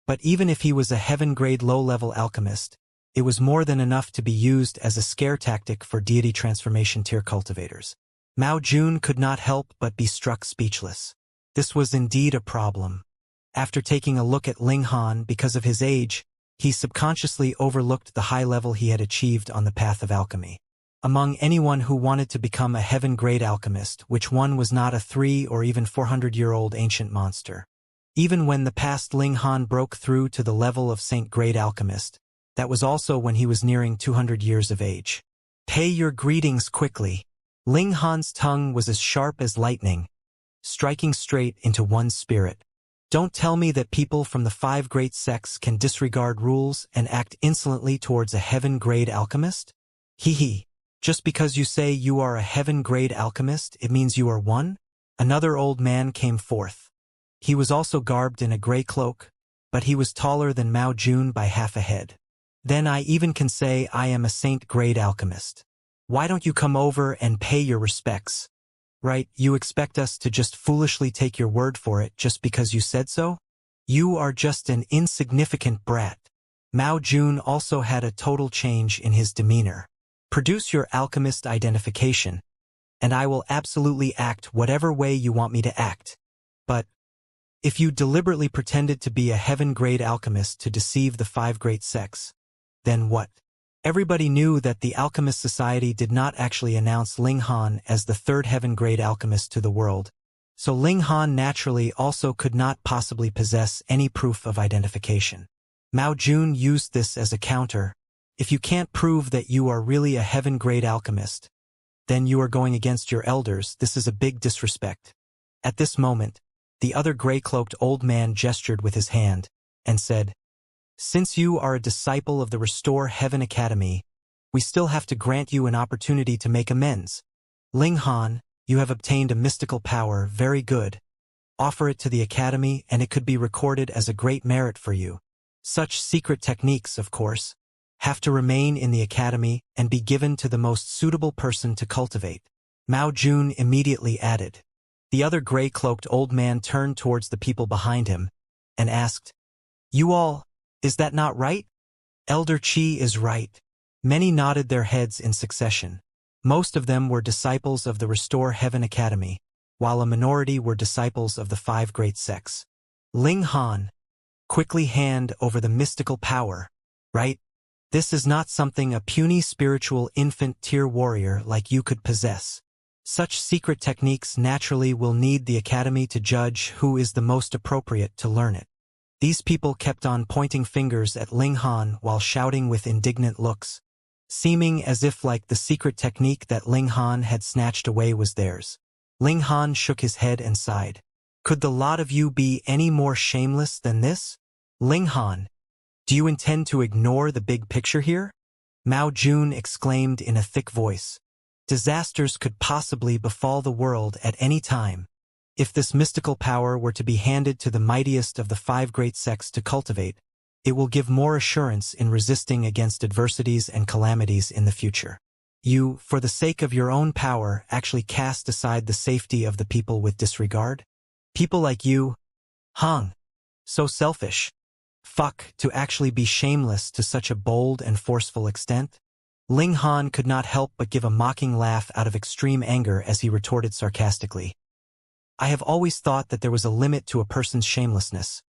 But even if he was a heaven-grade low-level alchemist, it was more than enough to be used as a scare tactic for deity transformation tier cultivators. Mao Jun could not help but be struck speechless. This was indeed a problem. After taking a look at Ling Han because of his age, he subconsciously overlooked the high level he had achieved on the path of alchemy. Among anyone who wanted to become a heaven-grade alchemist, which one was not a 300 or even 400-year-old ancient monster. Even when the past Ling Han broke through to the level of saint-grade alchemist, that was also when he was nearing 200 years of age. Pay your greetings quickly. Ling Han's tongue was as sharp as lightning, striking straight into one's spirit. Don't tell me that people from the 5 great sects can disregard rules and act insolently towards a heaven-grade alchemist? Hee. Just because you say you are a heaven-grade alchemist, it means you are one? Another old man came forth. He was also garbed in a gray cloak, but he was taller than Mao Jun by half a head. Then I even can say I am a saint-grade alchemist. Why don't you come over and pay your respects? Right, you expect us to just foolishly take your word for it just because you said so? You are just an insignificant brat. Mao Jun also had a total change in his demeanor. Produce your alchemist identification, and I will absolutely act whatever way you want me to act. But if you deliberately pretended to be a heaven-grade alchemist to deceive the 5 great sects, then what? Everybody knew that the Alchemist Society did not actually announce Ling Han as the 3rd heaven-grade alchemist to the world, so Ling Han naturally also could not possibly possess any proof of identification. Mao Jun used this as a counter. If you can't prove that you are really a heaven-grade alchemist, then you are going against your elders. This is a big disrespect. At this moment, the other gray-cloaked old man gestured with his hand and said, "Since you are a disciple of the Restore Heaven Academy, we still have to grant you an opportunity to make amends. Ling Han, you have obtained a mystical power, very good. Offer it to the Academy and it could be recorded as a great merit for you. Such secret techniques, of course, have to remain in the Academy and be given to the most suitable person to cultivate." Mao Jun immediately added. The other gray-cloaked old man turned towards the people behind him and asked, "You all, is that not right?" Elder Qi is right. Many nodded their heads in succession. Most of them were disciples of the Restore Heaven Academy, while a minority were disciples of the 5 great sects. Ling Han, quickly hand over the mystical power, right? This is not something a puny spiritual infant tier warrior like you could possess. Such secret techniques naturally will need the Academy to judge who is the most appropriate to learn it. These people kept on pointing fingers at Ling Han while shouting with indignant looks, seeming as if like the secret technique that Ling Han had snatched away was theirs. Ling Han shook his head and sighed. Could the lot of you be any more shameless than this? Ling Han, do you intend to ignore the big picture here? Mao Jun exclaimed in a thick voice. Disasters could possibly befall the world at any time. If this mystical power were to be handed to the mightiest of the 5 great sects to cultivate, it will give more assurance in resisting against adversities and calamities in the future. You, for the sake of your own power, actually cast aside the safety of the people with disregard? People like you? Hung. So selfish. Fuck, to actually be shameless to such a bold and forceful extent? Ling Han could not help but give a mocking laugh out of extreme anger as he retorted sarcastically. I have always thought that there was a limit to a person's shamelessness,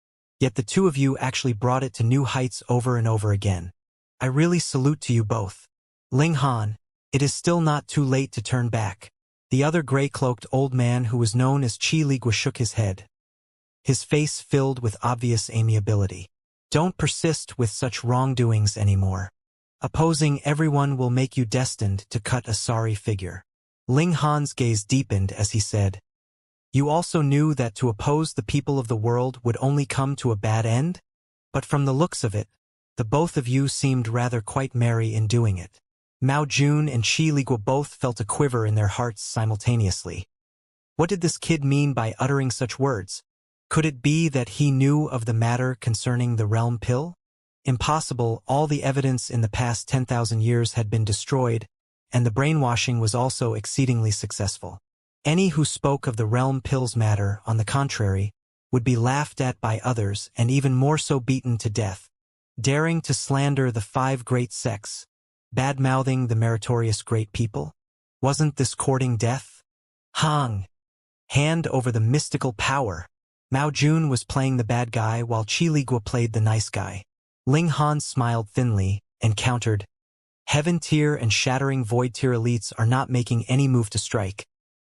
yet the two of you actually brought it to new heights over and over again. I really salute to you both. Ling Han, it is still not too late to turn back. The other gray-cloaked old man who was known as Qi Ligua shook his head, his face filled with obvious amiability. Don't persist with such wrongdoings anymore. Opposing everyone will make you destined to cut a sorry figure. Ling Han's gaze deepened as he said, You also knew that to oppose the people of the world would only come to a bad end? But from the looks of it, the both of you seemed rather quite merry in doing it. Mao Jun and Qi Ligua both felt a quiver in their hearts simultaneously. What did this kid mean by uttering such words? Could it be that he knew of the matter concerning the realm pill? Impossible, all the evidence in the past 10,000 years had been destroyed, and the brainwashing was also exceedingly successful. Any who spoke of the realm pill's matter, on the contrary, would be laughed at by others and even more so beaten to death. Daring to slander the 5 great sects, bad-mouthing the meritorious great people? Wasn't this courting death? Hang! Hand over the mystical power. Mao Jun was playing the bad guy while Qi Ligua played the nice guy. Ling Han smiled thinly and countered, Heaven tier and shattering void tier elites are not making any move to strike.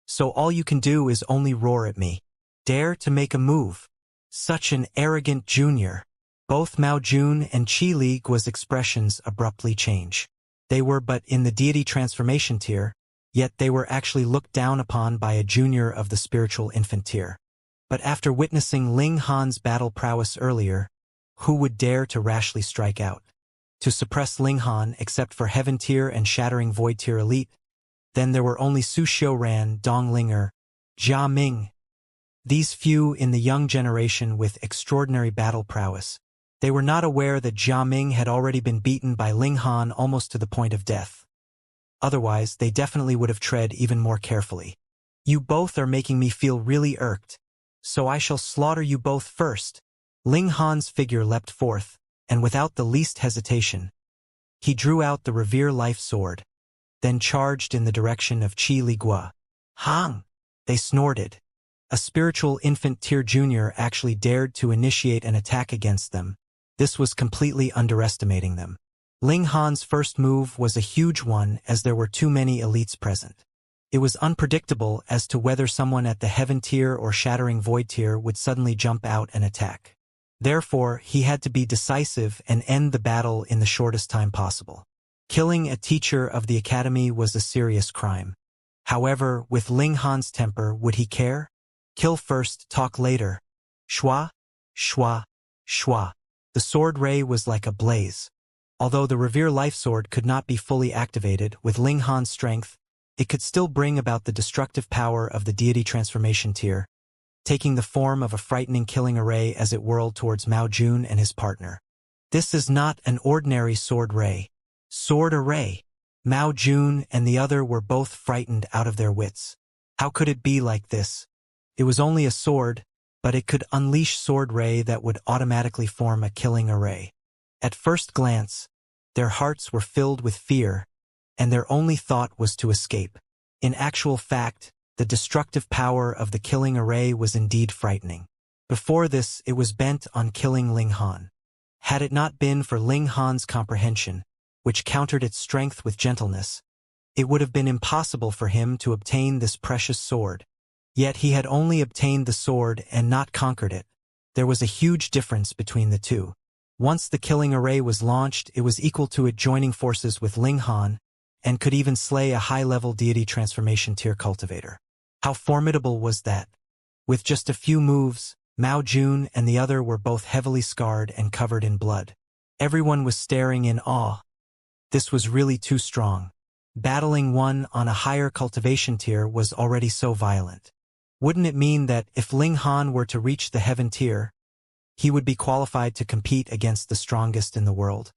So all you can do is only roar at me. Dare to make a move. Such an arrogant junior. Both Mao Jun and Qi Ligua's expressions abruptly change. They were but in the deity transformation tier, yet they were actually looked down upon by a junior of the spiritual infant tier. But after witnessing Ling Han's battle prowess earlier, who would dare to rashly strike out? To suppress Ling Han except for Heaven tier and Shattering Void tier elite, then there were only Su Xiuran, Dong Linger, Jia Ming. These few in the young generation with extraordinary battle prowess. They were not aware that Jia Ming had already been beaten by Ling Han almost to the point of death. Otherwise, they definitely would have tread even more carefully. You both are making me feel really irked, so I shall slaughter you both first. Ling Han's figure leapt forth, and without the least hesitation, he drew out the Revere Life Sword, then charged in the direction of Qi Ligua. Hang! They snorted. A spiritual infant tier junior actually dared to initiate an attack against them. This was completely underestimating them. Ling Han's first move was a huge one as there were too many elites present. It was unpredictable as to whether someone at the Heaven tier or Shattering Void tier would suddenly jump out and attack. Therefore, he had to be decisive and end the battle in the shortest time possible. Killing a teacher of the academy was a serious crime. However, with Ling Han's temper, would he care? Kill first, talk later. Shua, shua, shua. The sword ray was like a blaze. Although the Revere Life Sword could not be fully activated, with Ling Han's strength, it could still bring about the destructive power of the deity transformation tier, taking the form of a frightening killing array as it whirled towards Mao Jun and his partner. This is not an ordinary sword ray. Sword array. Mao Jun and the other were both frightened out of their wits. How could it be like this? It was only a sword, but it could unleash sword ray that would automatically form a killing array. At first glance, their hearts were filled with fear, and their only thought was to escape. In actual fact, the destructive power of the killing array was indeed frightening. Before this, it was bent on killing Ling Han. Had it not been for Ling Han's comprehension, which countered its strength with gentleness, it would have been impossible for him to obtain this precious sword. Yet he had only obtained the sword and not conquered it. There was a huge difference between the two. Once the killing array was launched, it was equal to it joining forces with Ling Han, and could even slay a high-level deity transformation tier cultivator. How formidable was that? With just a few moves, Mao Jun and the other were both heavily scarred and covered in blood. Everyone was staring in awe. This was really too strong. Battling one on a higher cultivation tier was already so violent. Wouldn't it mean that if Ling Han were to reach the Heaven tier, he would be qualified to compete against the strongest in the world?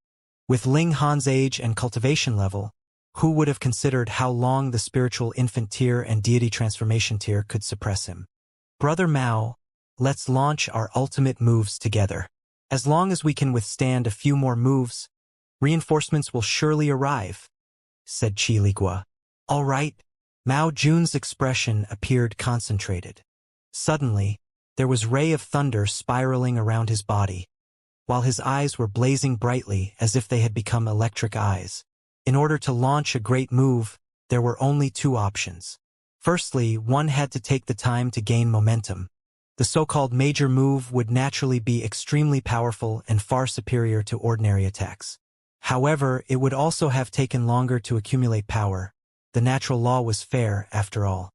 With Ling Han's age and cultivation level, who would have considered how long the spiritual infant tier and deity transformation tier could suppress him? Brother Mao, let's launch our ultimate moves together. As long as we can withstand a few more moves, reinforcements will surely arrive, said Qi Ligua. All right. Mao Jun's expression appeared concentrated. Suddenly, there was ray of thunder spiraling around his body, while his eyes were blazing brightly as if they had become electric eyes. In order to launch a great move, there were only two options. Firstly, one had to take the time to gain momentum. The so-called major move would naturally be extremely powerful and far superior to ordinary attacks. However, it would also have taken longer to accumulate power. The natural law was fair, after all.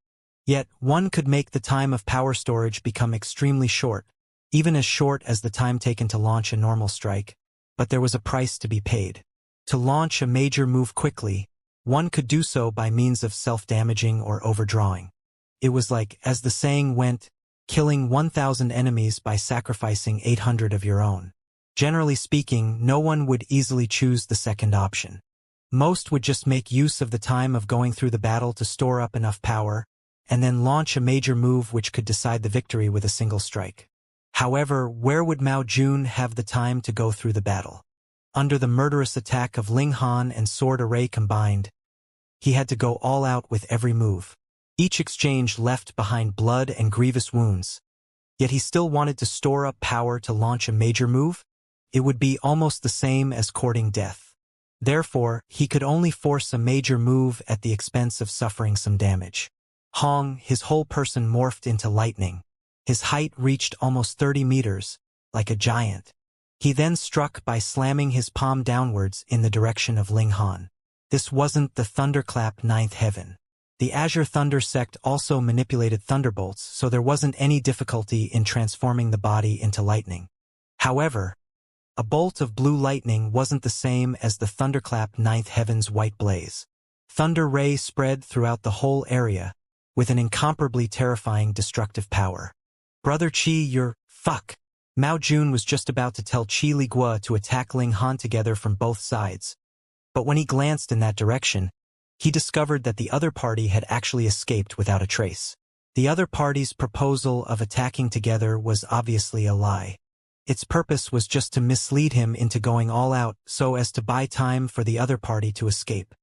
Yet, one could make the time of power storage become extremely short, even as short as the time taken to launch a normal strike. But there was a price to be paid. To launch a major move quickly, one could do so by means of self-damaging or overdrawing. It was like, as the saying went, killing 1,000 enemies by sacrificing 800 of your own. Generally speaking, no one would easily choose the second option. Most would just make use of the time of going through the battle to store up enough power, and then launch a major move which could decide the victory with a single strike. However, where would Mao Jun have the time to go through the battle? Under the murderous attack of Ling Han and Sword Array combined, he had to go all out with every move. Each exchange left behind blood and grievous wounds. Yet he still wanted to store up power to launch a major move? It would be almost the same as courting death. Therefore, he could only force a major move at the expense of suffering some damage. Hong, his whole person morphed into lightning. His height reached almost 30 meters, like a giant. He then struck by slamming his palm downwards in the direction of Ling Han. This wasn't the thunderclap ninth heaven. The Azure Thunder sect also manipulated thunderbolts, so there wasn't any difficulty in transforming the body into lightning. However, a bolt of blue lightning wasn't the same as the thunderclap ninth heaven's white blaze. Thunder ray spread throughout the whole area, with an incomparably terrifying destructive power. Brother Qi, you're fuck. Mao Jun was just about to tell Qi Ligua to attack Ling Han together from both sides. But when he glanced in that direction, he discovered that the other party had actually escaped without a trace. The other party's proposal of attacking together was obviously a lie. Its purpose was just to mislead him into going all out so as to buy time for the other party to escape.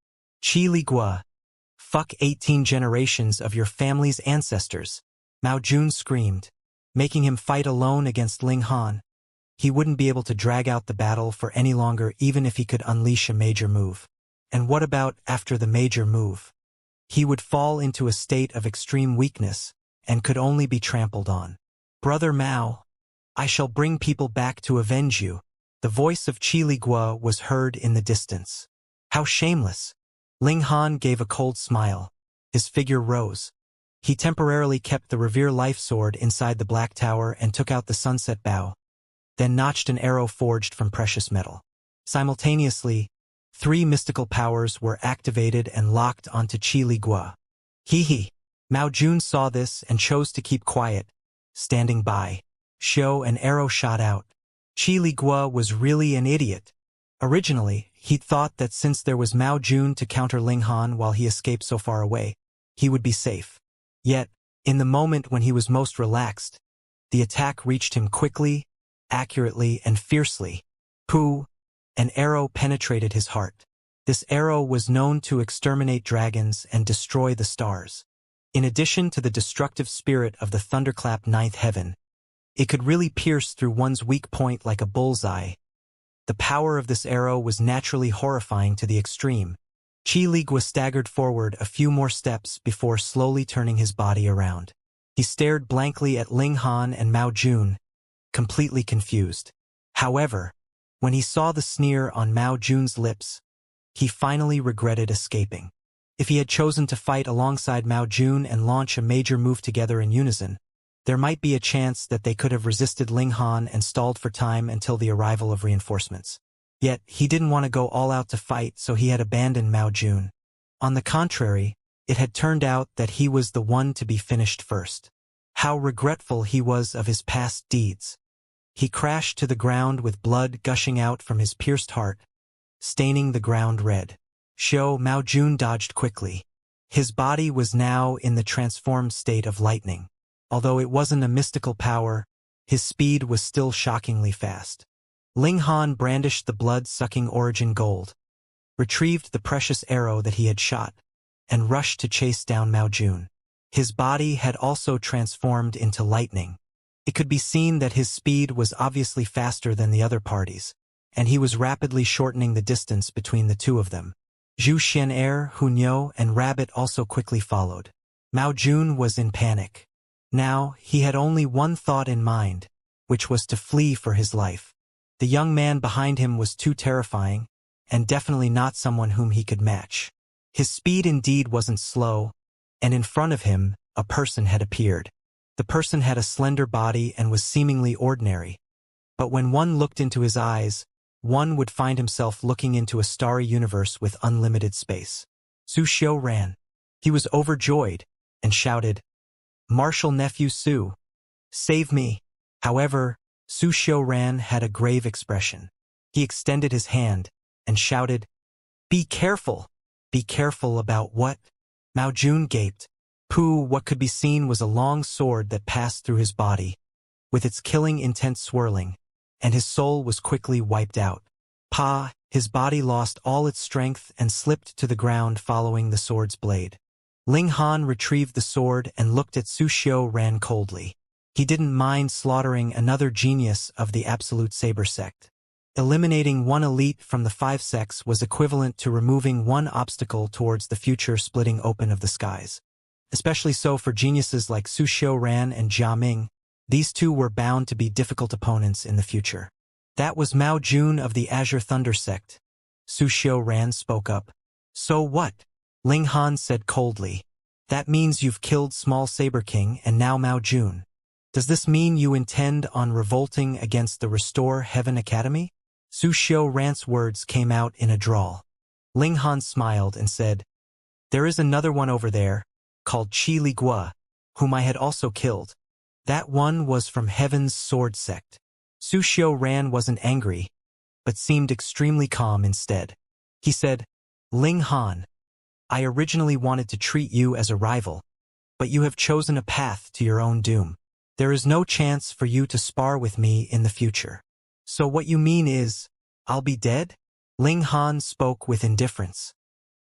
Qi Ligua, fuck 18 generations of your family's ancestors, Mao Jun screamed, making him fight alone against Ling Han. He wouldn't be able to drag out the battle for any longer even if he could unleash a major move. And what about after the major move? He would fall into a state of extreme weakness and could only be trampled on. Brother Mao, I shall bring people back to avenge you. The voice of Qi Ligua was heard in the distance. How shameless! Ling Han gave a cold smile. His figure rose. He temporarily kept the Revere Life Sword inside the Black Tower and took out the Sunset Bow, then notched an arrow forged from precious metal. Simultaneously, 3 mystical powers were activated and locked onto Qi Ligua. Hee. Mao Jun saw this and chose to keep quiet, standing by. An arrow shot out. Qi Ligua was really an idiot. Originally, he'd thought that since there was Mao Jun to counter Ling Han while he escaped so far away, he would be safe. Yet, in the moment when he was most relaxed, the attack reached him quickly, accurately, and fiercely. Pooh! An arrow penetrated his heart. This arrow was known to exterminate dragons and destroy the stars. In addition to the destructive spirit of the thunderclap ninth heaven, it could really pierce through one's weak point like a bullseye. The power of this arrow was naturally horrifying to the extreme. Qi Ligua staggered forward a few more steps before slowly turning his body around. He stared blankly at Ling Han and Mao Jun, completely confused. However, when he saw the sneer on Mao Jun's lips, he finally regretted escaping. If he had chosen to fight alongside Mao Jun and launch a major move together in unison, there might be a chance that they could have resisted Ling Han and stalled for time until the arrival of reinforcements. Yet, he didn't want to go all out to fight, so he had abandoned Mao Jun. On the contrary, it had turned out that he was the one to be finished first. How regretful he was of his past deeds. He crashed to the ground with blood gushing out from his pierced heart, staining the ground red. Mao Jun dodged quickly. His body was now in the transformed state of lightning. Although it wasn't a mystical power, his speed was still shockingly fast. Ling Han brandished the blood-sucking origin gold, retrieved the precious arrow that he had shot, and rushed to chase down Mao Jun. His body had also transformed into lightning. It could be seen that his speed was obviously faster than the other parties, and he was rapidly shortening the distance between the two of them. Zhu Xian'er, Hunyo, and Rabbit also quickly followed. Mao Jun was in panic. Now, he had only one thought in mind, which was to flee for his life. The young man behind him was too terrifying, and definitely not someone whom he could match. His speed indeed wasn't slow, and in front of him, a person had appeared. The person had a slender body and was seemingly ordinary, but when one looked into his eyes, one would find himself looking into a starry universe with unlimited space. Su Xiu ran. He was overjoyed, and shouted, "Martial nephew Su, save me!" However, Su Xiuran had a grave expression. He extended his hand, and shouted, "Be careful!" "Be careful about what?" Mao Jun gaped. Pooh, what could be seen was a long sword that passed through his body, with its killing intent swirling, and his soul was quickly wiped out. Pa, his body lost all its strength and slipped to the ground following the sword's blade. Ling Han retrieved the sword and looked at Su Xiuran coldly. He didn't mind slaughtering another genius of the Absolute Saber sect. Eliminating one elite from the 5 sects was equivalent to removing one obstacle towards the future splitting open of the skies. Especially so for geniuses like Su Xiuran and Jia Ming. These two were bound to be difficult opponents in the future. That was Mao Jun of the Azure Thunder sect. Su Xiuran spoke up. "So what?" Ling Han said coldly. "That means you've killed Small Saber King and now Mao Jun. Does this mean you intend on revolting against the Restore Heaven Academy?" Su Xiuran's words came out in a drawl. Ling Han smiled and said, "There is another one over there, called Qi Li Gua, whom I had also killed. That one was from Heaven's Sword sect." Su Xiuran wasn't angry, but seemed extremely calm instead. He said, "Ling Han, I originally wanted to treat you as a rival, but you have chosen a path to your own doom. There is no chance for you to spar with me in the future. So what you mean is, I'll be dead?" Ling Han spoke with indifference.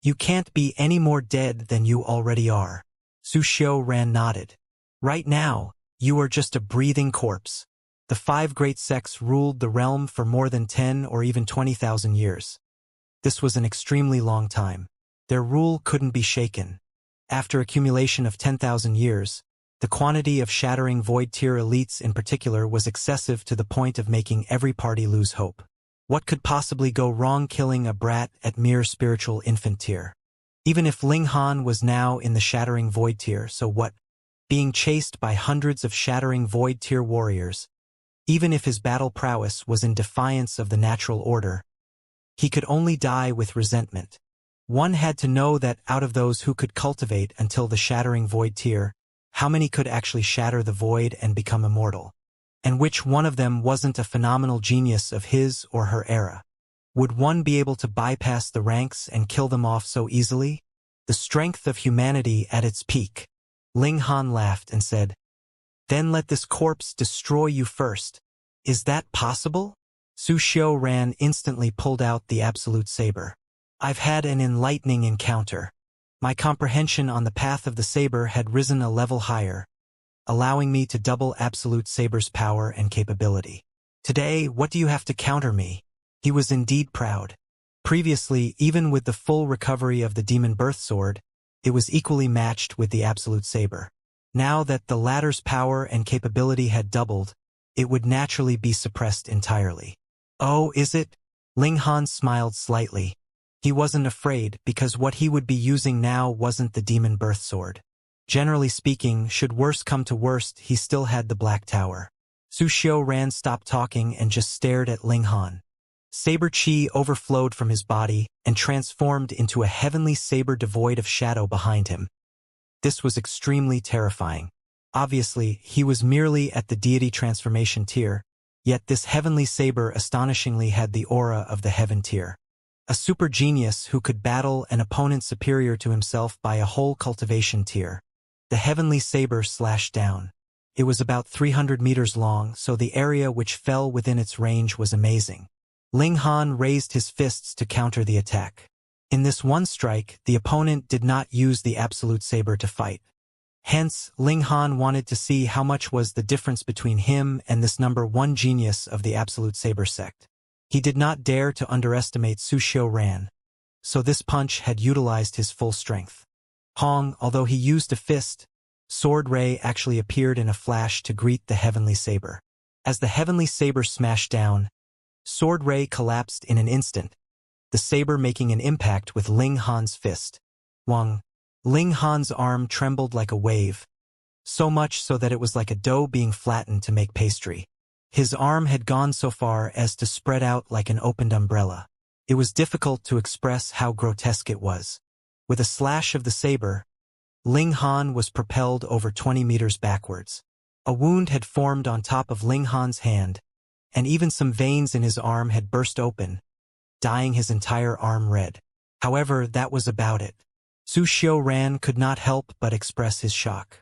"You can't be any more dead than you already are." Su Xiuran nodded. "Right now, you are just a breathing corpse. The 5 great sects ruled the realm for more than 10 or even 20,000 years. This was an extremely long time. Their rule couldn't be shaken. After accumulation of 10,000 years, the quantity of shattering void tier elites in particular was excessive to the point of making every party lose hope. What could possibly go wrong killing a brat at mere spiritual infant tier? Even if Ling Han was now in the shattering void tier, so what? Being chased by hundreds of shattering void tier warriors, even if his battle prowess was in defiance of the natural order, he could only die with resentment. One had to know that out of those who could cultivate until the shattering void tier, how many could actually shatter the void and become immortal? And which one of them wasn't a phenomenal genius of his or her era? Would one be able to bypass the ranks and kill them off so easily? The strength of humanity at its peak. Ling Han laughed and said, "Then let this corpse destroy you first. Is that possible?" Su Xiuran instantly pulled out the Absolute Saber. "I've had an enlightening encounter. My comprehension on the path of the saber had risen a level higher, allowing me to double Absolute Saber's power and capability. Today, what do you have to counter me?" He was indeed proud. Previously, even with the full recovery of the Demon Birth Sword, it was equally matched with the Absolute Saber. Now that the latter's power and capability had doubled, it would naturally be suppressed entirely. "Oh, is it?" Ling Han smiled slightly. He wasn't afraid because what he would be using now wasn't the Demon Birth Sword. Generally speaking, should worse come to worst, he still had the Black Tower. Su Xiuran stopped talking and just stared at Ling Han. Saber chi overflowed from his body and transformed into a heavenly saber devoid of shadow behind him. This was extremely terrifying. Obviously, he was merely at the deity transformation tier, yet this heavenly saber astonishingly had the aura of the heaven tier. A super genius who could battle an opponent superior to himself by a whole cultivation tier. The heavenly saber slashed down. It was about 300 meters long, so the area which fell within its range was amazing. Ling Han raised his fists to counter the attack. In this one strike, the opponent did not use the absolute saber to fight. Hence, Ling Han wanted to see how much was the difference between him and this number one genius of the absolute saber sect. He did not dare to underestimate Su Xiaoran, so this punch had utilized his full strength. Hong, although he used a fist, Sword Ray actually appeared in a flash to greet the heavenly saber. As the heavenly saber smashed down, Sword Ray collapsed in an instant, the saber making an impact with Ling Han's fist. Wang. Ling Han's arm trembled like a wave, so much so that it was like a dough being flattened to make pastry. His arm had gone so far as to spread out like an opened umbrella. It was difficult to express how grotesque it was. With a slash of the saber, Ling Han was propelled over 20 meters backwards. A wound had formed on top of Ling Han's hand, and even some veins in his arm had burst open, dyeing his entire arm red. However, that was about it. Su Xiaoran could not help but express his shock.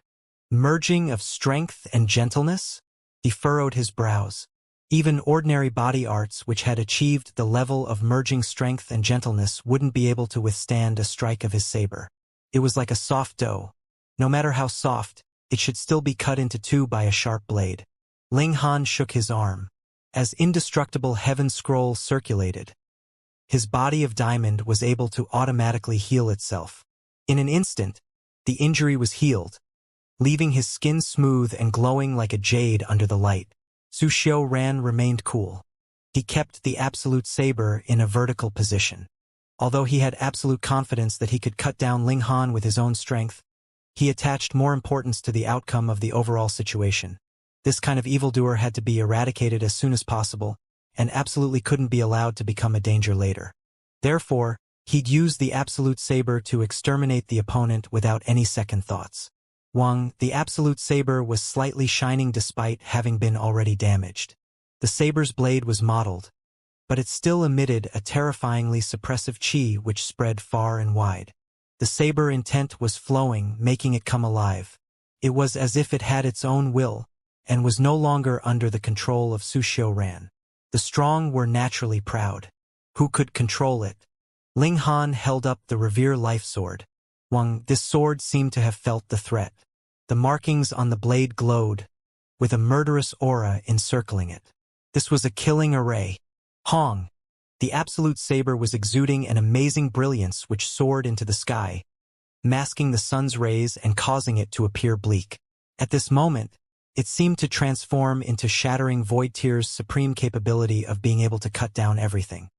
Merging of strength and gentleness? He furrowed his brows. Even ordinary body arts which had achieved the level of merging strength and gentleness wouldn't be able to withstand a strike of his saber. It was like a soft dough. No matter how soft, it should still be cut into two by a sharp blade. Ling Han shook his arm. As indestructible heaven scroll circulated, his body of diamond was able to automatically heal itself. In an instant, the injury was healed, leaving his skin smooth and glowing like a jade under the light. Su Xiaoran remained cool. He kept the absolute saber in a vertical position. Although he had absolute confidence that he could cut down Ling Han with his own strength, he attached more importance to the outcome of the overall situation. This kind of evildoer had to be eradicated as soon as possible, and absolutely couldn't be allowed to become a danger later. Therefore, he'd use the absolute saber to exterminate the opponent without any second thoughts. Wang, the absolute saber was slightly shining despite having been already damaged. The saber's blade was mottled, but it still emitted a terrifyingly suppressive chi which spread far and wide. The saber intent was flowing, making it come alive. It was as if it had its own will, and was no longer under the control of Su Xiaoran. The strong were naturally proud. Who could control it? Ling Han held up the Revere Life Sword. Wang, this sword seemed to have felt the threat. The markings on the blade glowed, with a murderous aura encircling it. This was a killing array. Hong. The absolute saber was exuding an amazing brilliance which soared into the sky, masking the sun's rays and causing it to appear bleak. At this moment, it seemed to transform into shattering Void Tear's supreme capability of being able to cut down everything.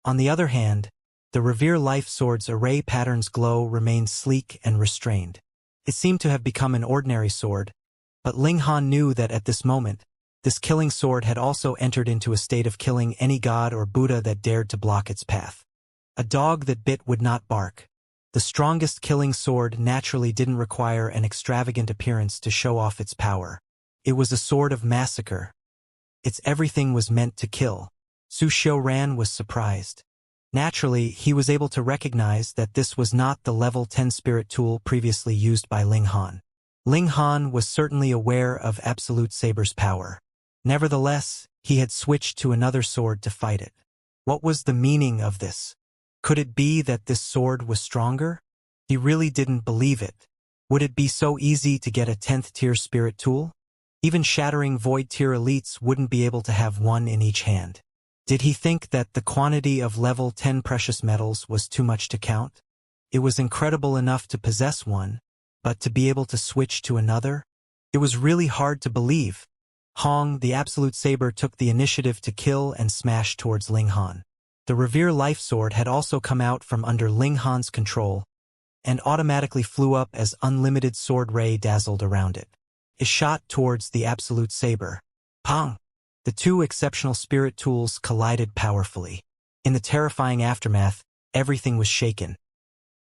On the other hand, the Revere Life Sword's array pattern's glow remained sleek and restrained. It seemed to have become an ordinary sword, but Ling Han knew that at this moment, this killing sword had also entered into a state of killing any god or Buddha that dared to block its path. A dog that bit would not bark. The strongest killing sword naturally didn't require an extravagant appearance to show off its power. It was a sword of massacre. Its everything was meant to kill. Su Xiaoran was surprised. Naturally, he was able to recognize that this was not the level 10 spirit tool previously used by Ling Han. Ling Han was certainly aware of Absolute Saber's power. Nevertheless, he had switched to another sword to fight it. What was the meaning of this? Could it be that this sword was stronger? He really didn't believe it. Would it be so easy to get a 10th tier spirit tool? Even shattering Void Tier elites wouldn't be able to have one in each hand. Did he think that the quantity of level 10 precious metals was too much to count? It was incredible enough to possess one, but to be able to switch to another? It was really hard to believe. Hong, the Absolute Saber, took the initiative to kill and smash towards Ling Han. The Revere Life Sword had also come out from under Ling Han's control and automatically flew up as unlimited sword ray dazzled around it. It shot towards the Absolute Saber. Pong! The two exceptional spirit tools collided powerfully. In the terrifying aftermath, everything was shaken.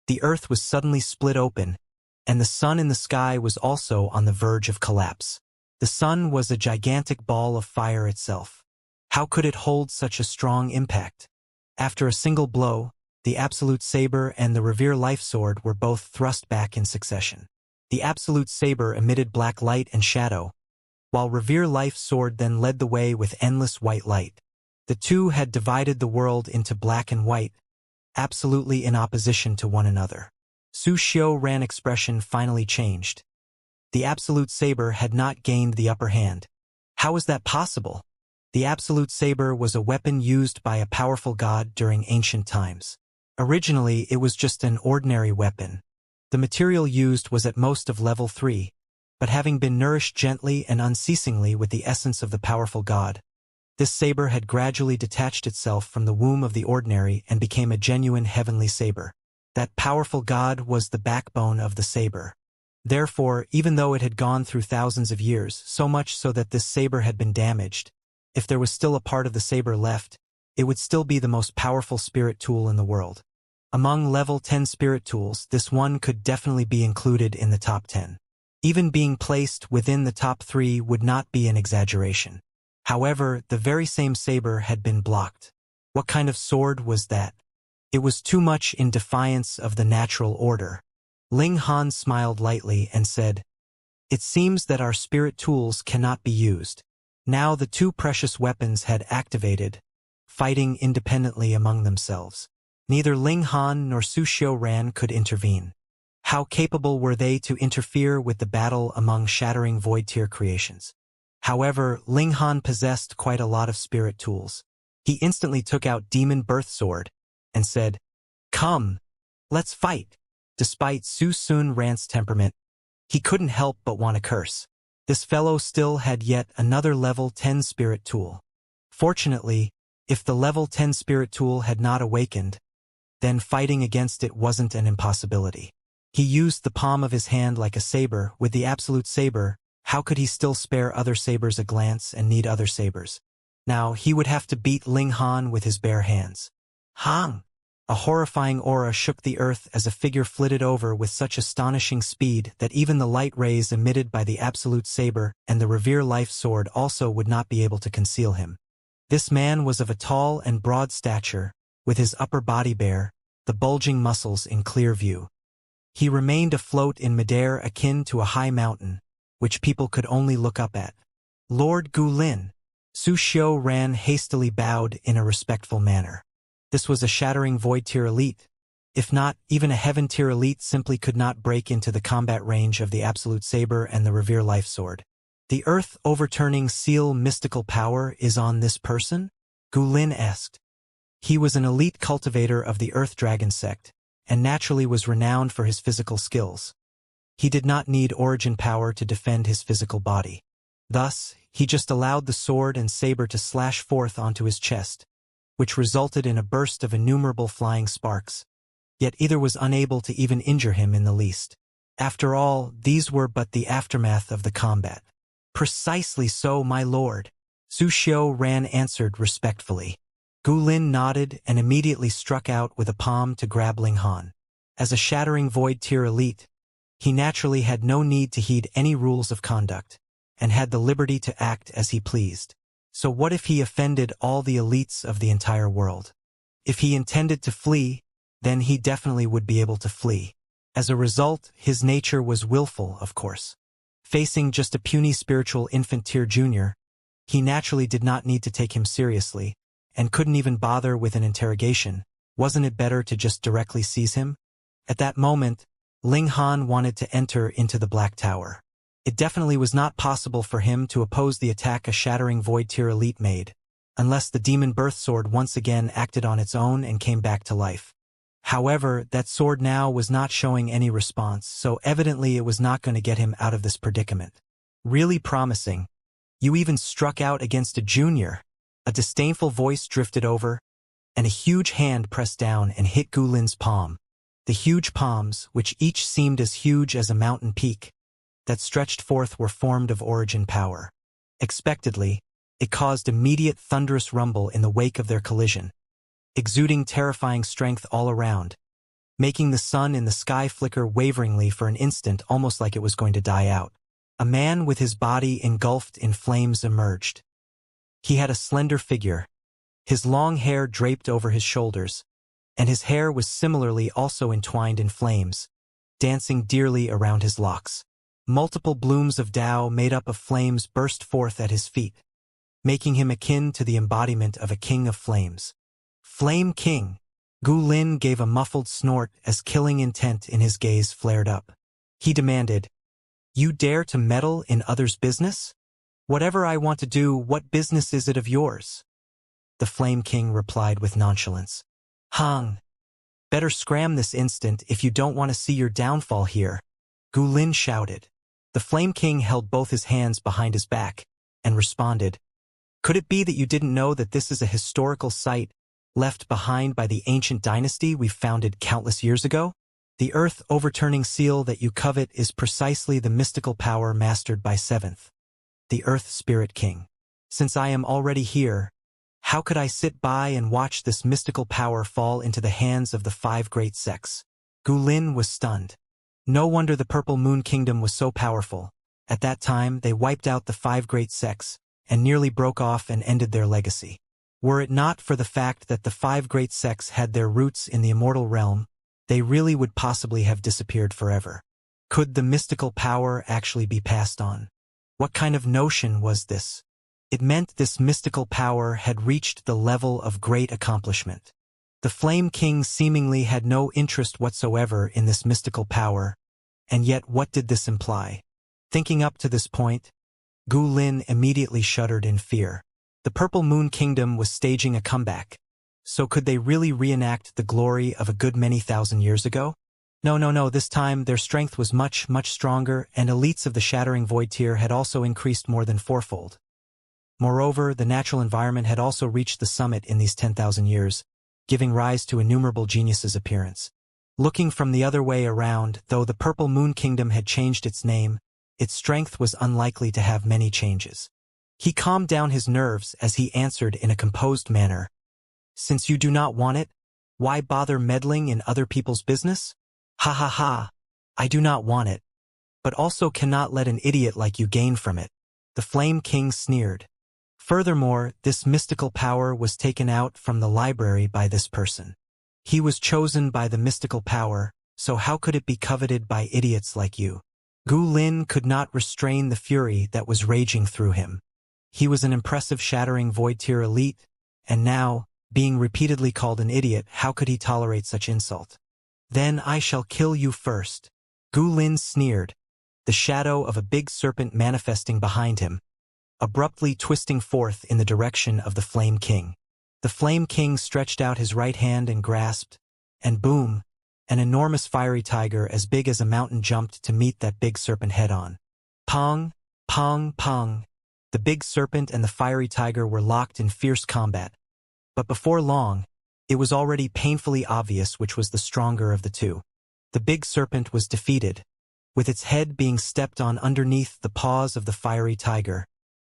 The earth was suddenly split open, and the sun in the sky was also on the verge of collapse. The sun was a gigantic ball of fire itself. How could it hold such a strong impact? After a single blow, the Absolute Saber and the Revere Life Sword were both thrust back in succession. The Absolute Saber emitted black light and shadow, while Revere Life's sword then led the way with endless white light. The two had divided the world into black and white, absolutely in opposition to one another. Su Xiaoran expression finally changed. The Absolute Saber had not gained the upper hand. How was that possible? The Absolute Saber was a weapon used by a powerful god during ancient times. Originally, it was just an ordinary weapon. The material used was at most of level 3, but having been nourished gently and unceasingly with the essence of the powerful god, this saber had gradually detached itself from the womb of the ordinary and became a genuine heavenly saber. That powerful god was the backbone of the saber. Therefore, even though it had gone through thousands of years, so much so that this saber had been damaged, if there was still a part of the saber left, it would still be the most powerful spirit tool in the world. Among level 10 spirit tools, this one could definitely be included in the top 10. Even being placed within the top 3 would not be an exaggeration. However, the very same saber had been blocked. What kind of sword was that? It was too much in defiance of the natural order. Ling Han smiled lightly and said, "It seems that our spirit tools cannot be used." Now the two precious weapons had activated, fighting independently among themselves. Neither Ling Han nor Su Xiaoran could intervene. How capable were they to interfere with the battle among shattering void tier creations? However, Ling Han possessed quite a lot of spirit tools. He instantly took out Demon Birth Sword and said, "Come, let's fight." Despite Su Sun Ran's temperament, he couldn't help but want to curse. This fellow still had yet another level 10 spirit tool. Fortunately, if the level 10 spirit tool had not awakened, then fighting against it wasn't an impossibility. He used the palm of his hand like a saber. With the Absolute Saber, how could he still spare other sabers a glance and need other sabers? Now, he would have to beat Ling Han with his bare hands. Hang! A horrifying aura shook the earth as a figure flitted over with such astonishing speed that even the light rays emitted by the Absolute Saber and the Revere Life Sword also would not be able to conceal him. This man was of a tall and broad stature, with his upper body bare, the bulging muscles in clear view. He remained afloat in midair akin to a high mountain, which people could only look up at. "Lord Gulin." Su Xiaoran hastily bowed in a respectful manner. This was a shattering void tier elite. If not, even a heaven tier elite simply could not break into the combat range of the Absolute Saber and the Revere Life Sword. "The earth overturning seal mystical power is on this person?" Gulin asked. He was an elite cultivator of the Earth Dragon sect, and naturally was renowned for his physical skills. He did not need origin power to defend his physical body. Thus, he just allowed the sword and saber to slash forth onto his chest, which resulted in a burst of innumerable flying sparks. Yet either was unable to even injure him in the least. After all, these were but the aftermath of the combat. "Precisely so, my lord," Su Xiaoran answered respectfully. Gulin nodded and immediately struck out with a palm to grab Ling Han. As a shattering void tier elite, he naturally had no need to heed any rules of conduct, and had the liberty to act as he pleased. So what if he offended all the elites of the entire world? If he intended to flee, then he definitely would be able to flee. As a result, his nature was willful, of course. Facing just a puny spiritual infant tier junior, he naturally did not need to take him seriously, and couldn't even bother with an interrogation. Wasn't it better to just directly seize him? At that moment, Ling Han wanted to enter into the Black Tower. It definitely was not possible for him to oppose the attack a shattering void tier elite made, unless the Demon Birth Sword once again acted on its own and came back to life. However, that sword now was not showing any response, so evidently it was not going to get him out of this predicament. "Really promising. You even struck out against a junior." A disdainful voice drifted over, and a huge hand pressed down and hit Gulin's palm. The huge palms, which each seemed as huge as a mountain peak, that stretched forth were formed of origin power. Expectedly, it caused immediate thunderous rumble in the wake of their collision, exuding terrifying strength all around, making the sun in the sky flicker waveringly for an instant, almost like it was going to die out. A man with his body engulfed in flames emerged. He had a slender figure, his long hair draped over his shoulders, and his hair was similarly also entwined in flames, dancing dearly around his locks. Multiple blooms of Tao made up of flames burst forth at his feet, making him akin to the embodiment of a king of flames. Flame King! Gu Lin gave a muffled snort as killing intent in his gaze flared up. He demanded, "You dare to meddle in others' business? Whatever I want to do, what business is it of yours?" The Flame King replied with nonchalance. "Hang! Better scram this instant if you don't want to see your downfall here," Gu Lin shouted. The Flame King held both his hands behind his back and responded, "Could it be that you didn't know that this is a historical site left behind by the ancient dynasty we founded countless years ago? The earth overturning seal that you covet is precisely the mystical power mastered by Seventh, the Earth Spirit King. Since I am already here, how could I sit by and watch this mystical power fall into the hands of the five great sects?" Gu Lin was stunned. No wonder the Purple Moon Kingdom was so powerful. At that time, they wiped out the five great sects and nearly broke off and ended their legacy. Were it not for the fact that the five great sects had their roots in the immortal realm, they really would possibly have disappeared forever. Could the mystical power actually be passed on? What kind of notion was this? It meant this mystical power had reached the level of great accomplishment. The Flame King seemingly had no interest whatsoever in this mystical power, and yet what did this imply? Thinking up to this point, Gu Lin immediately shuddered in fear. The Purple Moon Kingdom was staging a comeback. So could they really reenact the glory of a good many thousand years ago? No, this time their strength was much, much stronger, and elites of the Shattering Void tier had also increased more than fourfold. Moreover, the natural environment had also reached the summit in these 10,000 years, giving rise to innumerable geniuses' appearance. Looking from the other way around, though the Purple Moon Kingdom had changed its name, its strength was unlikely to have many changes. He calmed down his nerves as he answered in a composed manner, "Since you do not want it, why bother meddling in other people's business? Ha ha ha, I do not want it, but also cannot let an idiot like you gain from it." The Flame King sneered. Furthermore, this mystical power was taken out from the library by this person. He was chosen by the mystical power, so how could it be coveted by idiots like you? Gu Lin could not restrain the fury that was raging through him. He was an impressive Shattering Void tier elite, and now, being repeatedly called an idiot, how could he tolerate such insult? "Then I shall kill you first." Gu Lin sneered, the shadow of a big serpent manifesting behind him, abruptly twisting forth in the direction of the Flame King. The Flame King stretched out his right hand and grasped, and boom, an enormous fiery tiger as big as a mountain jumped to meet that big serpent head-on. Pong, pong, pong. The big serpent and the fiery tiger were locked in fierce combat. But before long, it was already painfully obvious which was the stronger of the two. The big serpent was defeated, with its head being stepped on underneath the paws of the fiery tiger,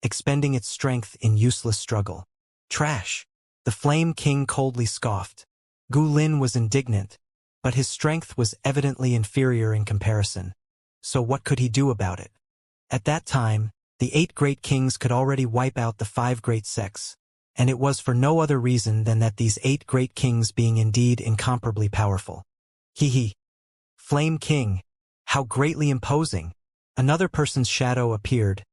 expending its strength in useless struggle. "Trash!" The Flame King coldly scoffed. Gu Lin was indignant, but his strength was evidently inferior in comparison. So what could he do about it? At that time, the 8 great kings could already wipe out the 5 great sects, and it was for no other reason than that these 8 great kings being indeed incomparably powerful. Hee. Flame King, how greatly imposing! Another person's shadow appeared,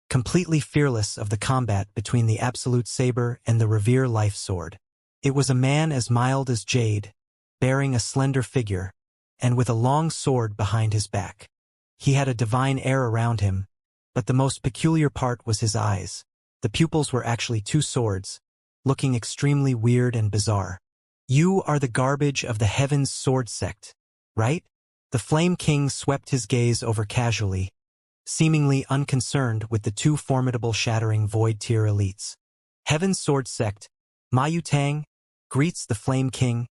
completely fearless of the combat between the Absolute Saber and the Revere Life Sword. It was a man as mild as jade, bearing a slender figure, and with a long sword behind his back. He had a divine air around him, but the most peculiar part was his eyes. The pupils were actually 2 swords, looking extremely weird and bizarre. "You are the garbage of the Heaven's Sword sect, right?" The Flame King swept his gaze over casually, seemingly unconcerned with the 2 formidable Shattering Void tier elites. "Heaven's Sword sect, Ma Yutang, greets the Flame King,"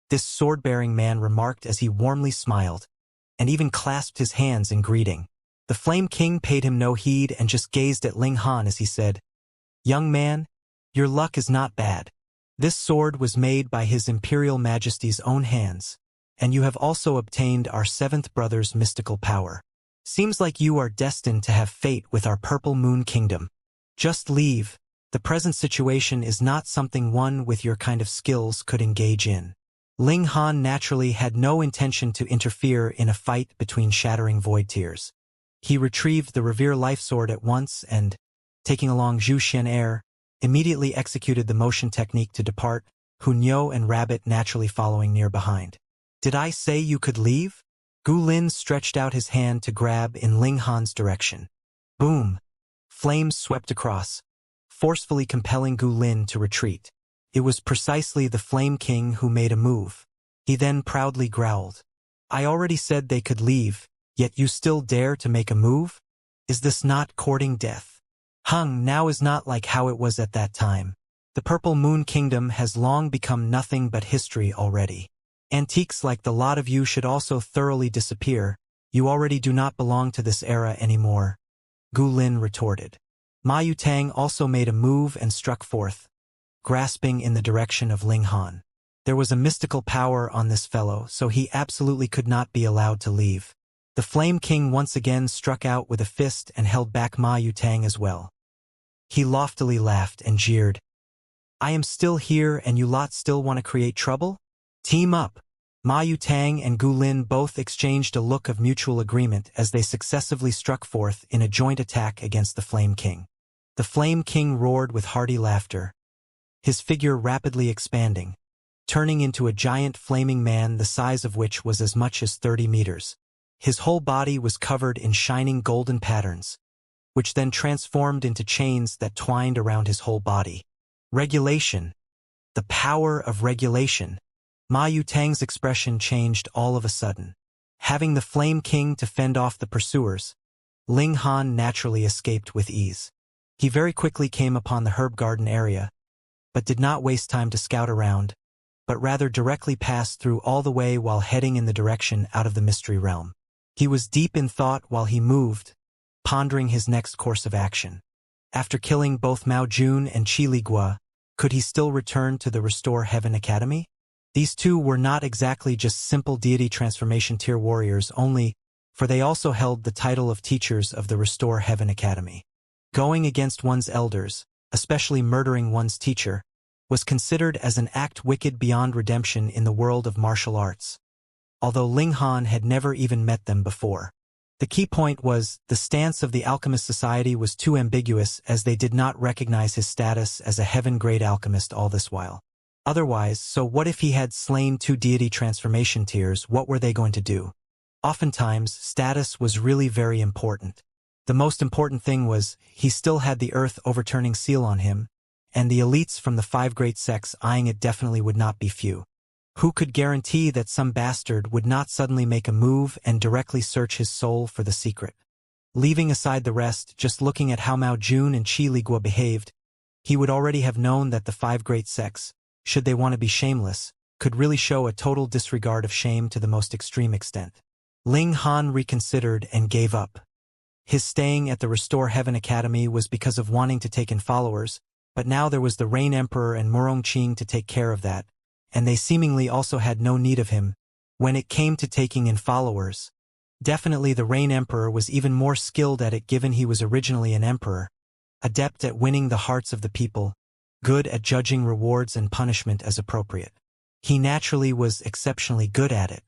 this sword-bearing man remarked as he warmly smiled, and even clasped his hands in greeting. The Flame King paid him no heed and just gazed at Ling Han as he said, "Young man, your luck is not bad. This sword was made by His Imperial Majesty's own hands, and you have also obtained our 7th brother's mystical power. Seems like you are destined to have fate with our Purple Moon Kingdom. Just leave. The present situation is not something one with your kind of skills could engage in." Ling Han naturally had no intention to interfere in a fight between Shattering Void tiers. He retrieved the Revere Life Sword at once and, taking along Zhu Xian'er, immediately executed the motion technique to depart, Hunyo and Rabbit naturally following near behind. Did I say you could leave? Gu Lin stretched out his hand to grab in Ling Han's direction. Boom! Flames swept across, forcefully compelling Gu Lin to retreat. It was precisely the Flame King who made a move. He then proudly growled. I already said they could leave, yet you still dare to make a move? Is this not courting death? Now is not like how it was at that time. The Purple Moon Kingdom has long become nothing but history already. Antiques like the lot of you should also thoroughly disappear. You already do not belong to this era anymore. Gu Lin retorted. Ma Yutang also made a move and struck forth, grasping in the direction of Ling Han. There was a mystical power on this fellow, so he absolutely could not be allowed to leave. The Flame King once again struck out with a fist and held back Ma Yutang as well. He loftily laughed and jeered. I am still here and you lot still want to create trouble? Team up! Ma Yutang and Gu Lin both exchanged a look of mutual agreement as they successively struck forth in a joint attack against the Flame King. The Flame King roared with hearty laughter, his figure rapidly expanding, turning into a giant flaming man the size of which was as much as 30 meters. His whole body was covered in shining golden patterns, which then transformed into chains that twined around his whole body. Regulation. The power of regulation. Ma Yutang's expression changed all of a sudden. Having the Flame King to fend off the pursuers, Ling Han naturally escaped with ease. He very quickly came upon the herb garden area, but did not waste time to scout around, but rather directly passed through all the way while heading in the direction out of the mystery realm. He was deep in thought while he moved, pondering his next course of action. After killing both Mao Jun and Qi Ligua, could he still return to the Restore Heaven Academy? These two were not exactly just simple deity transformation tier warriors only, for they also held the title of teachers of the Restore Heaven Academy. Going against one's elders, especially murdering one's teacher, was considered as an act wicked beyond redemption in the world of martial arts. Although Ling Han had never even met them before. The key point was, the stance of the Alchemist Society was too ambiguous as they did not recognize his status as a heaven-grade alchemist all this while. Otherwise, so what if he had slain two deity transformation tiers, what were they going to do? Oftentimes, status was really very important. The most important thing was, he still had the earth overturning seal on him, and the elites from the 5 great sects eyeing it definitely would not be few. Who could guarantee that some bastard would not suddenly make a move and directly search his soul for the secret? Leaving aside the rest, just looking at how Mao Jun and Qi Ligua behaved, he would already have known that the 5 great sects, should they want to be shameless, could really show a total disregard of shame to the most extreme extent. Ling Han reconsidered and gave up. His staying at the Restore Heaven Academy was because of wanting to take in followers, but now there was the Rain Emperor and Murongqing to take care of that, and they seemingly also had no need of him. When it came to taking in followers, definitely the Rain Emperor was even more skilled at it given he was originally an emperor, adept at winning the hearts of the people, good at judging rewards and punishment as appropriate. He naturally was exceptionally good at it.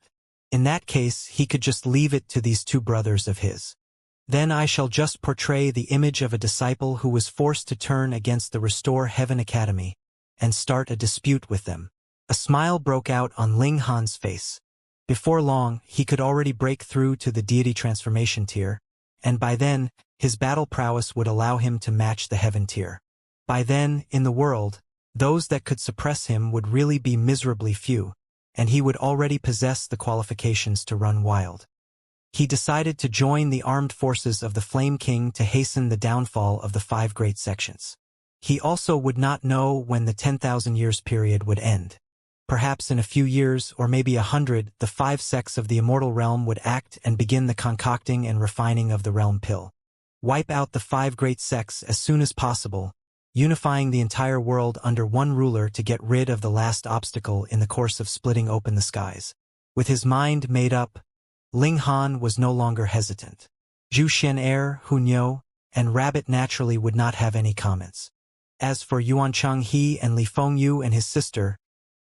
In that case, he could just leave it to these two brothers of his. Then I shall just portray the image of a disciple who was forced to turn against the Restore Heaven Academy and start a dispute with them. A smile broke out on Ling Han's face. Before long, he could already break through to the deity transformation tier, and by then, his battle prowess would allow him to match the heaven tier. By then, in the world, those that could suppress him would really be miserably few, and he would already possess the qualifications to run wild. He decided to join the armed forces of the Flame King to hasten the downfall of the 5 great sections. He also would not know when the 10,000 years period would end. Perhaps in a few years, or maybe 100, the 5 sects of the Immortal realm would act and begin the concocting and refining of the realm pill. Wipe out the 5 great sects as soon as possible, unifying the entire world under one ruler to get rid of the last obstacle in the course of splitting open the skies. With his mind made up, Ling Han was no longer hesitant. Zhu Xian'er, Hunyo, and Rabbit naturally would not have any comments. As for Yuan Changhe and Li Fengyu and his sister,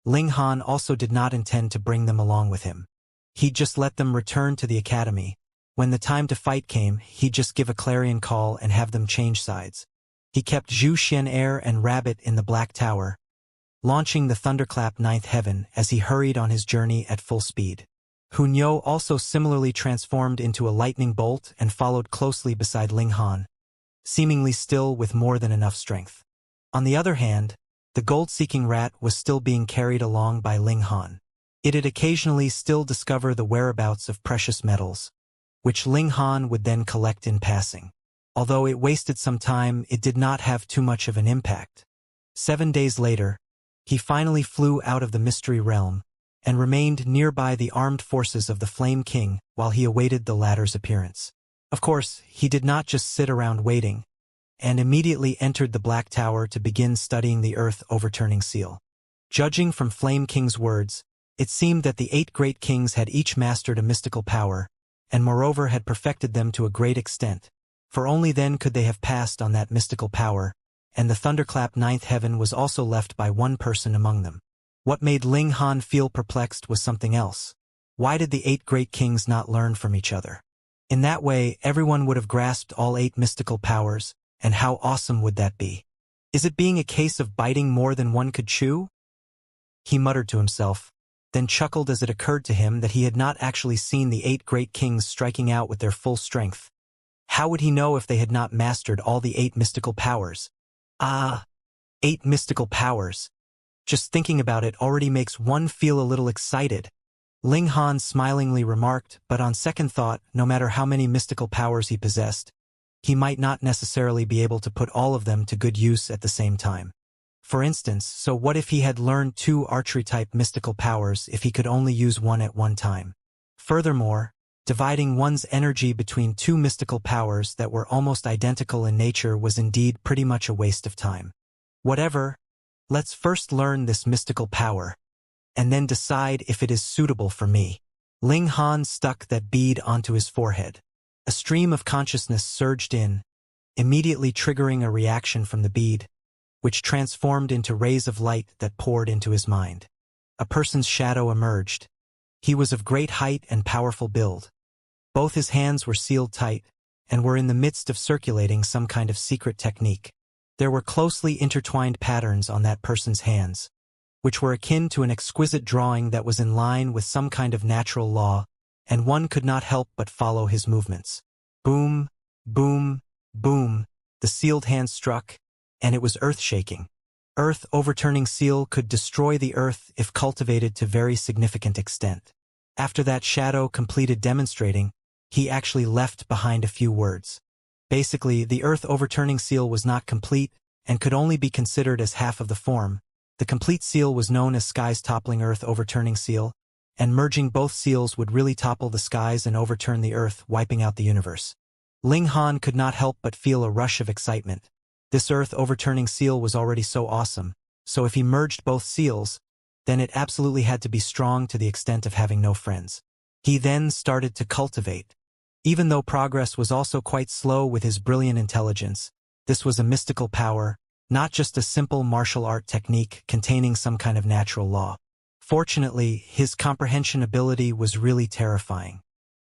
Ling Han also did not intend to bring them along with him. He'd just let them return to the academy, When the time to fight came, he'd just give a clarion call and have them change sides. He kept Zhu Xian'er and Rabbit in the Black Tower, launching the thunderclap ninth heaven as he hurried on his journey at full speed. Hunyo also similarly transformed into a lightning bolt and followed closely beside Ling Han, seemingly still with more than enough strength. On the other hand, the gold-seeking rat was still being carried along by Ling Han. It'd occasionally still discover the whereabouts of precious metals, which Ling Han would then collect in passing. Although it wasted some time, it did not have too much of an impact. 7 days later, he finally flew out of the mystery realm and remained nearby the armed forces of the Flame King while he awaited the latter's appearance. Of course, he did not just sit around waiting, and immediately entered the Black Tower to begin studying the Earth-overturning seal. Judging from Flame King's words, it seemed that the 8 great kings had each mastered a mystical power, and moreover had perfected them to a great extent, for only then could they have passed on that mystical power, and the thunderclap ninth heaven was also left by one person among them. What made Ling Han feel perplexed was something else. Why did the 8 great kings not learn from each other? In that way, everyone would have grasped all 8 mystical powers, and how awesome would that be? Is it being a case of biting more than one could chew? He muttered to himself, then chuckled as it occurred to him that he had not actually seen the 8 great kings striking out with their full strength. How would he know if they had not mastered all the 8 mystical powers? 8 mystical powers. Just thinking about it already makes one feel a little excited. Ling Han smilingly remarked, but on second thought, no matter how many mystical powers he possessed, he might not necessarily be able to put all of them to good use at the same time. For instance, so what if he had learned 2 archery-type mystical powers if he could only use one at one time? Furthermore, dividing one's energy between 2 mystical powers that were almost identical in nature was indeed pretty much a waste of time. Whatever, let's first learn this mystical power, and then decide if it is suitable for me. Ling Han stuck that bead onto his forehead. A stream of consciousness surged in, immediately triggering a reaction from the bead, which transformed into rays of light that poured into his mind. A person's shadow emerged. He was of great height and powerful build. Both his hands were sealed tight, and were in the midst of circulating some kind of secret technique. There were closely intertwined patterns on that person's hands, which were akin to an exquisite drawing that was in line with some kind of natural law, and one could not help but follow his movements. Boom, boom, boom, the sealed hand struck, and it was earth-shaking. Earth-overturning seal could destroy the earth if cultivated to very significant extent. After that shadow completed demonstrating, he actually left behind a few words. Basically, the earth-overturning seal was not complete and could only be considered as half of the form. The complete seal was known as Sky's toppling earth-overturning seal, and merging both seals would really topple the skies and overturn the earth, wiping out the universe. Ling Han could not help but feel a rush of excitement. This earth-overturning seal was already so awesome, so if he merged both seals, then it absolutely had to be strong to the extent of having no friends. He then started to cultivate. Even though progress was also quite slow with his brilliant intelligence, this was a mystical power, not just a simple martial art technique containing some kind of natural law. Fortunately, his comprehension ability was really terrifying.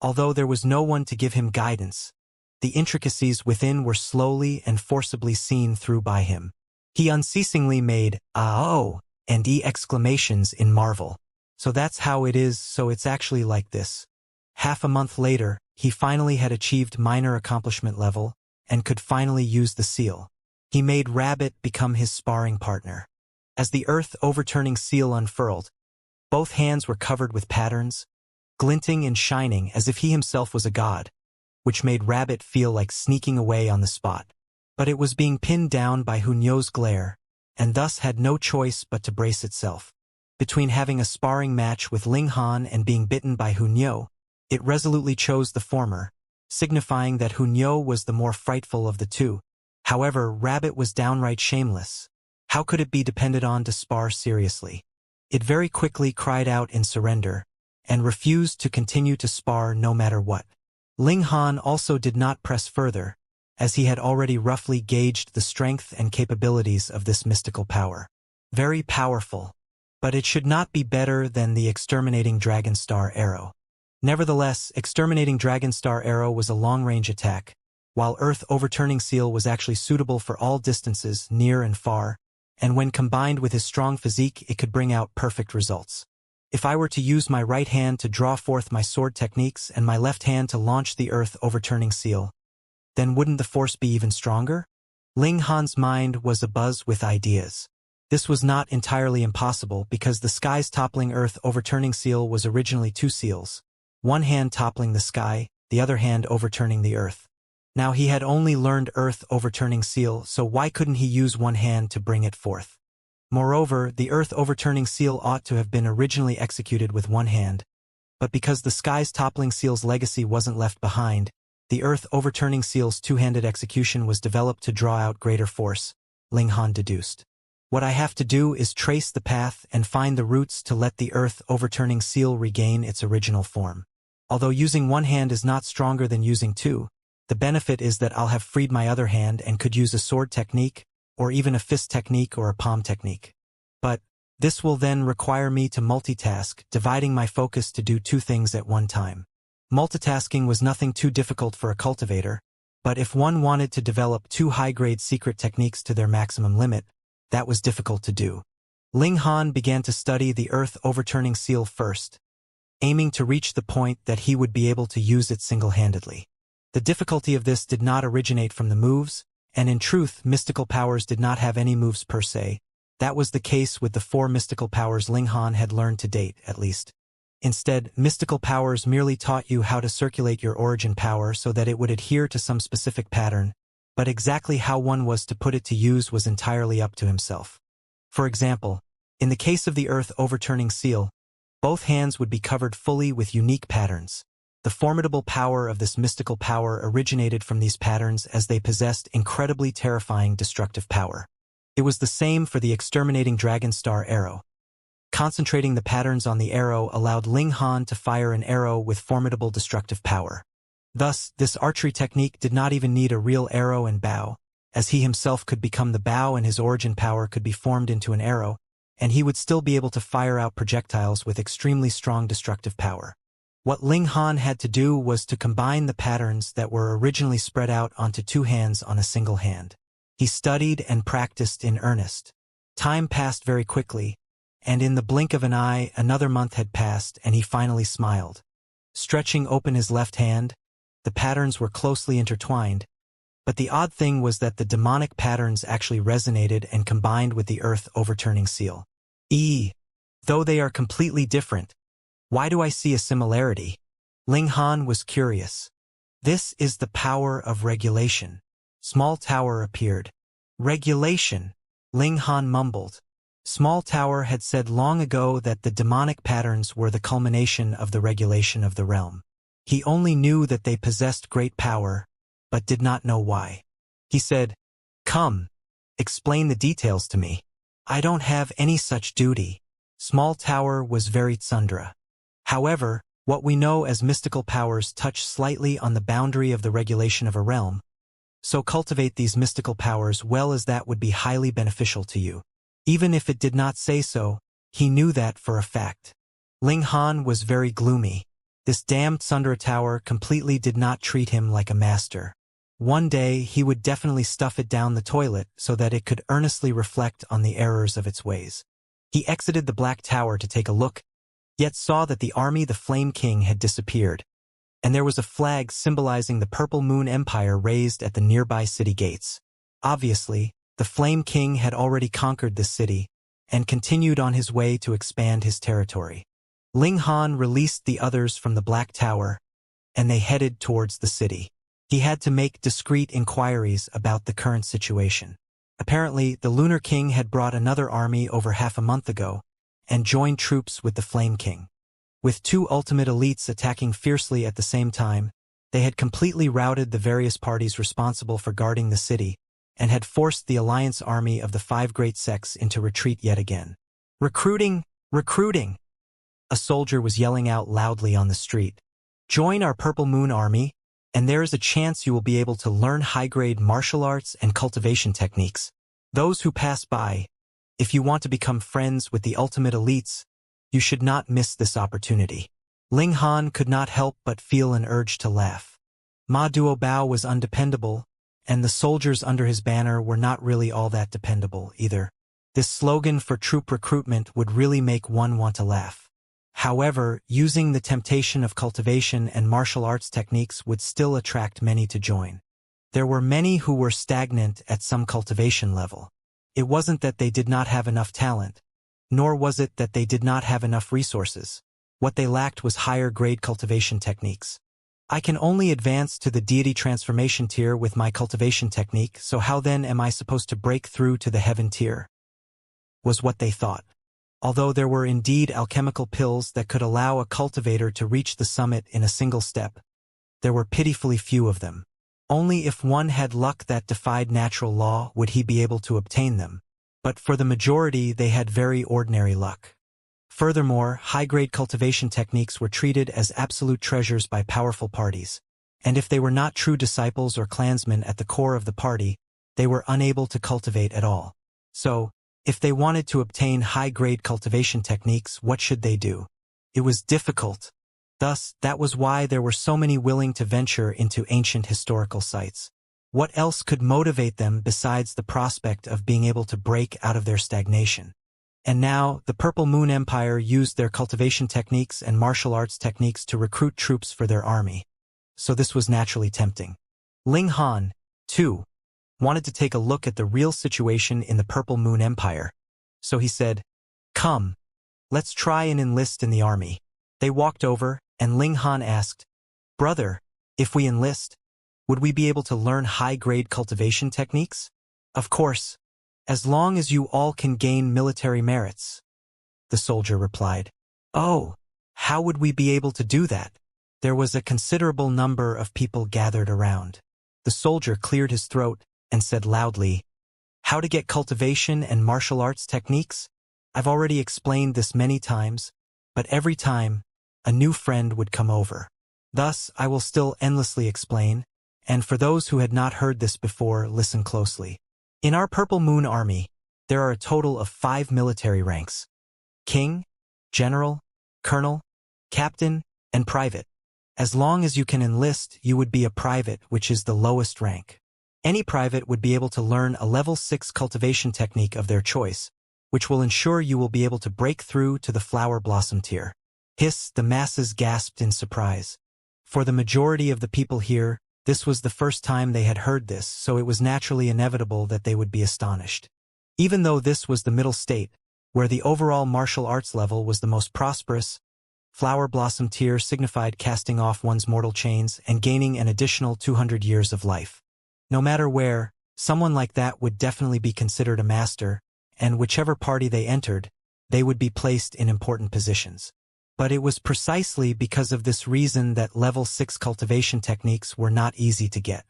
Although there was no one to give him guidance, the intricacies within were slowly and forcibly seen through by him. He unceasingly made "ah-oh" and "e" exclamations in marvel. So that's how it is, so it's actually like this. Half a month later, he finally had achieved minor accomplishment level, and could finally use the seal. He made Rabbit become his sparring partner. As the earth-overturning seal unfurled, both hands were covered with patterns, glinting and shining as if he himself was a god, which made Rabbit feel like sneaking away on the spot. But it was being pinned down by Hunyo's glare, and thus had no choice but to brace itself. Between having a sparring match with Ling Han and being bitten by Hunyo, it resolutely chose the former, signifying that Hunyo was the more frightful of the two. However, Rabbit was downright shameless. How could it be depended on to spar seriously? It very quickly cried out in surrender, and refused to continue to spar no matter what. Ling Han also did not press further, as he had already roughly gauged the strength and capabilities of this mystical power. Very powerful, but it should not be better than the exterminating Dragon Star arrow. Nevertheless, Exterminating Dragonstar Arrow was a long-range attack, while Earth Overturning Seal was actually suitable for all distances, near and far, and when combined with his strong physique it could bring out perfect results. If I were to use my right hand to draw forth my sword techniques and my left hand to launch the Earth Overturning Seal, then wouldn't the force be even stronger? Ling Han's mind was abuzz with ideas. This was not entirely impossible because the sky's toppling Earth Overturning Seal was originally two seals, one hand toppling the sky, the other hand overturning the Earth. Now he had only learned Earth Overturning Seal, so why couldn't he use one hand to bring it forth? Moreover, the Earth Overturning Seal ought to have been originally executed with one hand, but because the sky's toppling seal's legacy wasn't left behind, the Earth Overturning Seal's two-handed execution was developed to draw out greater force, Ling Han deduced. What I have to do is trace the path and find the roots to let the Earth Overturning Seal regain its original form. Although using one hand is not stronger than using two, the benefit is that I'll have freed my other hand and could use a sword technique, or even a fist technique or a palm technique. But this will then require me to multitask, dividing my focus to do two things at one time. Multitasking was nothing too difficult for a cultivator, but if one wanted to develop two high-grade secret techniques to their maximum limit, that was difficult to do. Ling Han began to study the Earth Overturning Seal first, aiming to reach the point that he would be able to use it single-handedly. The difficulty of this did not originate from the moves, and in truth, mystical powers did not have any moves per se. That was the case with the 4 mystical powers Ling Han had learned to date, at least. Instead, mystical powers merely taught you how to circulate your origin power so that it would adhere to some specific pattern, but exactly how one was to put it to use was entirely up to himself. For example, in the case of the Earth Overturning Seal, both hands would be covered fully with unique patterns. The formidable power of this mystical power originated from these patterns as they possessed incredibly terrifying destructive power. It was the same for the Exterminating Dragonstar Arrow. Concentrating the patterns on the arrow allowed Ling Han to fire an arrow with formidable destructive power. Thus, this archery technique did not even need a real arrow and bow, as he himself could become the bow and his origin power could be formed into an arrow, and he would still be able to fire out projectiles with extremely strong destructive power. What Ling Han had to do was to combine the patterns that were originally spread out onto two hands on a single hand. He studied and practiced in earnest. Time passed very quickly, and in the blink of an eye, another month had passed, and he finally smiled. Stretching open his left hand, the patterns were closely intertwined, but the odd thing was that the demonic patterns actually resonated and combined with the Earth Overturning Seal. Though they are completely different, why do I see a similarity? Ling Han was curious. This is the power of regulation. Small Tower appeared. Regulation, Ling Han mumbled. Small Tower had said long ago that the demonic patterns were the culmination of the regulation of the realm. He only knew that they possessed great power, but did not know why. He said, "Come, explain the details to me. I don't have any such duty." Small Tower was very tsundra. However, what we know as mystical powers touch slightly on the boundary of the regulation of a realm, so cultivate these mystical powers well as that would be highly beneficial to you. Even if it did not say so, he knew that for a fact. Ling Han was very gloomy. This damned Tsundra Tower completely did not treat him like a master. One day he would definitely stuff it down the toilet so that it could earnestly reflect on the errors of its ways. He exited the Black Tower to take a look, yet saw that the army the Flame King had disappeared, and there was a flag symbolizing the Purple Moon Empire raised at the nearby city gates. Obviously, the Flame King had already conquered this city, and continued on his way to expand his territory. Ling Han released the others from the Black Tower, and they headed towards the city. He had to make discreet inquiries about the current situation. Apparently, the Lunar King had brought another army over half a month ago, and joined troops with the Flame King. With 2 ultimate elites attacking fiercely at the same time, they had completely routed the various parties responsible for guarding the city, and had forced the alliance army of the 5 great sects into retreat yet again. "Recruiting! Recruiting!" A soldier was yelling out loudly on the street. "Join our Purple Moon army, and there is a chance you will be able to learn high-grade martial arts and cultivation techniques. Those who pass by, if you want to become friends with the ultimate elites, you should not miss this opportunity." Ling Han could not help but feel an urge to laugh. Ma Duobao was undependable, and the soldiers under his banner were not really all that dependable either. This slogan for troop recruitment would really make one want to laugh. However, using the temptation of cultivation and martial arts techniques would still attract many to join. There were many who were stagnant at some cultivation level. It wasn't that they did not have enough talent, nor was it that they did not have enough resources. What they lacked was higher-grade cultivation techniques. I can only advance to the deity transformation tier with my cultivation technique, so how then am I supposed to break through to the heaven tier? Was what they thought. Although there were indeed alchemical pills that could allow a cultivator to reach the summit in a single step, there were pitifully few of them. Only if one had luck that defied natural law would he be able to obtain them. But for the majority, they had very ordinary luck. Furthermore, high-grade cultivation techniques were treated as absolute treasures by powerful parties, and if they were not true disciples or clansmen at the core of the party, they were unable to cultivate at all. So, if they wanted to obtain high-grade cultivation techniques, what should they do? It was difficult. Thus, that was why there were so many willing to venture into ancient historical sites. What else could motivate them besides the prospect of being able to break out of their stagnation? And now, the Purple Moon Empire used their cultivation techniques and martial arts techniques to recruit troops for their army. So this was naturally tempting. Ling Han, too, wanted to take a look at the real situation in the Purple Moon Empire. So he said, "Come, let's try and enlist in the army." They walked over, and Ling Han asked, "Brother, if we enlist, would we be able to learn high-grade cultivation techniques?" "Of course, as long as you all can gain military merits," the soldier replied. "Oh, how would we be able to do that?" There was a considerable number of people gathered around. The soldier cleared his throat and said loudly, "How to get cultivation and martial arts techniques? I've already explained this many times, but every time, a new friend would come over. Thus, I will still endlessly explain, and for those who had not heard this before, listen closely. In our Purple Moon Army, there are a total of 5 military ranks: King, General, Colonel, Captain, and Private. As long as you can enlist, you would be a private, which is the lowest rank. Any private would be able to learn a level 6 cultivation technique of their choice, which will ensure you will be able to break through to the flower blossom tier. Hiss, the masses gasped in surprise. For the majority of the people here, this was the first time they had heard this, so it was naturally inevitable that they would be astonished. Even though this was the middle state, where the overall martial arts level was the most prosperous, flower blossom tier signified casting off one's mortal chains and gaining an additional 200 years of life. No matter where, someone like that would definitely be considered a master, and whichever party they entered, they would be placed in important positions. But it was precisely because of this reason that level 6 cultivation techniques were not easy to get.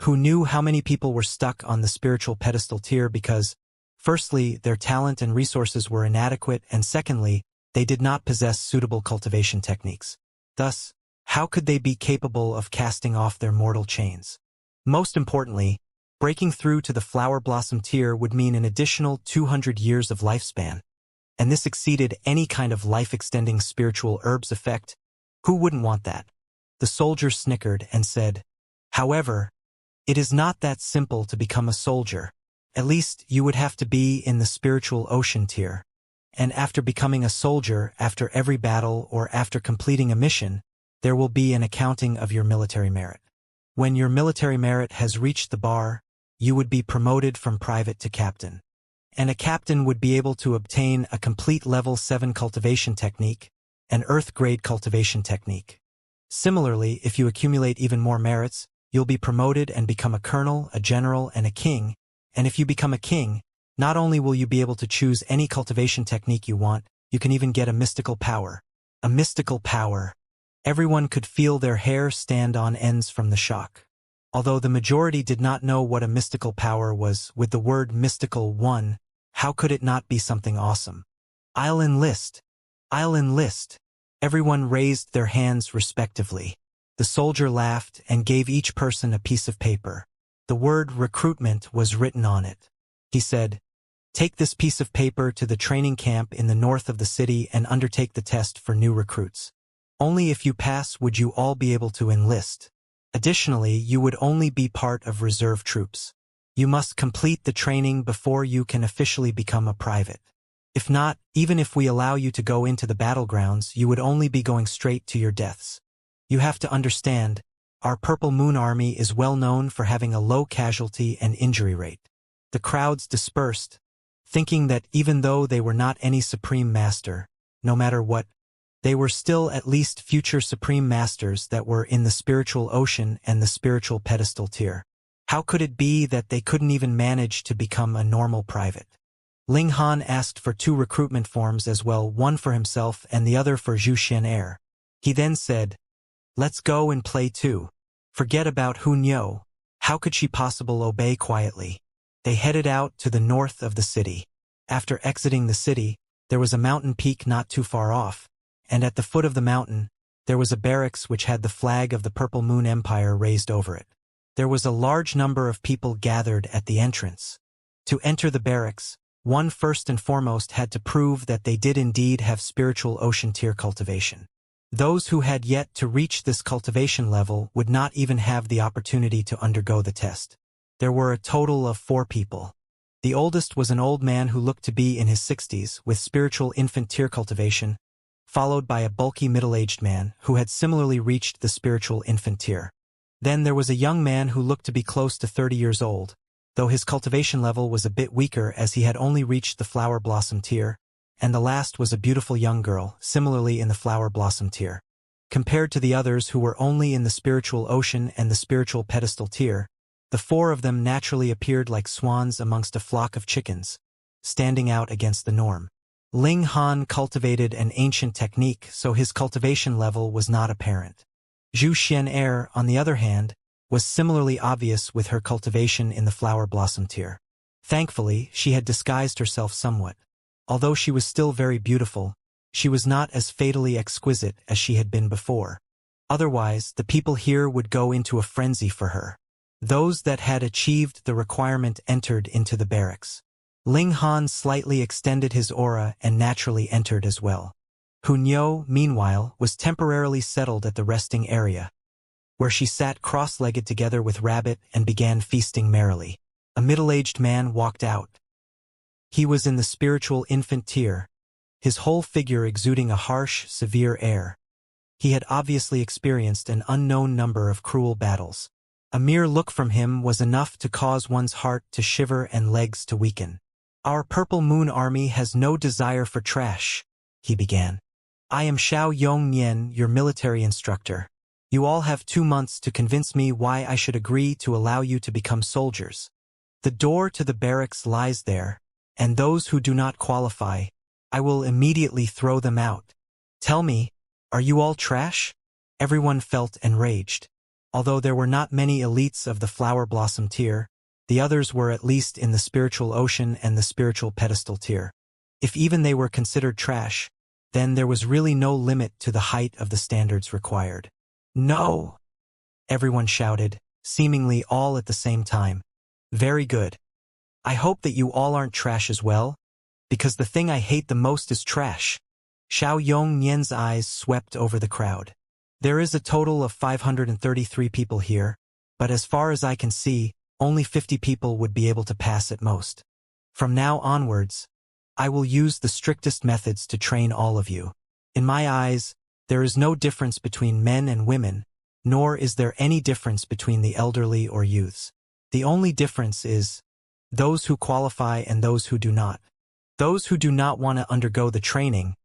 Who knew how many people were stuck on the spiritual pedestal tier because, firstly, their talent and resources were inadequate, and secondly, they did not possess suitable cultivation techniques. Thus, how could they be capable of casting off their mortal chains? Most importantly, breaking through to the flower blossom tier would mean an additional 200 years of lifespan. And this exceeded any kind of life-extending spiritual herbs effect. Who wouldn't want that? The soldier snickered and said, "However, it is not that simple to become a soldier. At least you would have to be in the spiritual ocean tier. And after becoming a soldier, after every battle or after completing a mission, there will be an accounting of your military merit. When your military merit has reached the bar, you would be promoted from private to captain. And a captain would be able to obtain a complete level 7 cultivation technique, an earth-grade cultivation technique. Similarly, if you accumulate even more merits, you'll be promoted and become a colonel, a general, and a king. And if you become a king, not only will you be able to choose any cultivation technique you want, you can even get a mystical power. A mystical power. Everyone could feel their hair stand on ends from the shock. Although the majority did not know what a mystical power was, with the word mystical one, how could it not be something awesome? I'll enlist. I'll enlist. Everyone raised their hands respectively. The soldier laughed and gave each person a piece of paper. The word recruitment was written on it. He said, "Take this piece of paper to the training camp in the north of the city and undertake the test for new recruits. Only if you pass would you all be able to enlist. Additionally, you would only be part of reserve troops. You must complete the training before you can officially become a private. If not, even if we allow you to go into the battlegrounds, you would only be going straight to your deaths. You have to understand, our Purple Moon Army is well known for having a low casualty and injury rate. The crowds dispersed, thinking that even though they were not any supreme master, no matter what, they were still at least future supreme masters that were in the spiritual ocean and the spiritual pedestal tier. How could it be that they couldn't even manage to become a normal private? Ling Han asked for 2 recruitment forms as well, one for himself and the other for Zhu Xian'er. He then said, "Let's go and play too. Forget about Hu Niu. How could she possibly obey quietly?" They headed out to the north of the city. After exiting the city, there was a mountain peak not too far off, and at the foot of the mountain, there was a barracks which had the flag of the Purple Moon Empire raised over it. There was a large number of people gathered at the entrance. To enter the barracks, one first and foremost had to prove that they did indeed have spiritual ocean tier cultivation. Those who had yet to reach this cultivation level would not even have the opportunity to undergo the test. There were a total of 4 people. The oldest was an old man who looked to be in his 60s with spiritual infant tier cultivation, followed by a bulky middle-aged man who had similarly reached the spiritual infant tier. Then there was a young man who looked to be close to 30 years old, though his cultivation level was a bit weaker as he had only reached the flower blossom tier, and the last was a beautiful young girl, similarly in the flower blossom tier. Compared to the others who were only in the spiritual ocean and the spiritual pedestal tier, the 4 of them naturally appeared like swans amongst a flock of chickens, standing out against the norm. Ling Han cultivated an ancient technique, so his cultivation level was not apparent. Zhu Xian'er, on the other hand, was similarly obvious with her cultivation in the flower blossom tier. Thankfully, she had disguised herself somewhat. Although she was still very beautiful, she was not as fatally exquisite as she had been before. Otherwise, the people here would go into a frenzy for her. Those that had achieved the requirement entered into the barracks. Ling Han slightly extended his aura and naturally entered as well. Hu Niu, meanwhile, was temporarily settled at the resting area, where she sat cross-legged together with Rabbit and began feasting merrily. A middle-aged man walked out. He was in the spiritual infant tier, his whole figure exuding a harsh, severe air. He had obviously experienced an unknown number of cruel battles. A mere look from him was enough to cause one's heart to shiver and legs to weaken. "Our Purple Moon Army has no desire for trash," he began. "I am Xiao Yongnian, your military instructor. You all have 2 months to convince me why I should agree to allow you to become soldiers. The door to the barracks lies there, and those who do not qualify, I will immediately throw them out. Tell me, are you all trash?" Everyone felt enraged. Although there were not many elites of the flower blossom tier, the others were at least in the spiritual ocean and the spiritual pedestal tier. If even they were considered trash, then there was really no limit to the height of the standards required. "No!" everyone shouted, seemingly all at the same time. "Very good. I hope that you all aren't trash as well, because the thing I hate the most is trash." Xiao Yongnian's eyes swept over the crowd. "There is a total of 533 people here, but as far as I can see, only 50 people would be able to pass at most. From now onwards, I will use the strictest methods to train all of you. In my eyes, there is no difference between men and women, nor is there any difference between the elderly or youths. The only difference is those who qualify and those who do not. Those who do not want to undergo the training,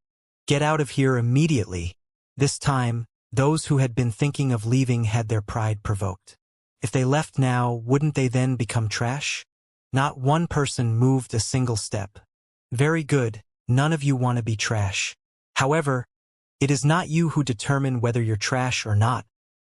get out of here immediately." This time, those who had been thinking of leaving had their pride provoked. If they left now, wouldn't they then become trash? Not one person moved a single step. "Very good, none of you want to be trash. However, it is not you who determine whether you're trash or not,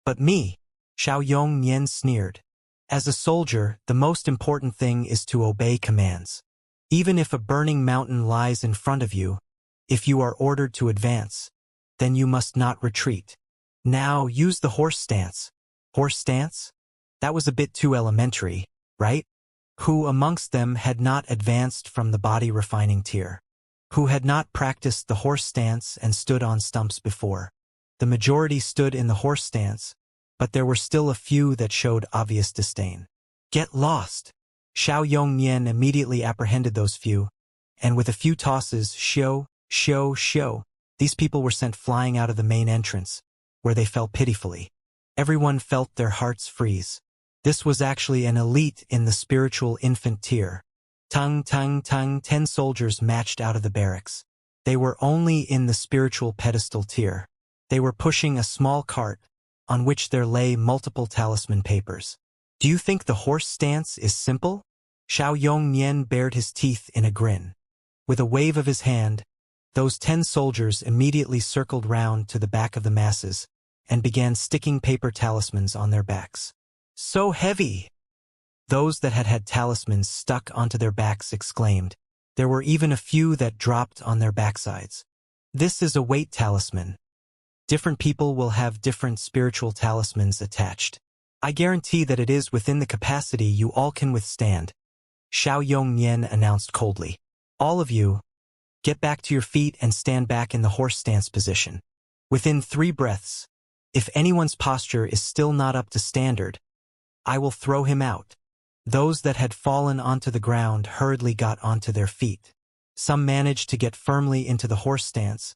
but me," Xiao Yongnian sneered. "As a soldier, the most important thing is to obey commands. Even if a burning mountain lies in front of you, if you are ordered to advance, then you must not retreat. Now use the horse stance." Horse stance? That was a bit too elementary, right? Who amongst them had not advanced from the body refining tier? Who had not practiced the horse stance and stood on stumps before? The majority stood in the horse stance, but there were still a few that showed obvious disdain. Get lost! Xiao Yongnian immediately apprehended those few, and with a few tosses, shio, these people were sent flying out of the main entrance, where they fell pitifully. Everyone felt their hearts freeze. This was actually an elite in the spiritual infant tier. 10 soldiers matched out of the barracks. They were only in the spiritual pedestal tier. They were pushing a small cart, on which there lay multiple talisman papers. Do you think the horse stance is simple? Xiao Yongnian bared his teeth in a grin. With a wave of his hand, those 10 soldiers immediately circled round to the back of the masses and began sticking paper talismans on their backs. So heavy! Those that had had talismans stuck onto their backs exclaimed. There were even a few that dropped on their backsides. This is a weight talisman. Different people will have different spiritual talismans attached. I guarantee that it is within the capacity you all can withstand, Xiao Yongnian announced coldly. All of you, get back to your feet and stand back in the horse stance position. Within 3 breaths, if anyone's posture is still not up to standard, I will throw him out. Those that had fallen onto the ground hurriedly got onto their feet. Some managed to get firmly into the horse stance,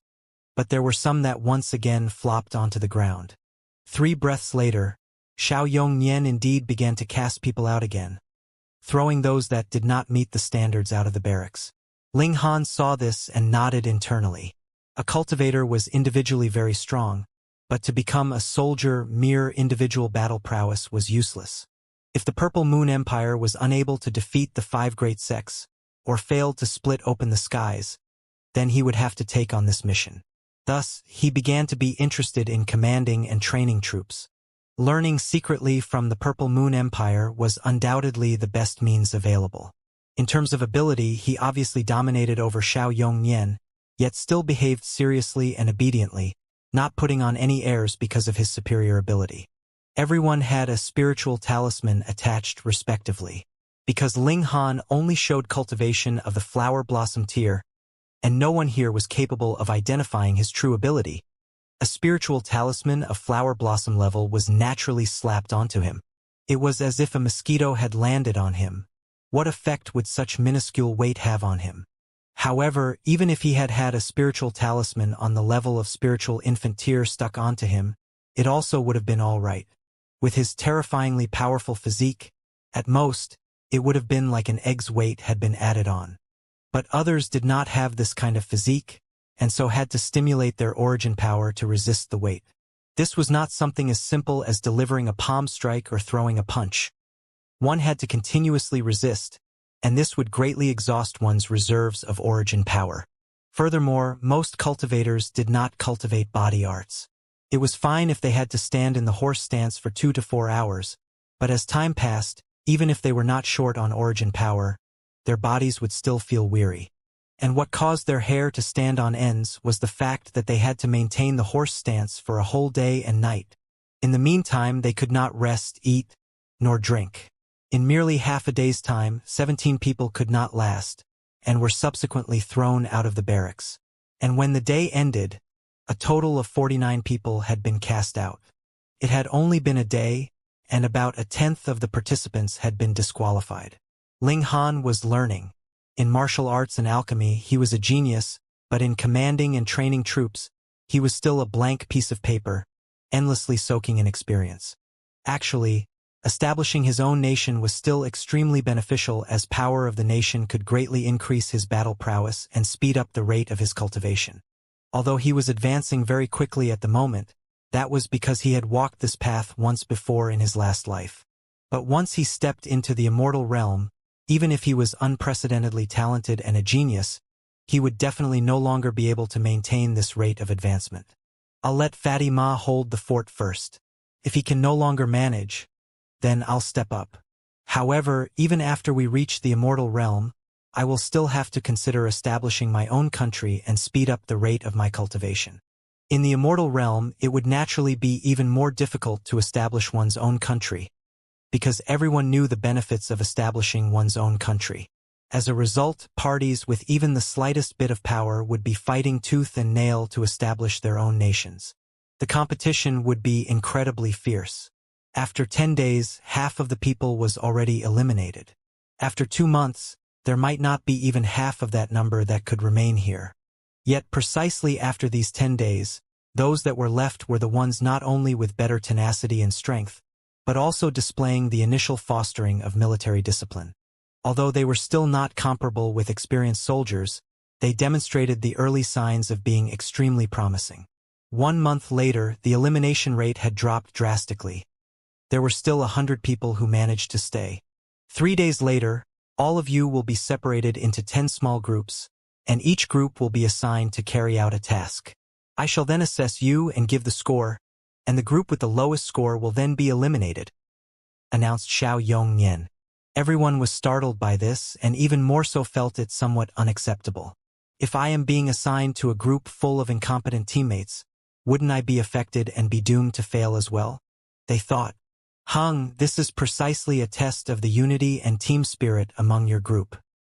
but there were some that once again flopped onto the ground. 3 breaths later, Xiao Yongnian indeed began to cast people out again, throwing those that did not meet the standards out of the barracks. Ling Han saw this and nodded internally. A cultivator was individually very strong, but to become a soldier, mere individual battle prowess was useless. If the Purple Moon Empire was unable to defeat the 5 great sects, or failed to split open the skies, then he would have to take on this mission. Thus, he began to be interested in commanding and training troops. Learning secretly from the Purple Moon Empire was undoubtedly the best means available. In terms of ability, he obviously dominated over Xiao Yongnian, yet still behaved seriously and obediently, not putting on any airs because of his superior ability. Everyone had a spiritual talisman attached respectively. Because Ling Han only showed cultivation of the flower blossom tier, and no one here was capable of identifying his true ability, a spiritual talisman of flower blossom level was naturally slapped onto him. It was as if a mosquito had landed on him. What effect would such minuscule weight have on him? However, even if he had had a spiritual talisman on the level of spiritual infant tier stuck onto him, it also would have been all right. With his terrifyingly powerful physique, at most, it would have been like an egg's weight had been added on. But others did not have this kind of physique, and so had to stimulate their origin power to resist the weight. This was not something as simple as delivering a palm strike or throwing a punch. One had to continuously resist, and this would greatly exhaust one's reserves of origin power. Furthermore, most cultivators did not cultivate body arts. It was fine if they had to stand in the horse stance for 2 to 4 hours, but as time passed, even if they were not short on origin power, their bodies would still feel weary. And what caused their hair to stand on ends was the fact that they had to maintain the horse stance for a whole day and night. In the meantime, they could not rest, eat, nor drink. In merely half a day's time, 17 people could not last, and were subsequently thrown out of the barracks. And when the day ended, a total of 49 people had been cast out. It had only been a day, and about 1/10 of the participants had been disqualified. Ling Han was learning. In martial arts and alchemy, he was a genius, but in commanding and training troops, he was still a blank piece of paper, endlessly soaking in experience. Actually, establishing his own nation was still extremely beneficial, as power of the nation could greatly increase his battle prowess and speed up the rate of his cultivation. Although he was advancing very quickly at the moment, that was because he had walked this path once before in his last life. But once he stepped into the immortal realm, even if he was unprecedentedly talented and a genius, he would definitely no longer be able to maintain this rate of advancement. I'll let Fatty Ma hold the fort first. If he can no longer manage, then I'll step up. However, even after we reach the immortal realm, I will still have to consider establishing my own country and speed up the rate of my cultivation. In the immortal realm, it would naturally be even more difficult to establish one's own country, because everyone knew the benefits of establishing one's own country. As a result, parties with even the slightest bit of power would be fighting tooth and nail to establish their own nations. The competition would be incredibly fierce. After 10 days, half of the people was already eliminated. After 2 months, there might not be even half of that number that could remain here. Yet precisely after these 10 days, those that were left were the ones not only with better tenacity and strength, but also displaying the initial fostering of military discipline. Although they were still not comparable with experienced soldiers, they demonstrated the early signs of being extremely promising. 1 month later, the elimination rate had dropped drastically. There were still 100 people who managed to stay. 3 days later, all of you will be separated into 10 small groups, and each group will be assigned to carry out a task. I shall then assess you and give the score, and the group with the lowest score will then be eliminated," announced Xiao Yongnian. Everyone was startled by this and even more so felt it somewhat unacceptable. If I am being assigned to a group full of incompetent teammates, wouldn't I be affected and be doomed to fail as well? They thought. This is precisely a test of the unity and team spirit among your group.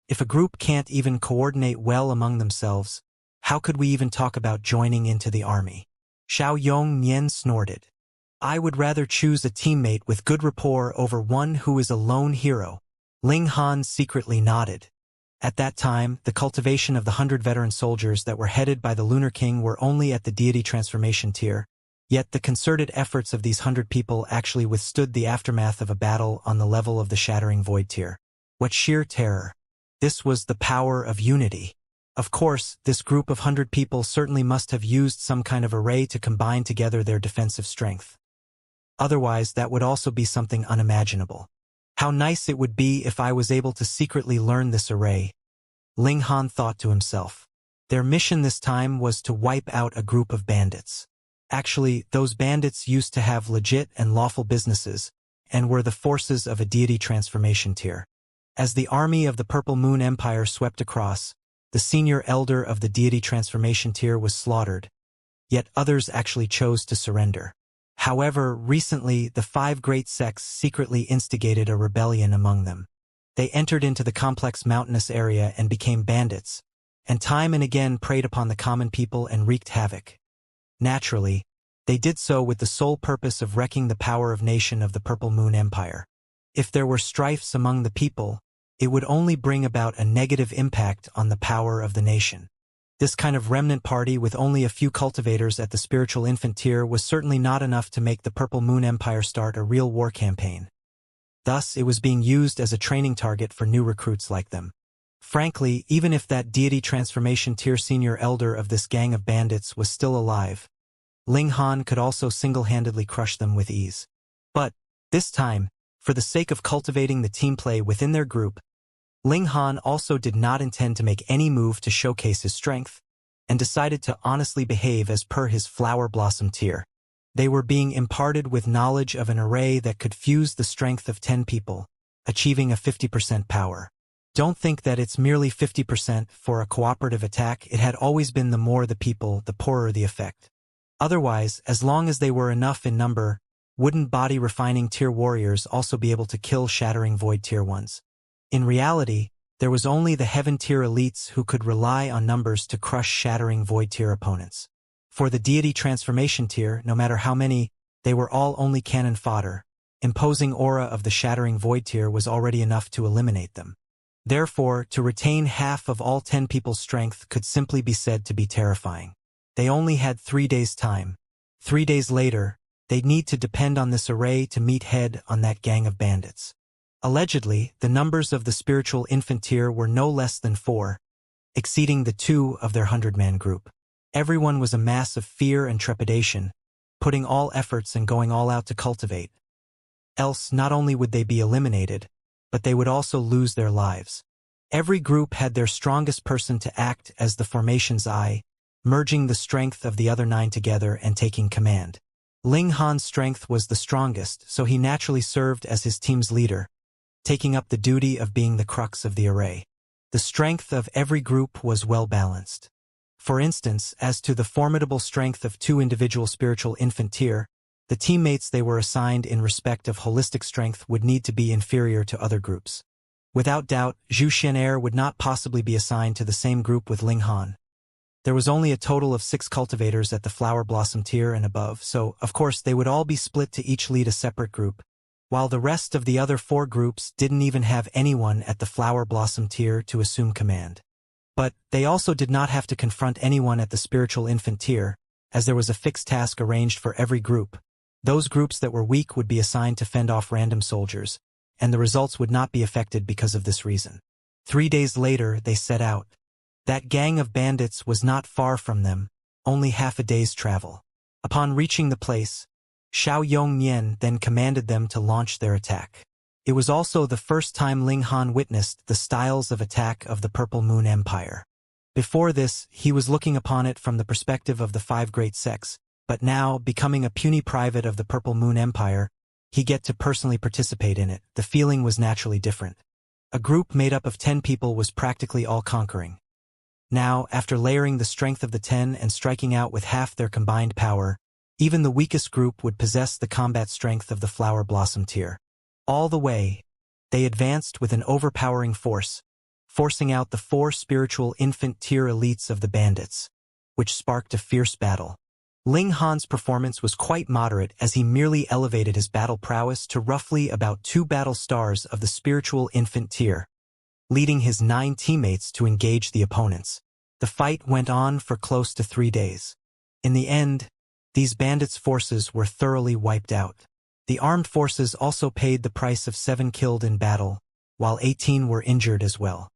If a group can't even coordinate well among themselves, how could we even talk about joining into the army? Xiao Yongnian snorted. I would rather choose a teammate with good rapport over one who is a lone hero. Ling Han secretly nodded. At that time, the cultivation of the 100 veteran soldiers that were headed by the Lunar King were only at the deity transformation tier, yet the concerted efforts of these 100 people actually withstood the aftermath of a battle on the level of the shattering void tier. What sheer terror! This was the power of unity. Of course, this group of 100 people certainly must have used some kind of array to combine together their defensive strength. Otherwise, that would also be something unimaginable. How nice it would be if I was able to secretly learn this array, Ling Han thought to himself. Their mission this time was to wipe out a group of bandits. Actually, those bandits used to have legit and lawful businesses, and were the forces of a deity transformation tier. As the army of the Purple Moon Empire swept across, the senior elder of the deity transformation tier was slaughtered, yet others actually chose to surrender. However, recently, the 5 great sects secretly instigated a rebellion among them. They entered into the complex mountainous area and became bandits, and time and again preyed upon the common people and wreaked havoc. Naturally, they did so with the sole purpose of wrecking the power of nation of the Purple Moon Empire. If there were strifes among the people, it would only bring about a negative impact on the power of the nation. This kind of remnant party with only a few cultivators at the spiritual infant tier was certainly not enough to make the Purple Moon Empire start a real war campaign. Thus, it was being used as a training target for new recruits like them. Frankly, even if that deity transformation tier senior elder of this gang of bandits was still alive, Ling Han could also single-handedly crush them with ease. But, this time, for the sake of cultivating the team play within their group, Ling Han also did not intend to make any move to showcase his strength, and decided to honestly behave as per his flower blossom tier. They were being imparted with knowledge of an array that could fuse the strength of 10 people, achieving a 50% power. Don't think that it's merely 50% for a cooperative attack. It had always been the more the people, the poorer the effect. Otherwise, as long as they were enough in number, wouldn't body refining tier warriors also be able to kill shattering void tier ones? In reality, there was only the heaven tier elites who could rely on numbers to crush shattering void tier opponents. For the deity transformation tier, no matter how many, they were all only cannon fodder. Imposing aura of the shattering void tier was already enough to eliminate them. Therefore, to retain half of all 10 people's strength could simply be said to be terrifying. They only had 3 days' time. 3 days later, they'd need to depend on this array to meet head on that gang of bandits. Allegedly, the numbers of the spiritual infant tier were no less than 4, exceeding the 2 of their 100-man group. Everyone was a mass of fear and trepidation, putting all efforts and going all out to cultivate. Else, not only would they be eliminated, but they would also lose their lives. Every group had their strongest person to act as the formation's eye, merging the strength of the other 9 together and taking command. Ling Han's strength was the strongest, so he naturally served as his team's leader, taking up the duty of being the crux of the array. The strength of every group was well balanced. For instance, as to the formidable strength of 2 individual spiritual infant tier, the teammates they were assigned in respect of holistic strength would need to be inferior to other groups. Without doubt, Zhu Xian'er would not possibly be assigned to the same group with Ling Han. There was only a total of 6 cultivators at the flower blossom tier and above, so, of course, they would all be split to each lead a separate group, while the rest of the other 4 groups didn't even have anyone at the flower blossom tier to assume command. But they also did not have to confront anyone at the spiritual infant tier, as there was a fixed task arranged for every group. Those groups that were weak would be assigned to fend off random soldiers, and the results would not be affected because of this reason. 3 days later, they set out. That gang of bandits was not far from them, only half a day's travel. Upon reaching the place, Xiao Yongnian then commanded them to launch their attack. It was also the first time Ling Han witnessed the styles of attack of the Purple Moon Empire. Before this, he was looking upon it from the perspective of the 5 great sects, but now, becoming a puny private of the Purple Moon Empire, he get to personally participate in it. The feeling was naturally different. A group made up of 10 people was practically all-conquering. Now, after layering the strength of the 10 and striking out with half their combined power, even the weakest group would possess the combat strength of the flower blossom tier. All the way, they advanced with an overpowering force, forcing out the 4 spiritual infant tier elites of the bandits, which sparked a fierce battle. Ling Han's performance was quite moderate as he merely elevated his battle prowess to roughly about 2 battle stars of the spiritual infant tier, leading his 9 teammates to engage the opponents. The fight went on for close to 3 days. In the end, these bandits' forces were thoroughly wiped out. The armed forces also paid the price of 7 killed in battle, while 18 were injured as well.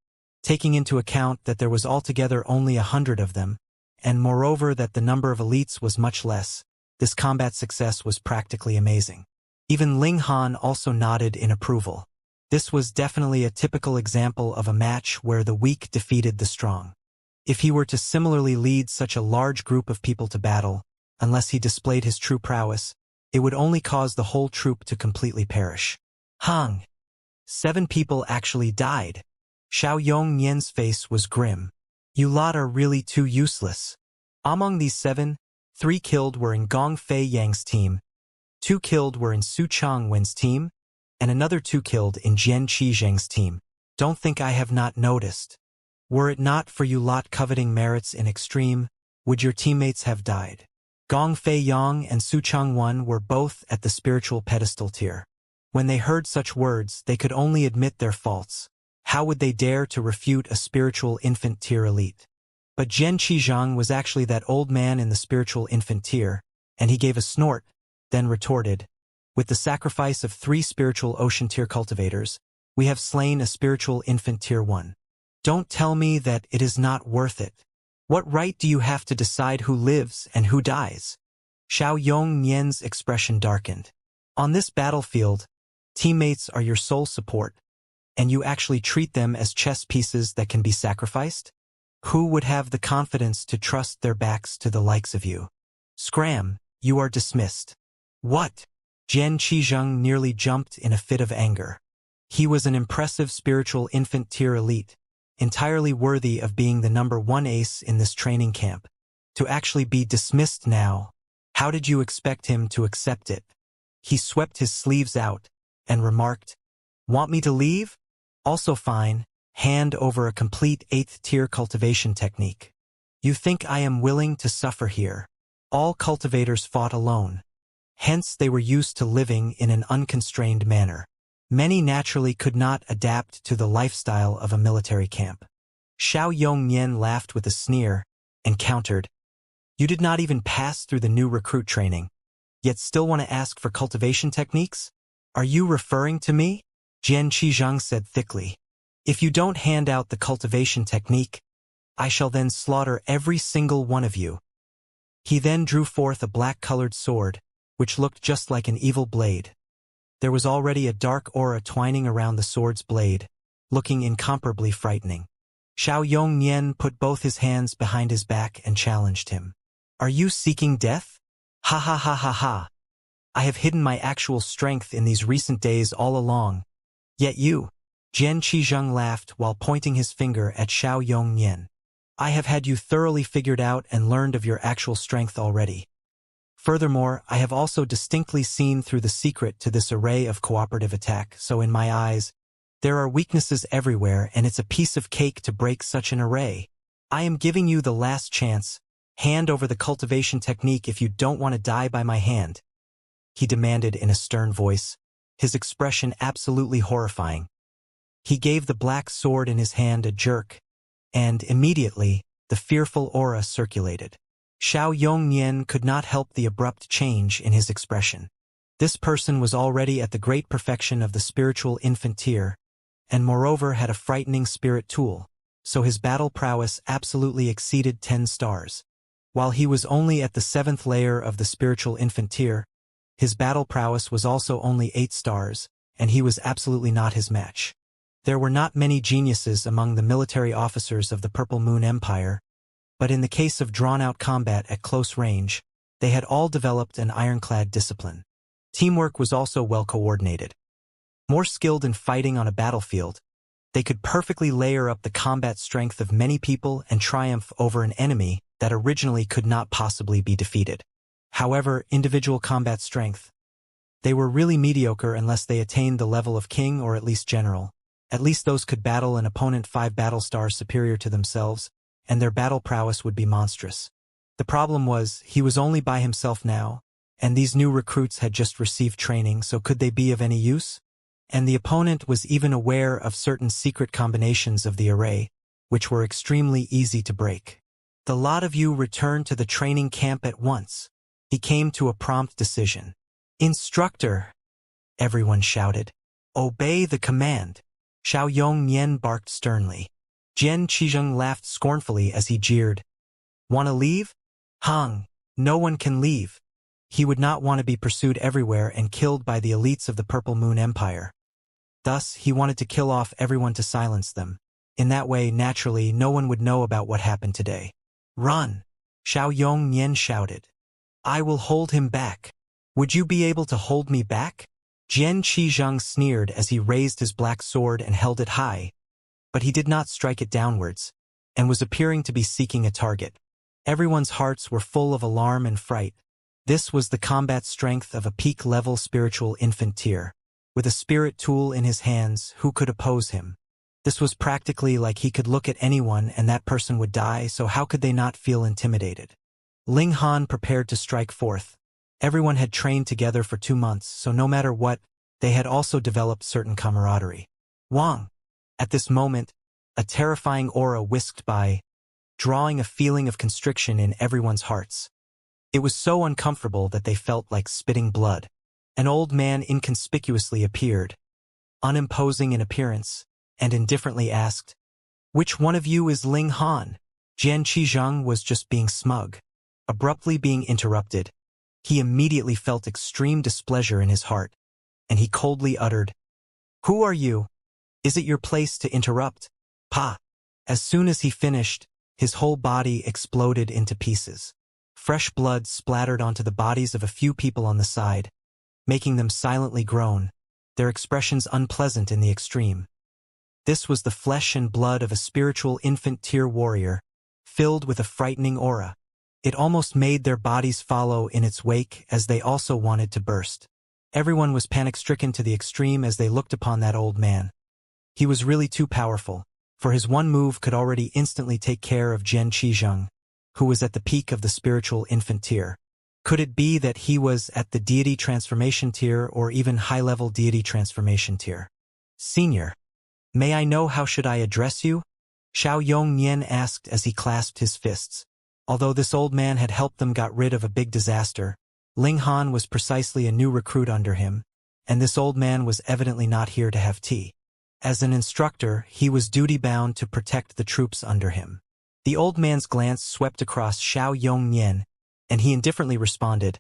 Taking into account that there was altogether only 100 of them, and moreover that the number of elites was much less, this combat success was practically amazing. Even Ling Han also nodded in approval. This was definitely a typical example of a match where the weak defeated the strong. If he were to similarly lead such a large group of people to battle, unless he displayed his true prowess, it would only cause the whole troop to completely perish. Hang! 7 people actually died. Xiao Yongnian's face was grim. You lot are really too useless. Among these 7, 3 killed were in Gong Fei Yang's team, 2 killed were in Su Changwen's team, and another 2 killed in Jian Qizheng's team. Don't think I have not noticed. Were it not for you lot coveting merits in extreme, would your teammates have died? Gong Fei Yang and Su Changwen were both at the spiritual pedestal tier. When they heard such words, they could only admit their faults. How would they dare to refute a spiritual infant tier elite? But Jian Qizheng was actually that old man in the spiritual infant tier, and he gave a snort, then retorted, with the sacrifice of 3 spiritual ocean tier cultivators, we have slain a spiritual infant tier 1. Don't tell me that it is not worth it. What right do you have to decide who lives and who dies? Xiao Yongnian's expression darkened. On this battlefield, teammates are your sole support, and you actually treat them as chess pieces that can be sacrificed? Who would have the confidence to trust their backs to the likes of you? Scram, you are dismissed. What? Jian Qizheng nearly jumped in a fit of anger. He was an impressive spiritual infant tier elite, entirely worthy of being the number 1 ace in this training camp. To actually be dismissed now, how did you expect him to accept it? He swept his sleeves out and remarked, want me to leave? Also fine, hand over a complete 8th tier cultivation technique. You think I am willing to suffer here? All cultivators fought alone. Hence they were used to living in an unconstrained manner. Many naturally could not adapt to the lifestyle of a military camp. Xiao Yongnian laughed with a sneer and countered, you did not even pass through the new recruit training, yet still want to ask for cultivation techniques? Are you referring to me? Jian Qizheng said thickly. If you don't hand out the cultivation technique, I shall then slaughter every single one of you. He then drew forth a black-colored sword, which looked just like an evil blade. There was already a dark aura twining around the sword's blade, looking incomparably frightening. Xiao Yongnian put both his hands behind his back and challenged him. Are you seeking death? Ha ha ha ha ha. I have hidden my actual strength in these recent days all along. Yet you, Jian Qizheng laughed while pointing his finger at Xiao Yongnian. I have had you thoroughly figured out and learned of your actual strength already. Furthermore, I have also distinctly seen through the secret to this array of cooperative attack, so in my eyes, there are weaknesses everywhere and it's a piece of cake to break such an array. I am giving you the last chance. Hand over the cultivation technique if you don't want to die by my hand, he demanded in a stern voice, his expression absolutely horrifying. He gave the black sword in his hand a jerk, and immediately, the fearful aura circulated. Xiao Yongnian could not help the abrupt change in his expression. This person was already at the great perfection of the spiritual infant tier, and moreover had a frightening spirit tool, so his battle prowess absolutely exceeded 10 stars. While he was only at the 7th layer of the spiritual infant tier, his battle prowess was also only 8 stars, and he was absolutely not his match. There were not many geniuses among the military officers of the Purple Moon Empire, but in the case of drawn-out combat at close range, they had all developed an ironclad discipline. Teamwork was also well coordinated. More skilled in fighting on a battlefield, they could perfectly layer up the combat strength of many people and triumph over an enemy that originally could not possibly be defeated. However, individual combat strength, they were really mediocre unless they attained the level of king or at least general. At least those could battle an opponent 5 battle stars superior to themselves, and their battle prowess would be monstrous. The problem was, he was only by himself now, and these new recruits had just received training, so could they be of any use? And the opponent was even aware of certain secret combinations of the array, which were extremely easy to break. The lot of you return to the training camp at once. He came to a prompt decision. Instructor! Everyone shouted. Obey the command. Xiao Yongnian barked sternly. Jian Qizheng laughed scornfully as he jeered. Want to leave? Hang, no one can leave. He would not want to be pursued everywhere and killed by the elites of the Purple Moon Empire. Thus, he wanted to kill off everyone to silence them. In that way, naturally, no one would know about what happened today. Run! Xiao Yongnian shouted. I will hold him back. Would you be able to hold me back? Jian Qizheng sneered as he raised his black sword and held it high, but he did not strike it downwards, and was appearing to be seeking a target. Everyone's hearts were full of alarm and fright. This was the combat strength of a peak-level spiritual infant tier. With a spirit tool in his hands, who could oppose him? This was practically like he could look at anyone and that person would die, so how could they not feel intimidated? Ling Han prepared to strike forth. Everyone had trained together for 2 months, so no matter what, they had also developed certain camaraderie. Wang! At this moment, a terrifying aura whisked by, drawing a feeling of constriction in everyone's hearts. It was so uncomfortable that they felt like spitting blood. An old man inconspicuously appeared, unimposing in appearance, and indifferently asked, Which one of you is Ling Han? Jian Qizheng was just being smug. Abruptly being interrupted, he immediately felt extreme displeasure in his heart, and he coldly uttered, Who are you? Is it your place to interrupt? Pa! As soon as he finished, his whole body exploded into pieces. Fresh blood splattered onto the bodies of a few people on the side, making them silently groan, their expressions unpleasant in the extreme. This was the flesh and blood of a spiritual infant tier warrior, filled with a frightening aura. It almost made their bodies follow in its wake as they also wanted to burst. Everyone was panic-stricken to the extreme as they looked upon that old man. He was really too powerful, for his one move could already instantly take care of Jian Qizheng, who was at the peak of the spiritual infant tier. Could it be that he was at the deity transformation tier or even high-level deity transformation tier? Senior, may I know how should I address you? Xiao Yongnian asked as he clasped his fists. Although this old man had helped them get rid of a big disaster, Ling Han was precisely a new recruit under him, and this old man was evidently not here to have tea. As an instructor, he was duty-bound to protect the troops under him. The old man's glance swept across Xiao Yongnian, and he indifferently responded,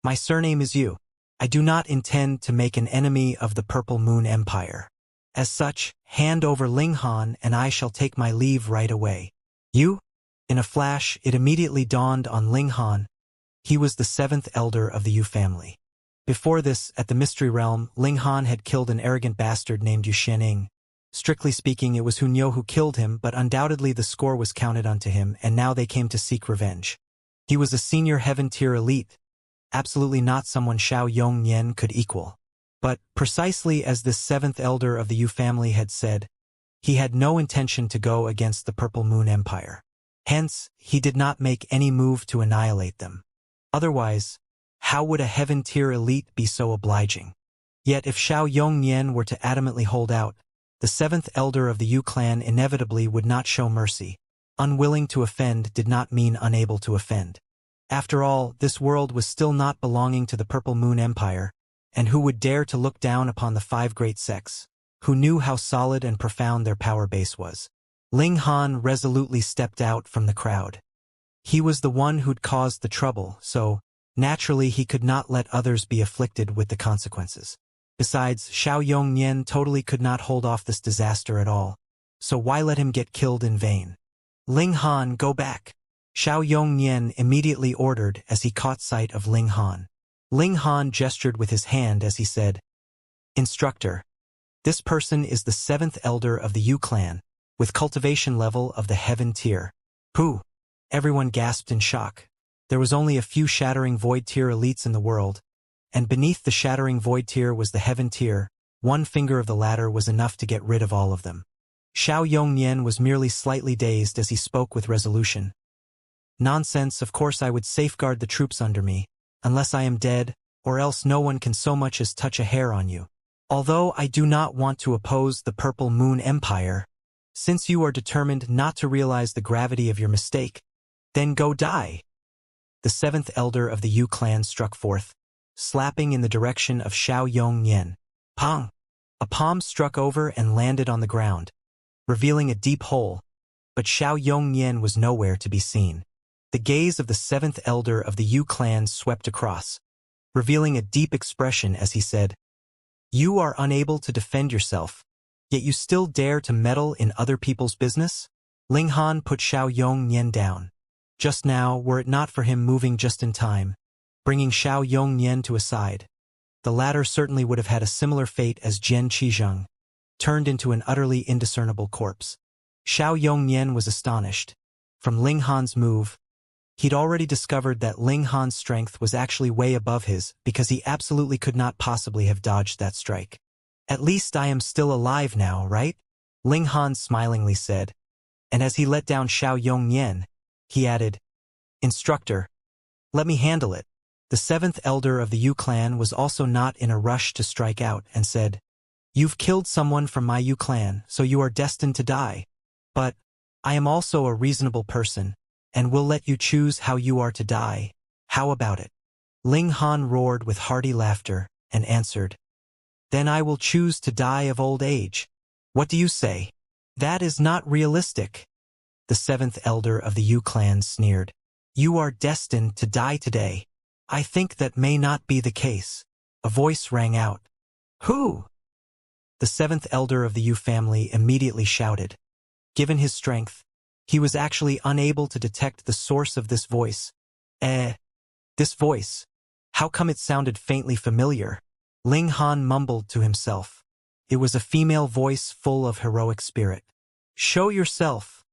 My surname is Yu. I do not intend to make an enemy of the Purple Moon Empire. As such, hand over Ling Han and I shall take my leave right away. You? In a flash, it immediately dawned on Ling Han. He was the 7th elder of the Yu family. Before this, at the Mystery Realm, Ling Han had killed an arrogant bastard named Yu Xianing. Strictly speaking, it was Hun Yo who killed him, but undoubtedly the score was counted unto him, and now they came to seek revenge. He was a senior heaven-tier elite, absolutely not someone Xiao Yongnian could equal. But, precisely as this 7th elder of the Yu family had said, he had no intention to go against the Purple Moon Empire. Hence, he did not make any move to annihilate them. Otherwise, how would a heaven-tier elite be so obliging? Yet if Xiao Yongnian were to adamantly hold out, the seventh elder of the Yu clan inevitably would not show mercy. Unwilling to offend did not mean unable to offend. After all, this world was still not belonging to the Purple Moon Empire, and who would dare to look down upon the five great sects, who knew how solid and profound their power base was? Ling Han resolutely stepped out from the crowd. He was the one who'd caused the trouble, so, naturally he could not let others be afflicted with the consequences. Besides, Xiao Yongnian totally could not hold off this disaster at all, so why let him get killed in vain? Ling Han, go back! Xiao Yongnian immediately ordered as he caught sight of Ling Han. Ling Han gestured with his hand as he said, "Instructor, this person is the seventh elder of the Yu clan, with cultivation level of the heaven tier." Who? Everyone gasped in shock. There was only a few shattering void tier elites in the world, and beneath the shattering void tier was the heaven tier. One finger of the ladder was enough to get rid of all of them. Xiao Yongnian was merely slightly dazed as he spoke with resolution. "Nonsense, of course I would safeguard the troops under me, unless I am dead, or else no one can so much as touch a hair on you. Although I do not want to oppose the Purple Moon Empire, since you are determined not to realize the gravity of your mistake, then go die." The seventh elder of the Yu clan struck forth, slapping in the direction of Xiao Yongnian. Pong! A palm struck over and landed on the ground, revealing a deep hole, but Xiao Yongnian was nowhere to be seen. The gaze of the seventh elder of the Yu clan swept across, revealing a deep expression as he said, "You are unable to defend yourself, yet you still dare to meddle in other people's business?" Ling Han put Xiao Yongnian down. Just now, were it not for him moving just in time, bringing Xiao Yongnian to a side, the latter certainly would have had a similar fate as Jian Qizheng, turned into an utterly indiscernible corpse. Xiao Yongnian was astonished. From Ling Han's move, he'd already discovered that Ling Han's strength was actually way above his because he absolutely could not possibly have dodged that strike. "At least I am still alive now, right?" Ling Han smilingly said, and as he let down Xiao Yongnian, he added, "Instructor, let me handle it." The seventh elder of the Yu clan was also not in a rush to strike out and said, "You've killed someone from my Yu clan, so you are destined to die. But I am also a reasonable person, and will let you choose how you are to die. How about it?" Ling Han roared with hearty laughter and answered, "Then I will choose to die of old age. What do you say?" "That is not realistic." The seventh elder of the Yu clan sneered. "You are destined to die today." "I think that may not be the case." A voice rang out. "Who?" The seventh elder of the Yu family immediately shouted. Given his strength, he was actually unable to detect the source of this voice. This voice. How come it sounded faintly familiar? Ling Han mumbled to himself. It was a female voice full of heroic spirit. "Show yourself!"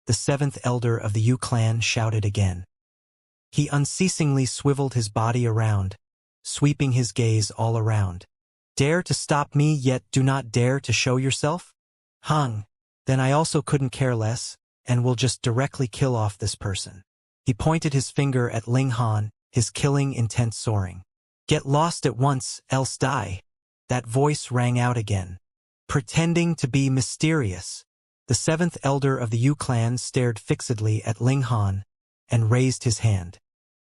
The seventh elder of the Yu clan shouted again. He unceasingly swiveled his body around, sweeping his gaze all around. "Dare to stop me, yet do not dare to show yourself? Hung. Then I also couldn't care less, and will just directly kill off this person." He pointed his finger at Ling Han, his killing intent soaring. "Get lost at once, else die." That voice rang out again, pretending to be mysterious. The seventh elder of the Yu clan stared fixedly at Ling Han and raised his hand.